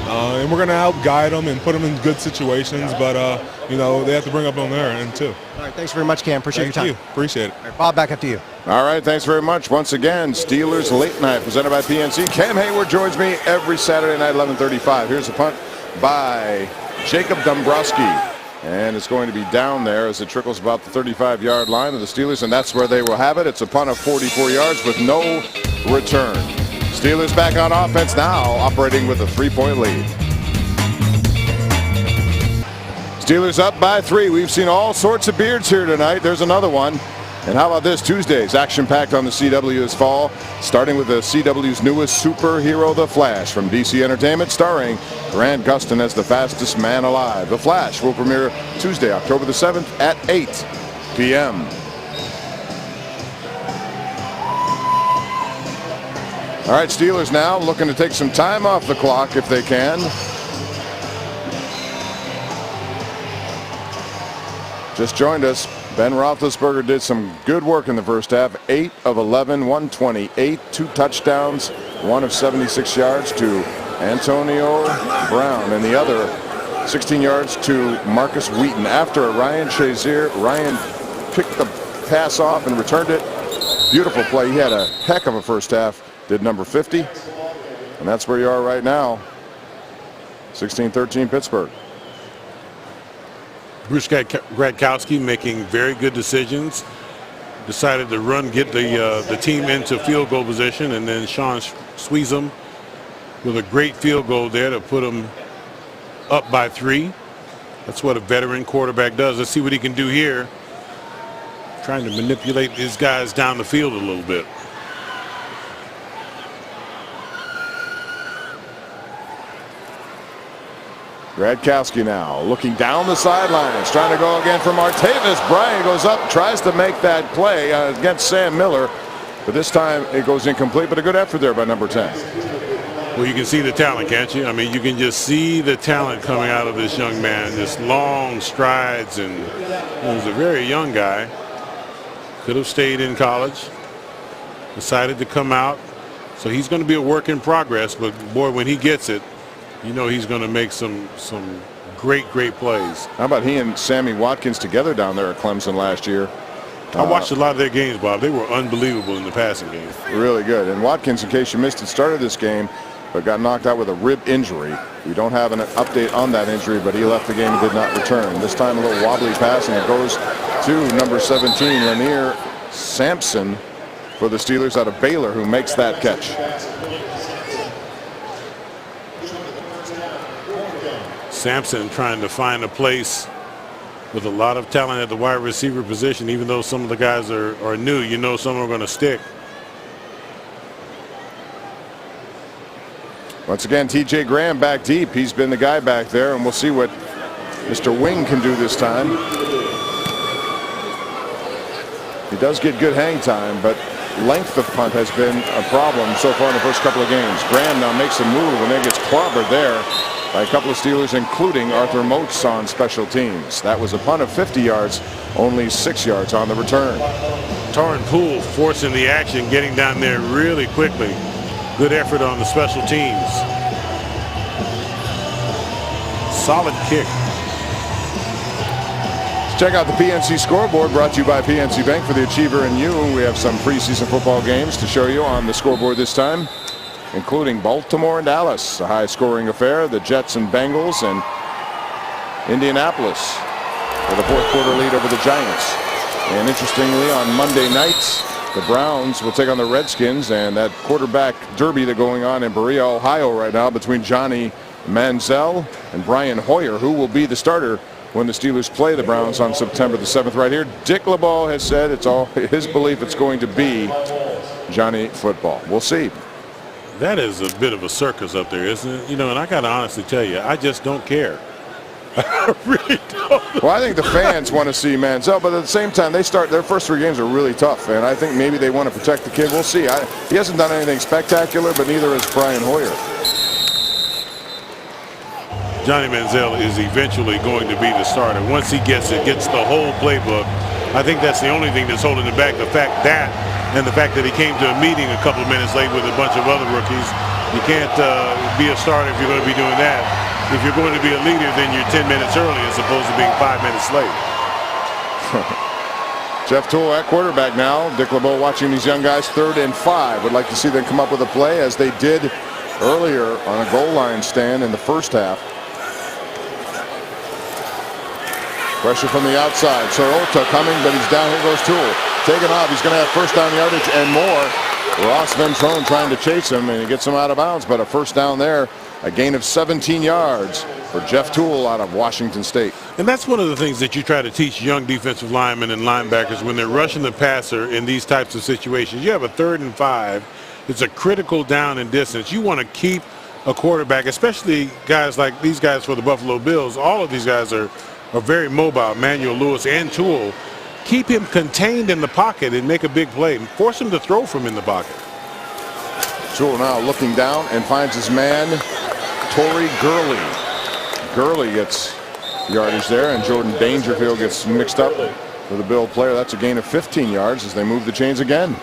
And we're going to help guide them and put them in good situations, but, you know, they have to bring up on their end, too. All right, thanks very much, Cam. Appreciate your time. Thank you. Appreciate it. All right, Bob, back up to you. All right, thanks very much. Once again, Steelers Late Night presented by PNC. Cam Hayward joins me every Saturday night, 11:35. Here's a punt by Jacob Dombrowski. And it's going to be down there as it trickles about the 35-yard line of the Steelers, and that's where they will have it. It's a punt of 44 yards with no return. Steelers back on offense now, operating with a 3-point lead. Steelers up by 3. We've seen all sorts of beards here tonight. There's another one. And how about this? Tuesday's action-packed on the CW this fall, starting with the CW's newest superhero, The Flash, from DC Entertainment, starring Grant Gustin as the fastest man alive. The Flash will premiere Tuesday, October the 7th at 8 p.m. All right, Steelers now looking to take some time off the clock if they can. Just joined us. Ben Roethlisberger did some good work in the first half. 8 of 11, 128, 2 touchdowns, 1 of 76 yards to Antonio Brown, and the other 16 yards to Marcus Wheaton. After Ryan Shazier, Ryan picked the pass off and returned it. Beautiful play. He had a heck of a first half. Did number 50, and that's where you are right now. 16-13 Pittsburgh. Bruce Gradkowski making very good decisions. Decided to get the team into field goal position, and then Sean Sweeson with a great field goal there to put them up by 3. That's what a veteran quarterback does. Let's see what he can do here. Trying to manipulate his guys down the field a little bit. Gradkowski now looking down the sidelines, trying to go again for Martavis. Bryant goes up, tries to make that play against Sam Miller, but this time it goes incomplete, but a good effort there by number 10. Well, you can see the talent, can't you? I mean, you can just see the talent coming out of this young man, this long strides, and he was a very young guy. Could have stayed in college, decided to come out. So he's going to be a work in progress, but boy, when he gets it, you know he's going to make some great plays. How about he and Sammy Watkins together down there at Clemson last year? I watched a lot of their games, Bob. They were unbelievable in the passing game. Really good. And Watkins, in case you missed it, started this game, but got knocked out with a rib injury. We don't have an update on that injury, but he left the game and did not return. This time a little wobbly passing. It goes to number 17, Lanier Sampson, for the Steelers out of Baylor, who makes that catch. Sampson trying to find a place with a lot of talent at the wide receiver position. Even though some of the guys are new, you know some are going to stick. Once again, TJ Graham back deep. He's been the guy back there, and we'll see what Mr. Wing can do this time. He does get good hang time, but length of punt has been a problem so far in the first couple of games. Graham now makes a move and then gets clobbered there by a couple of Steelers, including Arthur Moats on special teams. That was a punt of 50 yards, only 6 yards on the return. Torrin Poole forcing the action, getting down there really quickly. Good effort on the special teams. Solid kick. Let's check out the PNC scoreboard, brought to you by PNC Bank for the Achiever and you. We have some preseason football games to show you on the scoreboard this time, including Baltimore and Dallas, a high-scoring affair. The Jets and Bengals, and Indianapolis with a fourth-quarter lead over the Giants. And interestingly, on Monday nights, the Browns will take on the Redskins, and that quarterback derby that's going on in Berea, Ohio right now between Johnny Manziel and Brian Hoyer, who will be the starter when the Steelers play the Browns on September the 7th right here. Dick LeBeau has said it's all his belief it's going to be Johnny football. We'll see. That is a bit of a circus up there, isn't it? You know, and I got to honestly tell you, I just don't care. I really don't. Well, I think the fans want to see Manziel, but at the same time, their first 3 games are really tough, and I think maybe they want to protect the kid. We'll see. He hasn't done anything spectacular, but neither has Brian Hoyer. Johnny Manziel is eventually going to be the starter. Once he gets the whole playbook, I think that's the only thing that's holding it back. The fact that he came to a meeting a couple of minutes late with a bunch of other rookies. You can't be a starter if you're going to be doing that. If you're going to be a leader, then you're 10 minutes early as opposed to being 5 minutes late. Jeff Toole at quarterback now. Dick LeBeau watching these young guys, 3rd and 5. Would like to see them come up with a play as they did earlier on a goal line stand in the first half. Pressure from the outside. Sorota coming, but he's down. Here goes Toole. Taking off. He's going to have first down yardage and more. Ross Ventrone trying to chase him, and he gets him out of bounds, but a first down there. A gain of 17 yards for Jeff Toole out of Washington State. And that's one of the things that you try to teach young defensive linemen and linebackers when they're rushing the passer in these types of situations. You have a 3rd and 5. It's a critical down and distance. You want to keep a quarterback, especially guys like these guys for the Buffalo Bills. All of these guys are very mobile, Manuel Lewis and Toole. Keep him contained in the pocket and make a big play. Force him to throw from in the pocket. Toole now looking down and finds his man, Torrey Gurley. Gurley gets yardage there, and Jordan Dangerfield gets mixed up with a Bill player. That's a gain of 15 yards as they move the chains again.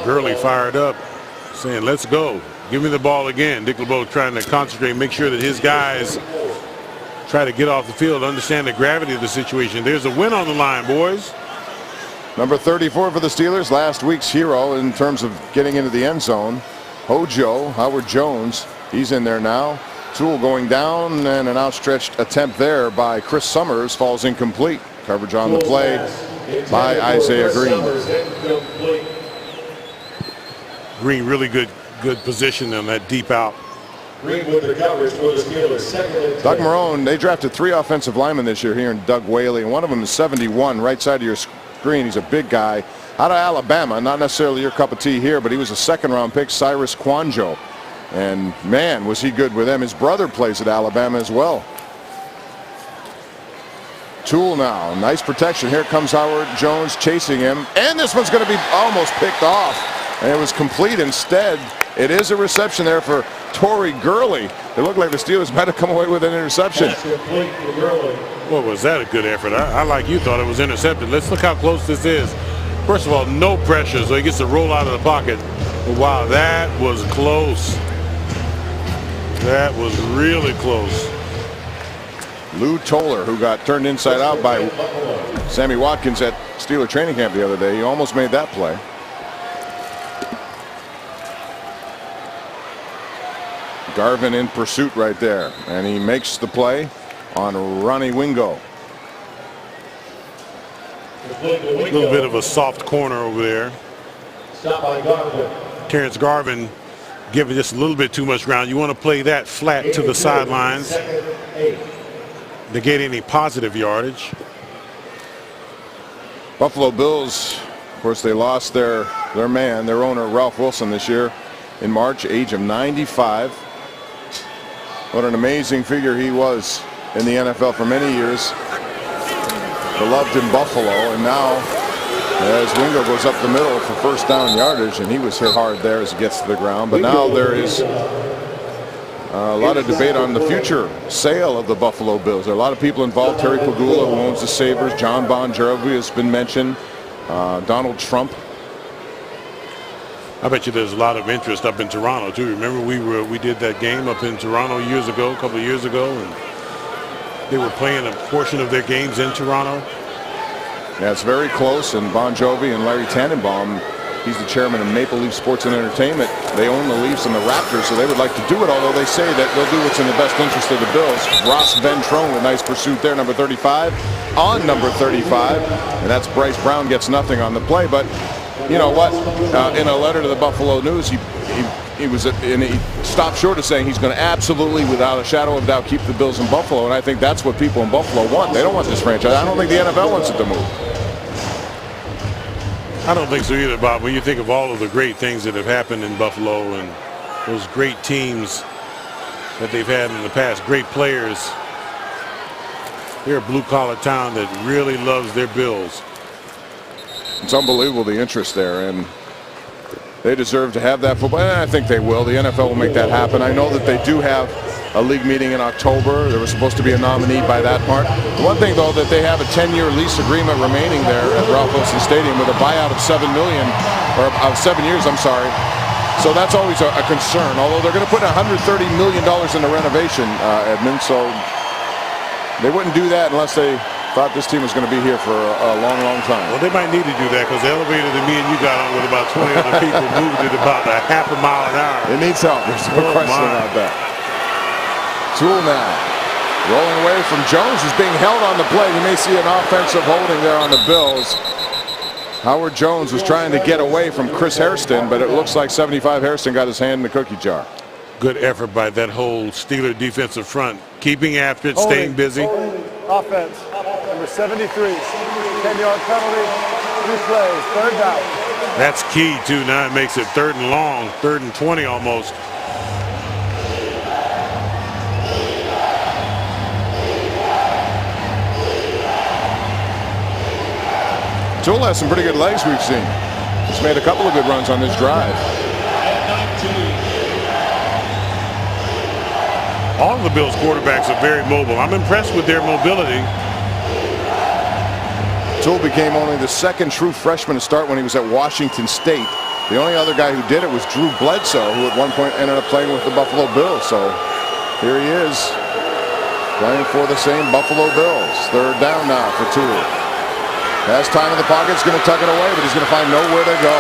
Gurley fired up, saying, let's go. Give me the ball again. Dick LeBeau trying to concentrate, make sure that his guys try to get off the field, understand the gravity of the situation. There's a win on the line, boys. Number 34 for the Steelers, last week's hero in terms of getting into the end zone. Hojo, Howard Jones, he's in there now. Toole going down, and an outstretched attempt there by Chris Summers falls incomplete. Coverage on the play by Isaiah Green. Green really good position on that deep out. Green with the coverage for the Steelers. Second and 10. Doug Marrone, they drafted 3 offensive linemen this year here in Doug Whaley, and one of them is 71, right side of your screen. He's a big guy out of Alabama, not necessarily your cup of tea here, but he was a second-round pick, Cyrus Kwanjo. And man, was he good with them. His brother plays at Alabama as well. Toole now, nice protection. Here comes Howard Jones chasing him, and this one's going to be almost picked off, and it was complete. Instead, it is a reception there for Torrey Gurley. It looked like the Steelers might have come away with an interception. What was that? A good effort. I like you thought it was intercepted. Let's look how close this is. First of all, no pressure, so he gets to roll out of the pocket. Wow, that was close. That was really close. Lou Toller, who got turned inside out by Sammy Watkins at Steeler training camp the other day. He almost made that play. Garvin in pursuit right there, and he makes the play on Ronnie Wingo. A little bit of a soft corner over there. Stop by Garvin. Terrence Garvin giving just a little bit too much ground. You want to play that flat to the sidelines. Negate any positive yardage. Buffalo Bills, of course, they lost their man, their owner, Ralph Wilson, this year in March, age of 95. What an amazing figure he was in the NFL for many years. Beloved in Buffalo, and now as Wingo goes up the middle for first down yardage, and he was hit hard there as he gets to the ground. But now there is a lot of debate on the future sale of the Buffalo Bills. There are a lot of people involved. Terry Pagula, who owns the Sabres. John Bon Jovi has been mentioned. Donald Trump. I bet you there's a lot of interest up in Toronto too. Remember we did that game up in Toronto years ago, a couple of years ago, and they were playing a portion of their games in Toronto. Yeah, it's very close, and Bon Jovi and Larry Tannenbaum, he's the chairman of Maple Leaf Sports and Entertainment. They own the Leafs and the Raptors, so they would like to do it, although they say that they'll do what's in the best interest of the Bills. Ross Ventrone with nice pursuit there, number 35, on number 35, and that's Bryce Brown gets nothing on the play. But you know what? In a letter to the Buffalo News, he stopped short of saying he's going to absolutely, without a shadow of doubt, keep the Bills in Buffalo, and I think that's what people in Buffalo want. They don't want this franchise. I don't think the NFL wants it to move. I don't think so either, Bob. When you think of all of the great things that have happened in Buffalo and those great teams that they've had in the past, great players, they're a blue-collar town that really loves their Bills. It's unbelievable, the interest there, and they deserve to have that football. And I think they will. The NFL will make that happen. I know that they do have a league meeting in October. There was supposed to be a nominee by that part. One thing, though, that they have a 10-year lease agreement remaining there at Ralph Wilson Stadium with a buyout of $7 million, or of 7 years, I'm sorry. So that's always a concern, although they're going to put $130 million into renovation, Edmund. So they wouldn't do that unless they thought this team was going to be here for a long, long time. Well, they might need to do that because the elevator that me and you got on with about 20 other people moved at about a half a mile an hour. It needs help. There's no question about that. Toole now rolling away from Jones, who's being held on the play. You may see an offensive holding there on the Bills. Howard Jones was trying to get away from Chris Hairston, but it looks like 75 Hairston got his hand in the cookie jar. Good effort by that whole Steeler defensive front, keeping after it, staying busy. Offense, number 73, 10-yard penalty, 3 plays, third down. That's key too. Now it makes it 3rd and long, 3rd and 20 almost. Toole has some pretty good legs we've seen. He's made a couple of good runs on this drive. All of the Bills quarterbacks are very mobile. I'm impressed with their mobility. Toole became only the 2nd true freshman to start when he was at Washington State. The only other guy who did it was Drew Bledsoe, who at one point ended up playing with the Buffalo Bills. So here he is, playing for the same Buffalo Bills. 3rd down now for Toole. Has time in the pocket, he's going to tuck it away, but he's going to find nowhere to go.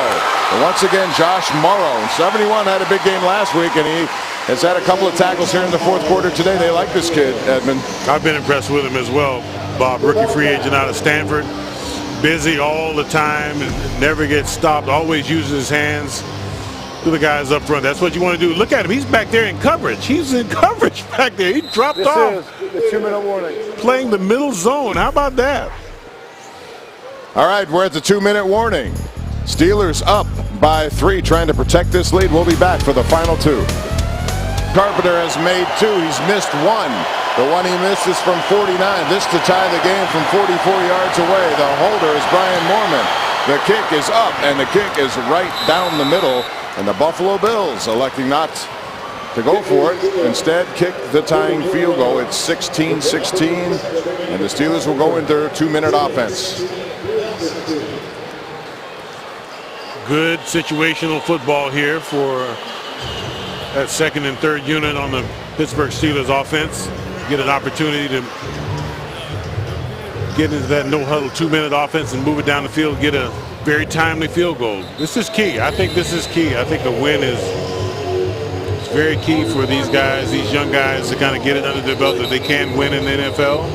And once again, Josh Morrow, 71, had a big game last week, and he has had a couple of tackles here in the 4th quarter today. They like this kid, Edmund. I've been impressed with him as well, Bob. Rookie free agent out of Stanford. Busy all the time and never gets stopped, always uses his hands. to the guys up front. That's what you want to do. Look at him. He's back there in coverage. He's in coverage back there. He dropped off. This is the 2-minute warning. Playing the middle zone. How about that? All right, we're at the 2-minute warning. Steelers up by 3, trying to protect this lead. We'll be back for the final 2. Carpenter has made 2. He's missed 1. The one he missed is from 49. This to tie the game from 44 yards away. The holder is Brian Moorman. The kick is up, and the kick is right down the middle. And the Buffalo Bills electing not to go for it. Instead, kick the tying field goal. It's 16-16, and the Steelers will go into their 2-minute offense. Good situational football here for that second and third unit on the Pittsburgh Steelers offense. Get an opportunity to get into that no-huddle 2-minute offense and move it down the field, get a very timely field goal. This is key. I think this is key. I think a win is very key for these guys, these young guys, to kind of get it under their belt that they can win in the NFL.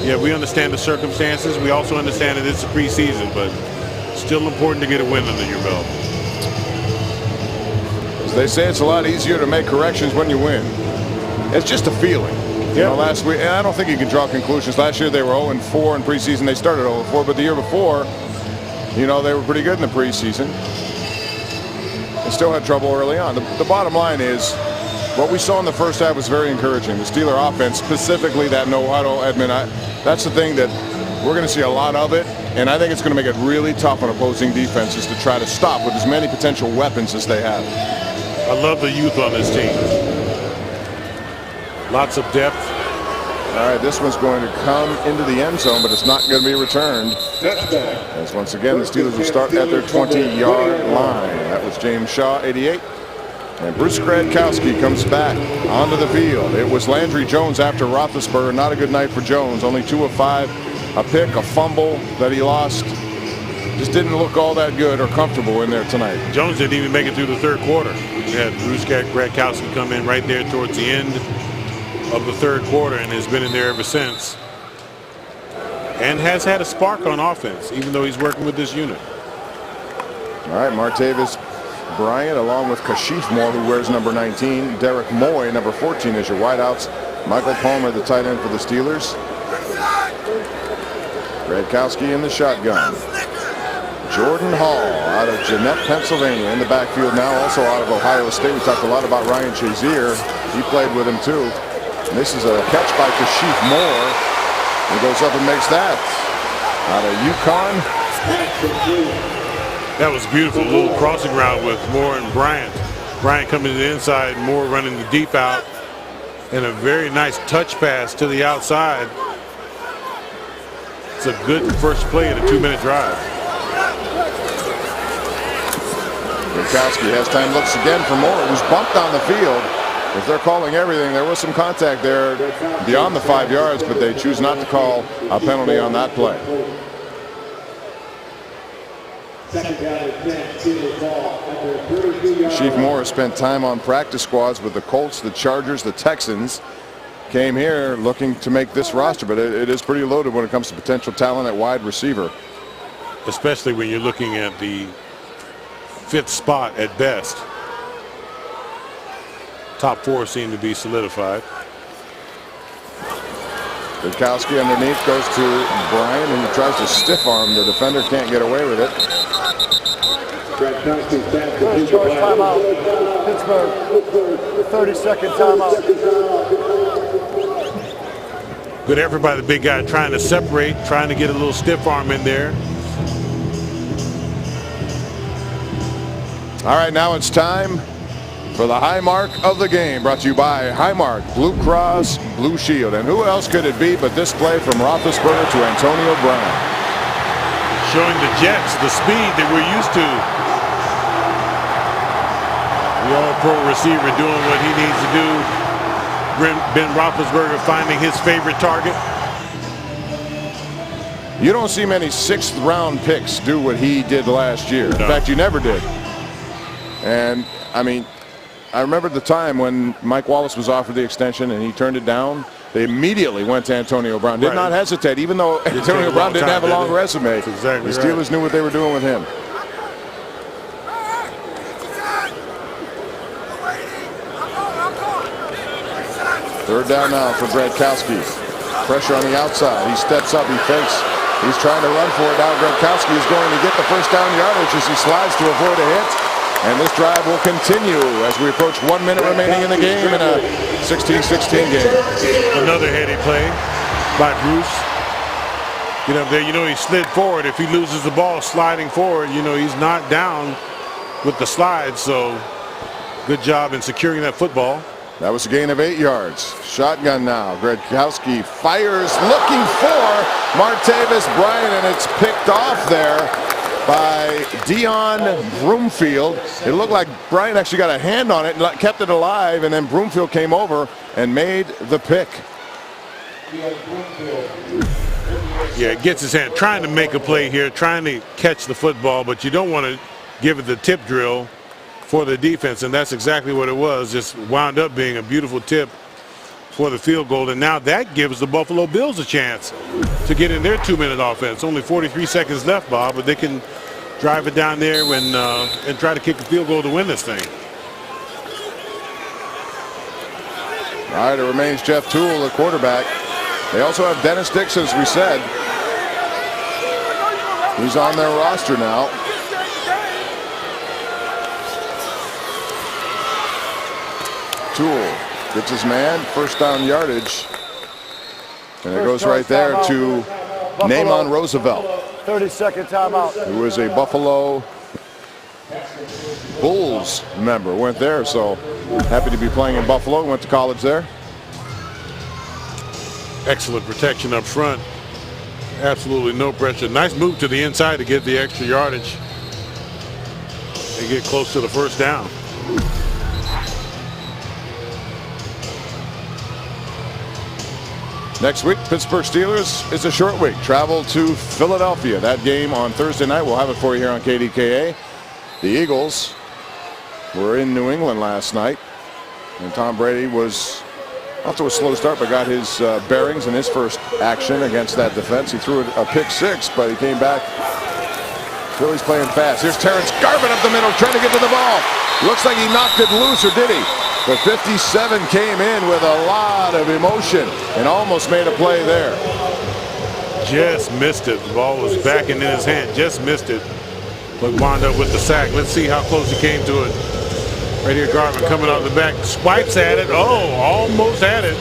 Yeah, we understand the circumstances. We also understand that it's a preseason, but still important to get a win under your belt. As they say, it's a lot easier to make corrections when you win. It's just a feeling. You know, last week, and I don't think you can draw conclusions. Last year they were 0-4 in preseason. They started 0-4, but the year before, you know, they were pretty good in the preseason. They still had trouble early on. The bottom line is, what we saw in the first half was very encouraging. The Steeler offense, specifically that no-huddle, Edmund, that's the thing that we're going to see a lot of it, and I think it's going to make it really tough on opposing defenses to try to stop with as many potential weapons as they have. I love the youth on this team. Lots of depth. All right, this one's going to come into the end zone, but it's not going to be returned. As once again, the Steelers will start at their 20-yard line. That was James Shaw, 88. And Bruce Gradkowski comes back onto the field. It was Landry Jones after Roethlisberger. Not a good night for Jones. Only 2 of 5. A pick, a fumble that he lost. Just didn't look all that good or comfortable in there tonight. Jones didn't even make it through the third quarter. We had Bruce Gradkowski come in right there towards the end of the third quarter and has been in there ever since. And has had a spark on offense, even though he's working with this unit. All right, Martavis Bryant along with Kashif Moore, who wears number 19. Derek Moy, number 14, is your wideouts. Michael Palmer, the tight end for the Steelers. Gradkowski in the shotgun. Jordan Hall out of Jeanette, Pennsylvania, in the backfield now, also out of Ohio State. We talked a lot about Ryan Shazier. He played with him too. And this is a catch by Kashif Moore. He goes up and makes that. Out of UConn. That was beautiful. A little crossing route with Moore and Bryant. Bryant coming to the inside, Moore running the deep out. And a very nice touch pass to the outside. It's a good first play in a 2-minute drive. Gradkowski has time, looks again for Moore. It was bumped on the field. If they're calling everything, there was some contact there beyond the 5 yards, but they choose not to call a penalty on that play. Chief Moore spent time on practice squads with the Colts, the Chargers, the Texans. Came here looking to make this roster, but it is pretty loaded when it comes to potential talent at wide receiver. Especially when you're looking at the 5th spot at best. Top 4 seem to be solidified. Gradkowski underneath goes to Bryant, and he tries to stiff arm the defender. Can't get away with it. First George timeout. Pittsburgh, 30-second timeout. Good effort by the big guy trying to separate, trying to get a little stiff arm in there. All right, now it's time for the high mark of the game, brought to you by Highmark Blue Cross Blue Shield. And who else could it be but this play from Roethlisberger to Antonio Brown? Showing the Jets the speed that we're used to. The all-pro receiver doing what he needs to do. Ben Roethlisberger finding his favorite target. You don't see many 6th-round picks do what he did last year. In fact, you never did. And, I mean, I remember the time when Mike Wallace was offered the extension and he turned it down. They immediately went to Antonio Brown. Did not hesitate, even though Antonio Brown didn't have a long resume. That's exactly the Steelers knew what they were doing with him. Third down now for Gradkowski. Pressure on the outside. He steps up. He fakes. He's trying to run for it. Now Gradkowski is going to get the first down yardage as he slides to avoid a hit. And this drive will continue as we approach 1 minute remaining in the game in a 16-16 game. Another heady play by Bruce. Get up there. You know, he slid forward. If he loses the ball sliding forward, you know, he's not down with the slide. So good job in securing that football. That was a gain of 8 yards. Shotgun now. Gradkowski fires looking for Martavis Bryant, and it's picked off there by Dion Broomfield. It looked like Bryant actually got a hand on it and kept it alive, and then Broomfield came over and made the pick. Yeah, it gets his hand. Trying to make a play here, trying to catch the football, but you don't want to give it the tip drill for the defense, and that's exactly what it was. Just wound up being a beautiful tip for the field goal, and now that gives the Buffalo Bills a chance to get in their 2-minute offense. Only 43 seconds left, Bob, but they can drive it down there and try to kick a field goal to win this thing. All right, it remains Jeff Toole, the quarterback. They also have Dennis Dix, as we said. He's on their roster now. Toole gets his man, first down yardage. And it goes right there to Naaman Roosevelt. 30-second timeout. Who is a Buffalo Bulls member. Went there, so happy to be playing in Buffalo. Went to college there. Excellent protection up front. Absolutely no pressure. Nice move to the inside to get the extra yardage. They get close to the first down. Next week, Pittsburgh Steelers is a short week. Travel to Philadelphia. That game on Thursday night. We'll have it for you here on KDKA. The Eagles were in New England last night, and Tom Brady was off to a slow start, but got his bearings in his first action against that defense. He threw a pick six, but he came back. Philly's playing fast. Here's Terrence Garvin up the middle, trying to get to the ball. Looks like he knocked it loose, or did he? But 57 came in with a lot of emotion and almost made a play there. Just missed it. The ball was backing in his hand. Just missed it, but wound up with the sack. Let's see how close he came to it. Right here, Garvin coming out the back. Swipes at it. Oh, almost had it.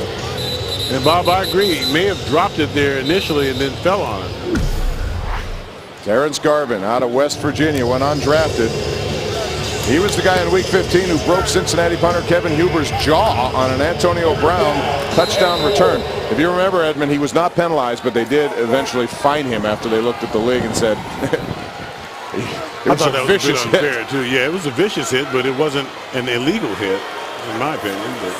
And Bob, I agree. He may have dropped it there initially and then fell on it. Terrence Garvin out of West Virginia, went undrafted. He was the guy in Week 15 who broke Cincinnati punter Kevin Huber's jaw on an Antonio Brown touchdown return. If you remember, Edmund, he was not penalized, but they did eventually fine him after they looked at the league and said it was a vicious hit. Too. Yeah, it was a vicious hit, but it wasn't an illegal hit, in my opinion. But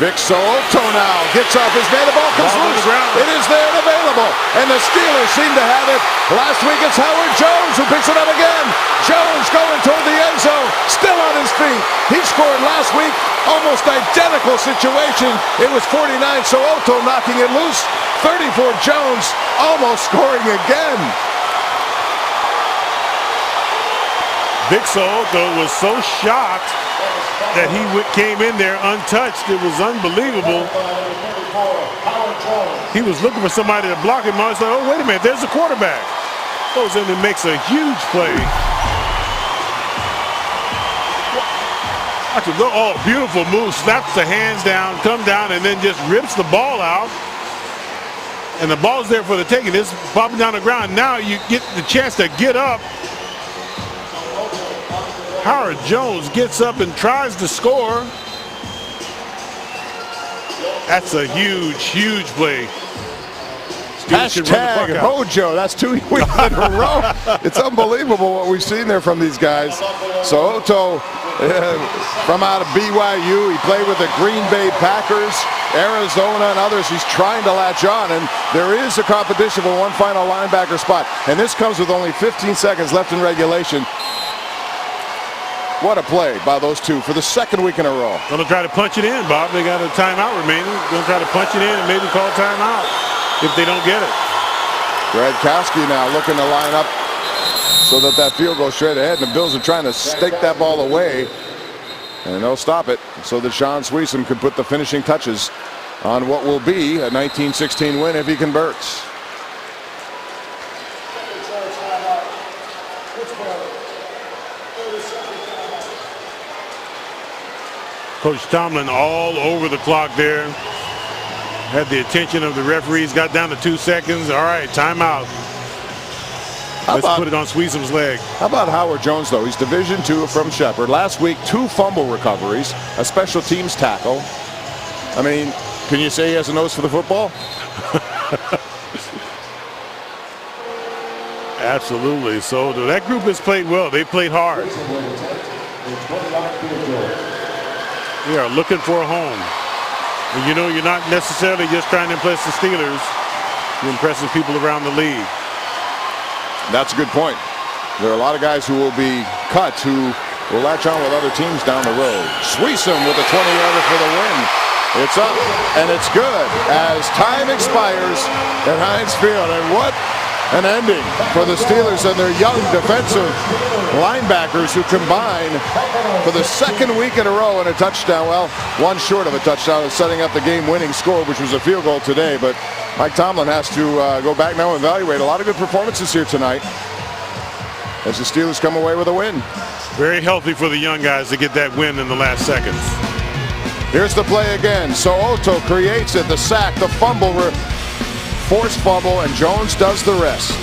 Vic Soto now gets off his man. The ball comes loose. It is there and available. And the Steelers seem to have it. Last week it's Howard Jones who picks it up again. Jones going toward the end zone. Still on his feet. He scored last week. Almost identical situation. It was 49 Soto knocking it loose. 34 Jones almost scoring again. Vic Soto was so shocked that he came in there untouched. It was unbelievable. He was looking for somebody to block him. I was like, oh, wait a minute, there's the quarterback. Goes in and makes a huge play. Oh, beautiful move. Slaps the hands down, come down, and then just rips the ball out. And the ball's there for the taking. It's popping down the ground. Now you get the chance to get up. Howard Jones gets up and tries to score. That's a huge, huge play. Hashtag Hojo. That's 2 weeks in a row. It's unbelievable what we've seen there from these guys. So Soto from out of BYU. He played with the Green Bay Packers, Arizona, and others. He's trying to latch on, and there is a competition for one final linebacker spot. And this comes with only 15 seconds left in regulation. What a play by those two for the second week in a row. Going to try to punch it in, Bob. They got a timeout remaining. Going to try to punch it in and maybe call timeout if they don't get it. Gradkowski now looking to line up so that field goes straight ahead, and the Bills are trying to stake that ball away. And they'll stop it so that Sean Sweesom could put the finishing touches on what will be a 19-16 win if he converts. Coach Tomlin all over the clock there. Had the attention of the referees, got down to 2 seconds. All right, timeout. Let's put it on Sweesum's leg. How about Howard Jones, though? He's Division II from Shepherd. Last week, 2 fumble recoveries, a special teams tackle. I mean, can you say he has a nose for the football? Absolutely. So that group has played well. They played hard. We are looking for a home. And you know, you're not necessarily just trying to impress the Steelers. You're impressing people around the league. That's a good point. There are a lot of guys who will be cut who will latch on with other teams down the road. Sweesom with a 20-yarder for the win. It's up, and it's good as time expires at Heinz Field. And what an ending for the Steelers and their young defensive linebackers who combine for the second week in a row in a touchdown. Well, one short of a touchdown is setting up the game-winning score, which was a field goal today. But Mike Tomlin has to go back now and evaluate. A lot of good performances here tonight as the Steelers come away with a win. Very healthy for the young guys to get that win in the last seconds. Here's the play again. So Otto creates it, the sack, the fumble, forced fumble, and Jones does the rest.